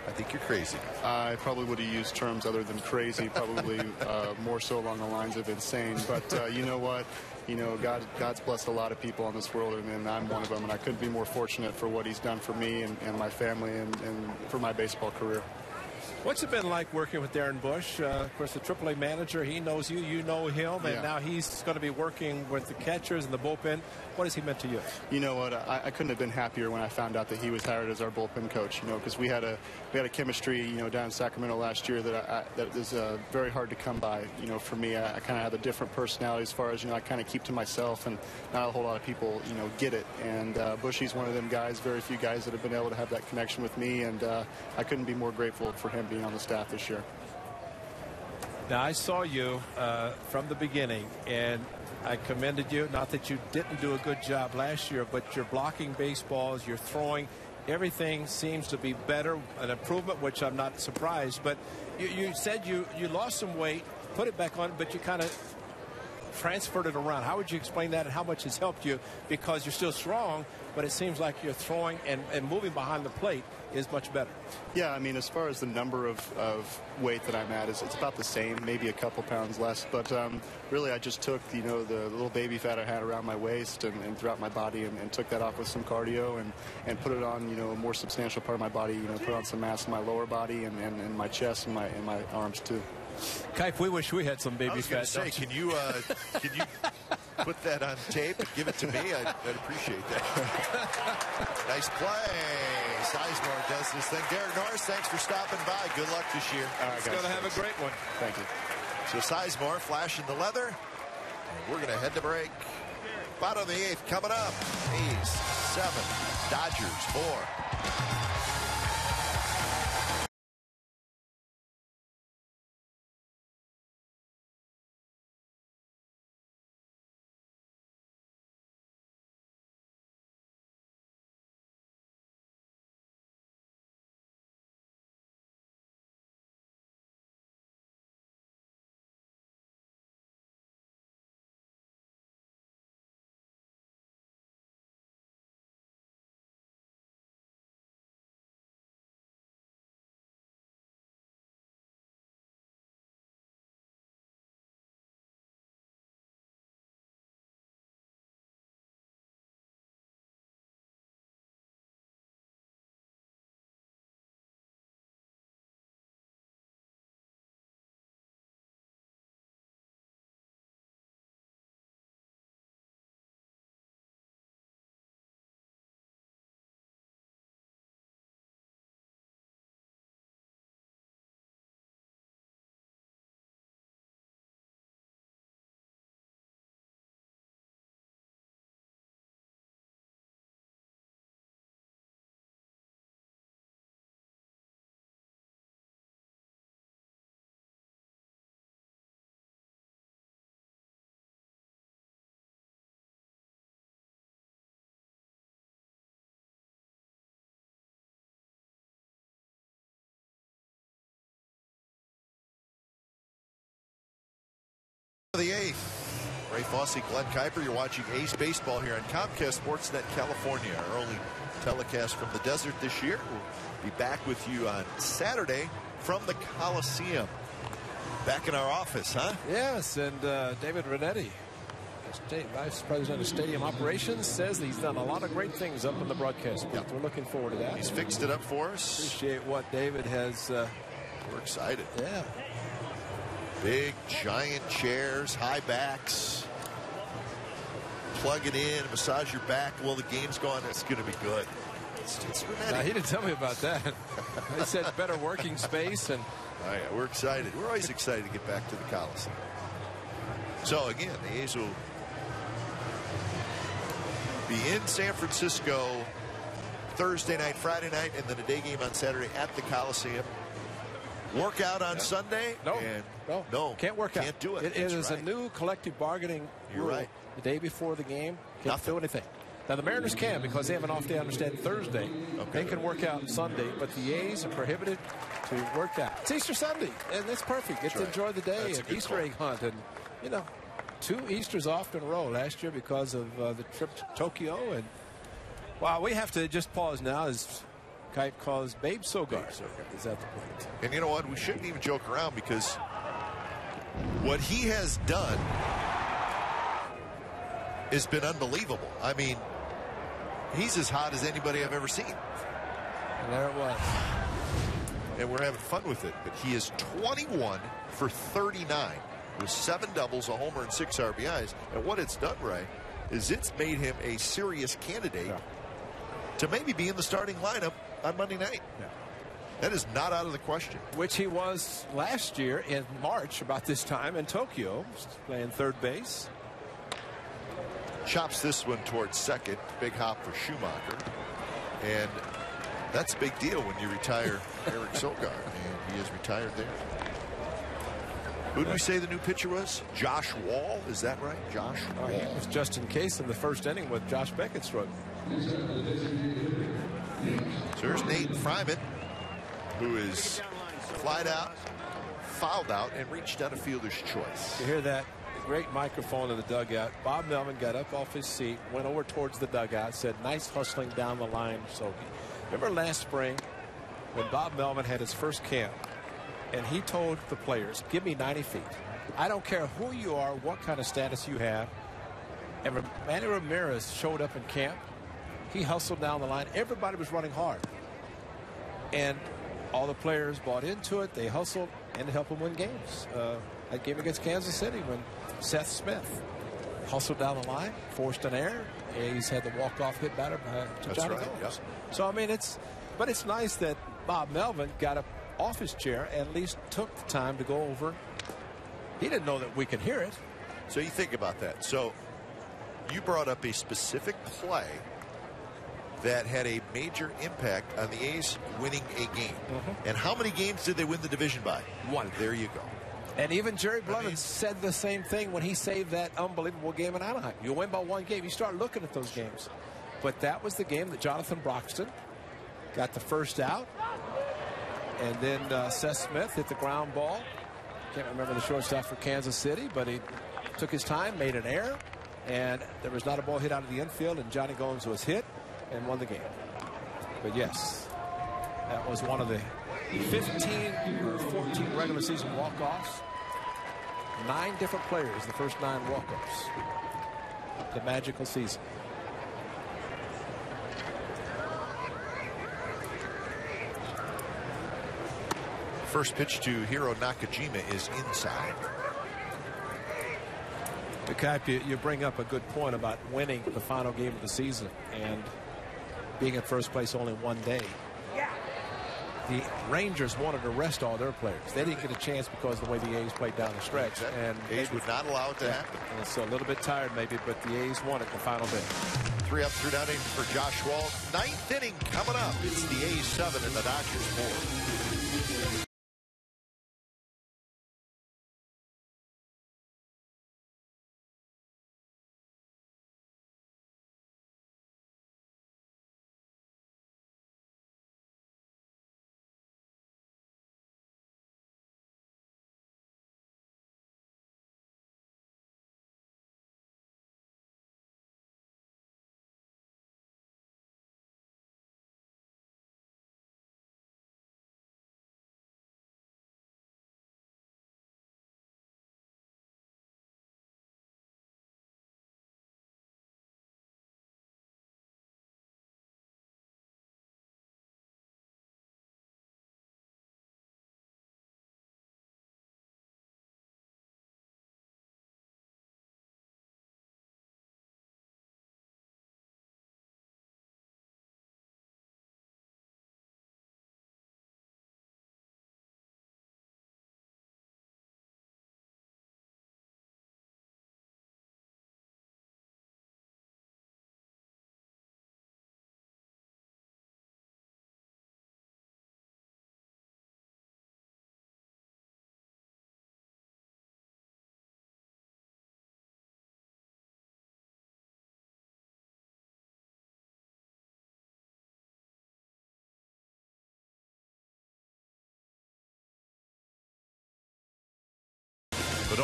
I think you're crazy? I probably would have used terms other than crazy, probably more so along the lines of insane. But you know what? You know, God's blessed a lot of people in this world, and I'm one of them, and I couldn't be more fortunate for what he's done for me and my family and for my baseball career. What's it been like working with Darren Bush? Of course, the AAA manager, he knows you, you know him, and now he's going to be working with the catchers and the bullpen. What has he meant to you? You know what? I couldn't have been happier when I found out that he was hired as our bullpen coach. You know, because we had a chemistry, you know, down in Sacramento last year that is very hard to come by. You know, for me, I kind of have a different personality as far as, you know, I kind of keep to myself, and not a whole lot of people, you know, get it. And Bushy's one of them guys, very few guys that have been able to have that connection with me, and I couldn't be more grateful for him being on the staff this year. Now, I saw you from the beginning, and I commended you. Not that you didn't do a good job last year, but you're blocking baseballs, you're throwing. Everything seems to be better, an improvement, which I'm not surprised. But you said you lost some weight, put it back on, but you kind of transferred it around. How would you explain that, and how much has helped you? Because you're still strong, but it seems like you're throwing and moving behind the plate is much better. Yeah, I mean, as far as the number of weight that I'm at, it's about the same, maybe a couple pounds less. But really, I just took, you know, the little baby fat I had around my waist and throughout my body, and took that off with some cardio and put it on, you know, a more substantial part of my body. You know, put on some mass in my lower body and my chest and my arms too. Kipe, we wish we had some baby fat. Say, can you put that on tape and give it to me? I'd appreciate that. Nice play. Sizemore does this thing. Derek Norris, thanks for stopping by. Good luck this year. It's going to have a great one. Thank you. So Sizemore flashing the leather. And we're going to head to break. Bottom of the 8th coming up. A's 7, Dodgers 4. Ray Fossey, Glenn Kuiper. You're watching A's Baseball here on Comcast Sportsnet California. Our only telecast from the desert this year. We'll be back with you on Saturday from the Coliseum. Back in our office, huh? Yes, and David Reddick, Vice President of Stadium Operations, says he's done a lot of great things up in the broadcast booth. Yep. We're looking forward to that. He's fixed it up for us. Appreciate what David has. We're excited. Yeah. Big, giant chairs, high backs. Plug it in, massage your back while the game's going. It's going to be good. It's now, he didn't tell me about that. They said better working space. And oh, yeah, we're excited. We're always excited to get back to the Coliseum. So, again, the A's will be in San Francisco Thursday night, Friday night, and then a day game on Saturday at the Coliseum. Workout on Sunday? No, can't work out. Can't do it. It is a new collective bargaining rule. You're right. The day before the game, can't do anything. Now, the Mariners can because they have an off day, I understand, Thursday. Okay. They can work out Sunday, but the A's are prohibited to work out. It's Easter Sunday, and it's perfect. Get to enjoy the day and Easter egg hunt. And, you know, 2 Easters off in a row last year because of the trip to Tokyo. And, wow, we have to just pause now as Kite calls Babe Sogar is at the plate. And you know what? We shouldn't even joke around because what he has done has been unbelievable. I mean, he's as hot as anybody I've ever seen. And there it was. And we're having fun with it. But he is 21 for 39 with 7 doubles, a homer, and 6 RBIs. And what it's done, Ray, is it's made him a serious candidate to maybe be in the starting lineup on Monday night. Yeah. That is not out of the question. Which he was last year in March about this time in Tokyo, playing third base. Chops this one towards second. Big hop for Schumacher. And that's a big deal when you retire Eric Sogar. And he is retired there. Who did we say the new pitcher was? Josh Wall. Is that right? Josh Wall. It was just in case in the first inning with Josh Beckett struggling. So there's Nate Fryman, who is flied out, fouled out, and reached out a fielder's choice. You hear that? The great microphone in the dugout. Bob Melvin got up off his seat, went over towards the dugout, said, nice hustling down the line, Sogi. Remember last spring when Bob Melvin had his first camp, and he told the players, give me 90 feet. I don't care who you are, what kind of status you have. And Manny Ramirez showed up in camp. He hustled down the line. Everybody was running hard. And all the players bought into it. They hustled and to help them win games. That game against Kansas City when Seth Smith hustled down the line, forced an error. He's had the walk-off hit batter to Johnny Gomes. Yep. So, I mean, it's nice that Bob Melvin got up off his chair and at least took the time to go over. He didn't know that we could hear it. So you think about that. So you brought up a specific play that had a major impact on the A's winning a game. And how many games did they win the division by? 1. There you go. And even Jerry Blevins said the same thing when he saved that unbelievable game in Anaheim. You win by 1 game. You start looking at those games. But that was the game that Jonathan Broxton got the first out. And then Seth Smith hit the ground ball. Can't remember the shortstop for Kansas City, but he took his time, made an error, and there was not a ball hit out of the infield, and Johnny Gomes was hit and won the game. But yes, that was one of the 15 or 14 regular season walk-offs. 9 different players, the first 9 walk-offs. The magical season. First pitch to Hiro Nakajima is inside. Cap, you bring up a good point about winning the final game of the season and being in first place only 1 day. The Rangers wanted to rest all their players. They didn't get a chance because of the way the A's played down the stretch. Exactly. And A's would not allow it to happen. And so a little bit tired maybe, but the A's won it the final day. 3 up, 3 down inning for Josh Wall. 9th inning coming up. It's the A's 7 and the Dodgers 4.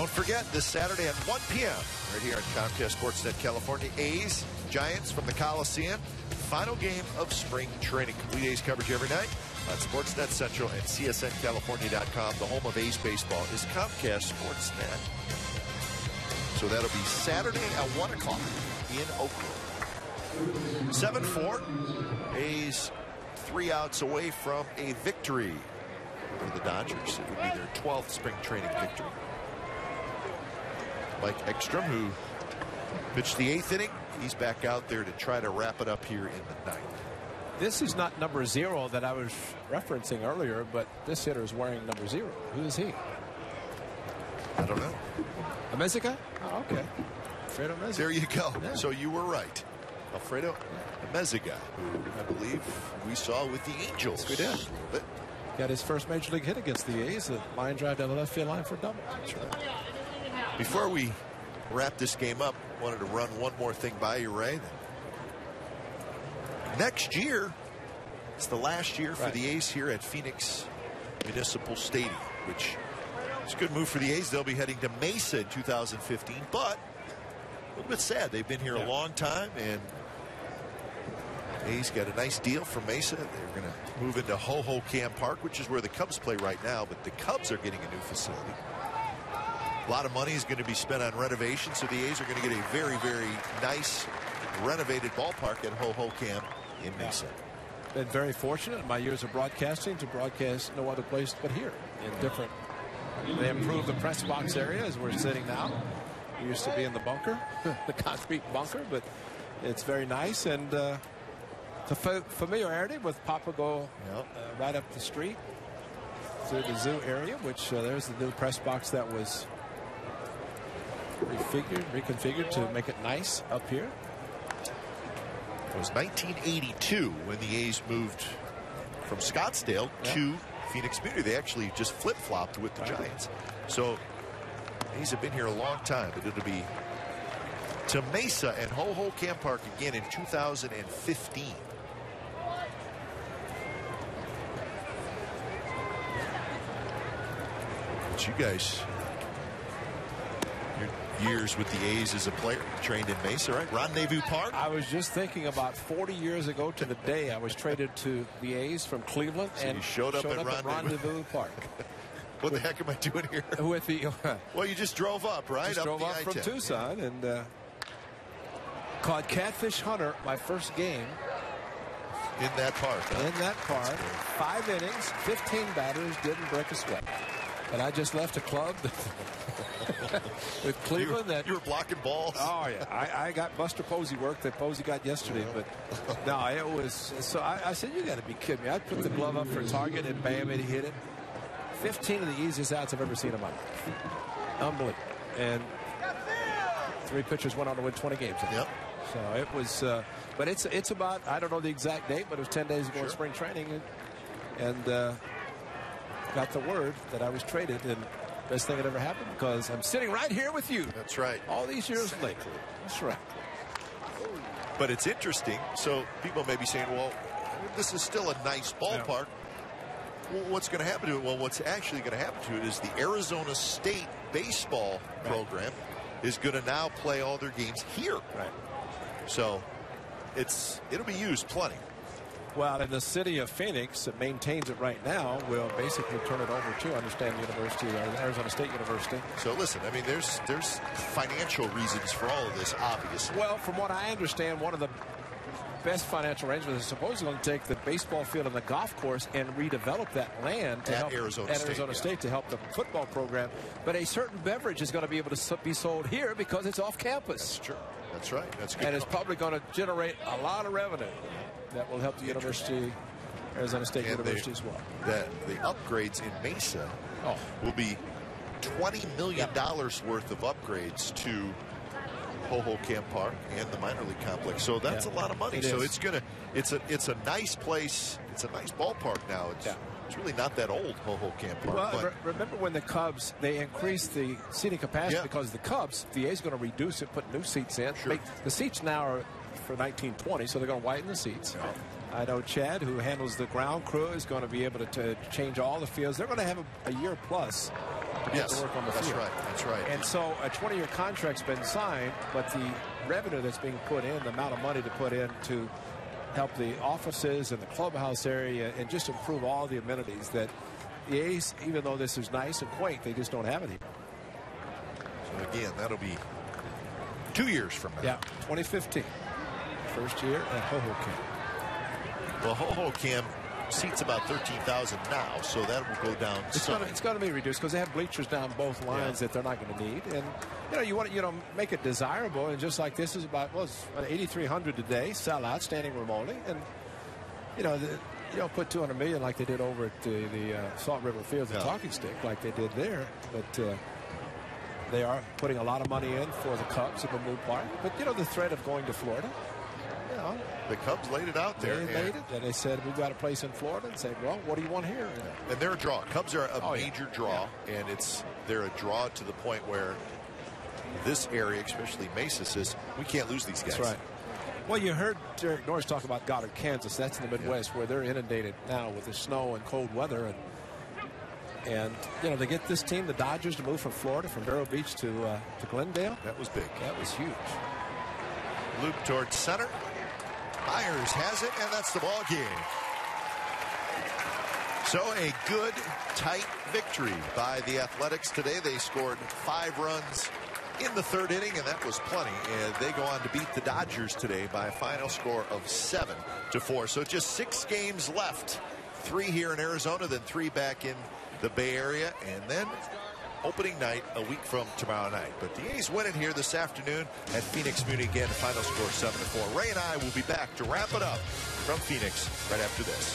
Don't forget, this Saturday at 1 p.m. right here on Comcast Sportsnet California, A's Giants from the Coliseum. Final game of spring training. Complete A's coverage every night on Sportsnet Central and CSNCalifornia.com. The home of A's baseball is Comcast Sportsnet. So that'll be Saturday at 1 o'clock in Oakland. 7-4. A's 3 outs away from a victory for the Dodgers. It would be their 12th spring training victory. Mike Ekstrom, who pitched the 8th inning, he's back out there to try to wrap it up here in the 9th. This is not number 0 that I was referencing earlier, but this hitter is wearing number 0. Who is he? I don't know. Amezica? Oh, okay. Alfredo Amezica. There you go. Yeah. So you were right. Alfredo Amezica, who I believe we saw with the Angels. Yes, we did. But got his first major league hit against the A's. A line drive down the left field line for a double. That's right. Before we wrap this game up, wanted to run one more thing by you, Ray. Next year, it's the last year for the A's here at Phoenix Municipal Stadium, which is a good move for the A's. They'll be heading to Mesa in 2015, but a little bit sad. They've been here a long time, and A's got a nice deal from Mesa. They're going to move into Ho-Ho-Cam Park, which is where the Cubs play right now, but the Cubs are getting a new facility. A lot of money is going to be spent on renovation, so the A's are going to get a very, very nice renovated ballpark at Ho-Ho-Cam in Mesa. Been very fortunate in my years of broadcasting to broadcast no other place but here in different. They improved the press box area as we're sitting now. We used to be in the bunker, the concrete bunker, but it's very nice, and the familiarity with Papago right up the street through the zoo area, which there's the new press box that was reconfigured to make it nice up here. It was 1982 when the A's moved from Scottsdale to Phoenix Community. They actually just flip-flopped with the Giants. So A's have been here a long time, but it'll be to Mesa and Ho-Ho-Cam Park again in 2015. But you guys, your years with the A's as a player, trained in Mesa, right? Rendezvous Park? I was just thinking about 40 years ago to the day I was traded to the A's from Cleveland, so and you showed up at Rendezvous Park. What the heck am I doing here? With the well, you just drove up, right? Just drove up from Tucson and caught Catfish Hunter my first game. In that park. In that park. 5 innings, 15 batters, didn't break a sweat. And I just left a club with Cleveland. You were blocking balls. Oh, yeah. I got Buster Posey work that Posey got yesterday. But no, it was. So I said, you got to be kidding me. I put the glove up for a target, and bam, it hit it. 15 of the easiest outs I've ever seen in my life. Unbelievable. And 3 pitchers went on to win 20 games. Yep. So it was. But it's about, I don't know the exact date, but it was 10 days ago in spring training. And got the word that I was traded, and best thing that ever happened because I'm sitting right here with you. That's right. All these years later. That's right. But it's interesting. So people may be saying, well, this is still a nice ballpark. Well, what's going to happen to it? Well, what's actually going to happen to it is the Arizona State baseball program is going to now play all their games here. Right. So it'll be used plenty. Well, and the city of Phoenix that maintains it right now will basically turn it over to University, or Arizona State University. So listen, I mean, there's financial reasons for all of this, obviously. Well, from what I understand, one of the best financial arrangements is supposedly going to take the baseball field and the golf course and redevelop that land to help Arizona State to help the football program. But a certain beverage is going to be able to be sold here because it's off campus. That's true. That's right. That's good. And it's probably going to generate a lot of revenue that will help the University, Arizona State University as well. The upgrades in Mesa will be $20 million worth of upgrades to Ho-Ho-Cam Park and the minor league complex. So that's a lot of money. So it's a nice place. It's a nice ballpark now. It's really not that old, Ho-Ho-Cam Park. Well, remember when the Cubs, they increased the seating capacity because the Cubs, the A's going to reduce it, put new seats in. Sure. The seats now are for 1920, so they're going to widen the seats. I know Chad, who handles the ground crew, is going to be able to change all the fields. They're going to have a year plus get to work on the field. That's right. And so a 20-year contract's been signed, but the revenue that's being put in, the amount of money to put in to help the offices and the clubhouse area and just improve all the amenities that the A's, even though this is nice and quaint, they just don't have any. So again, that'll be 2 years from now. Yeah, 2015. First year at Hohokam. Well, Hohokam seats about 13,000 now, so that will go down some. It's going to be reduced because they have bleachers down both lines that they're not going to need. And you want to make it desirable, and just like this is about 8,300 today, sell out, standing room only, and you don't put $200 million like they did over at the Salt River Fields and Talking Stick like they did there, but they are putting a lot of money in for the Cubs at the Blue Park. But the threat of going to Florida. The Cubs laid it out there. They made it, and they said, we've got a place in Florida, and said, well, what do you want here? And they're a draw. Cubs are a major draw, and they're a draw to the point where this area, especially Mesa, says, we can't lose these guys. That's right. Well, you heard Norris talk about Goddard, Kansas. That's in the Midwest where they're inundated now with the snow and cold weather. And they get this team, the Dodgers, to move from Florida, from Vero Beach to Glendale. That was big. That was huge. Loop towards center. Myers has it, and that's the ball game. So a good, tight victory by the Athletics today. They scored 5 runs in the 3rd inning, and that was plenty. And they go on to beat the Dodgers today by a final score of 7-4. So just 6 games left. 3 here in Arizona, then 3 back in the Bay Area, and then opening night a week from tomorrow night. But the A's win it here this afternoon at Phoenix Muni. Again, final score 7-4. Ray and I will be back to wrap it up from Phoenix right after this.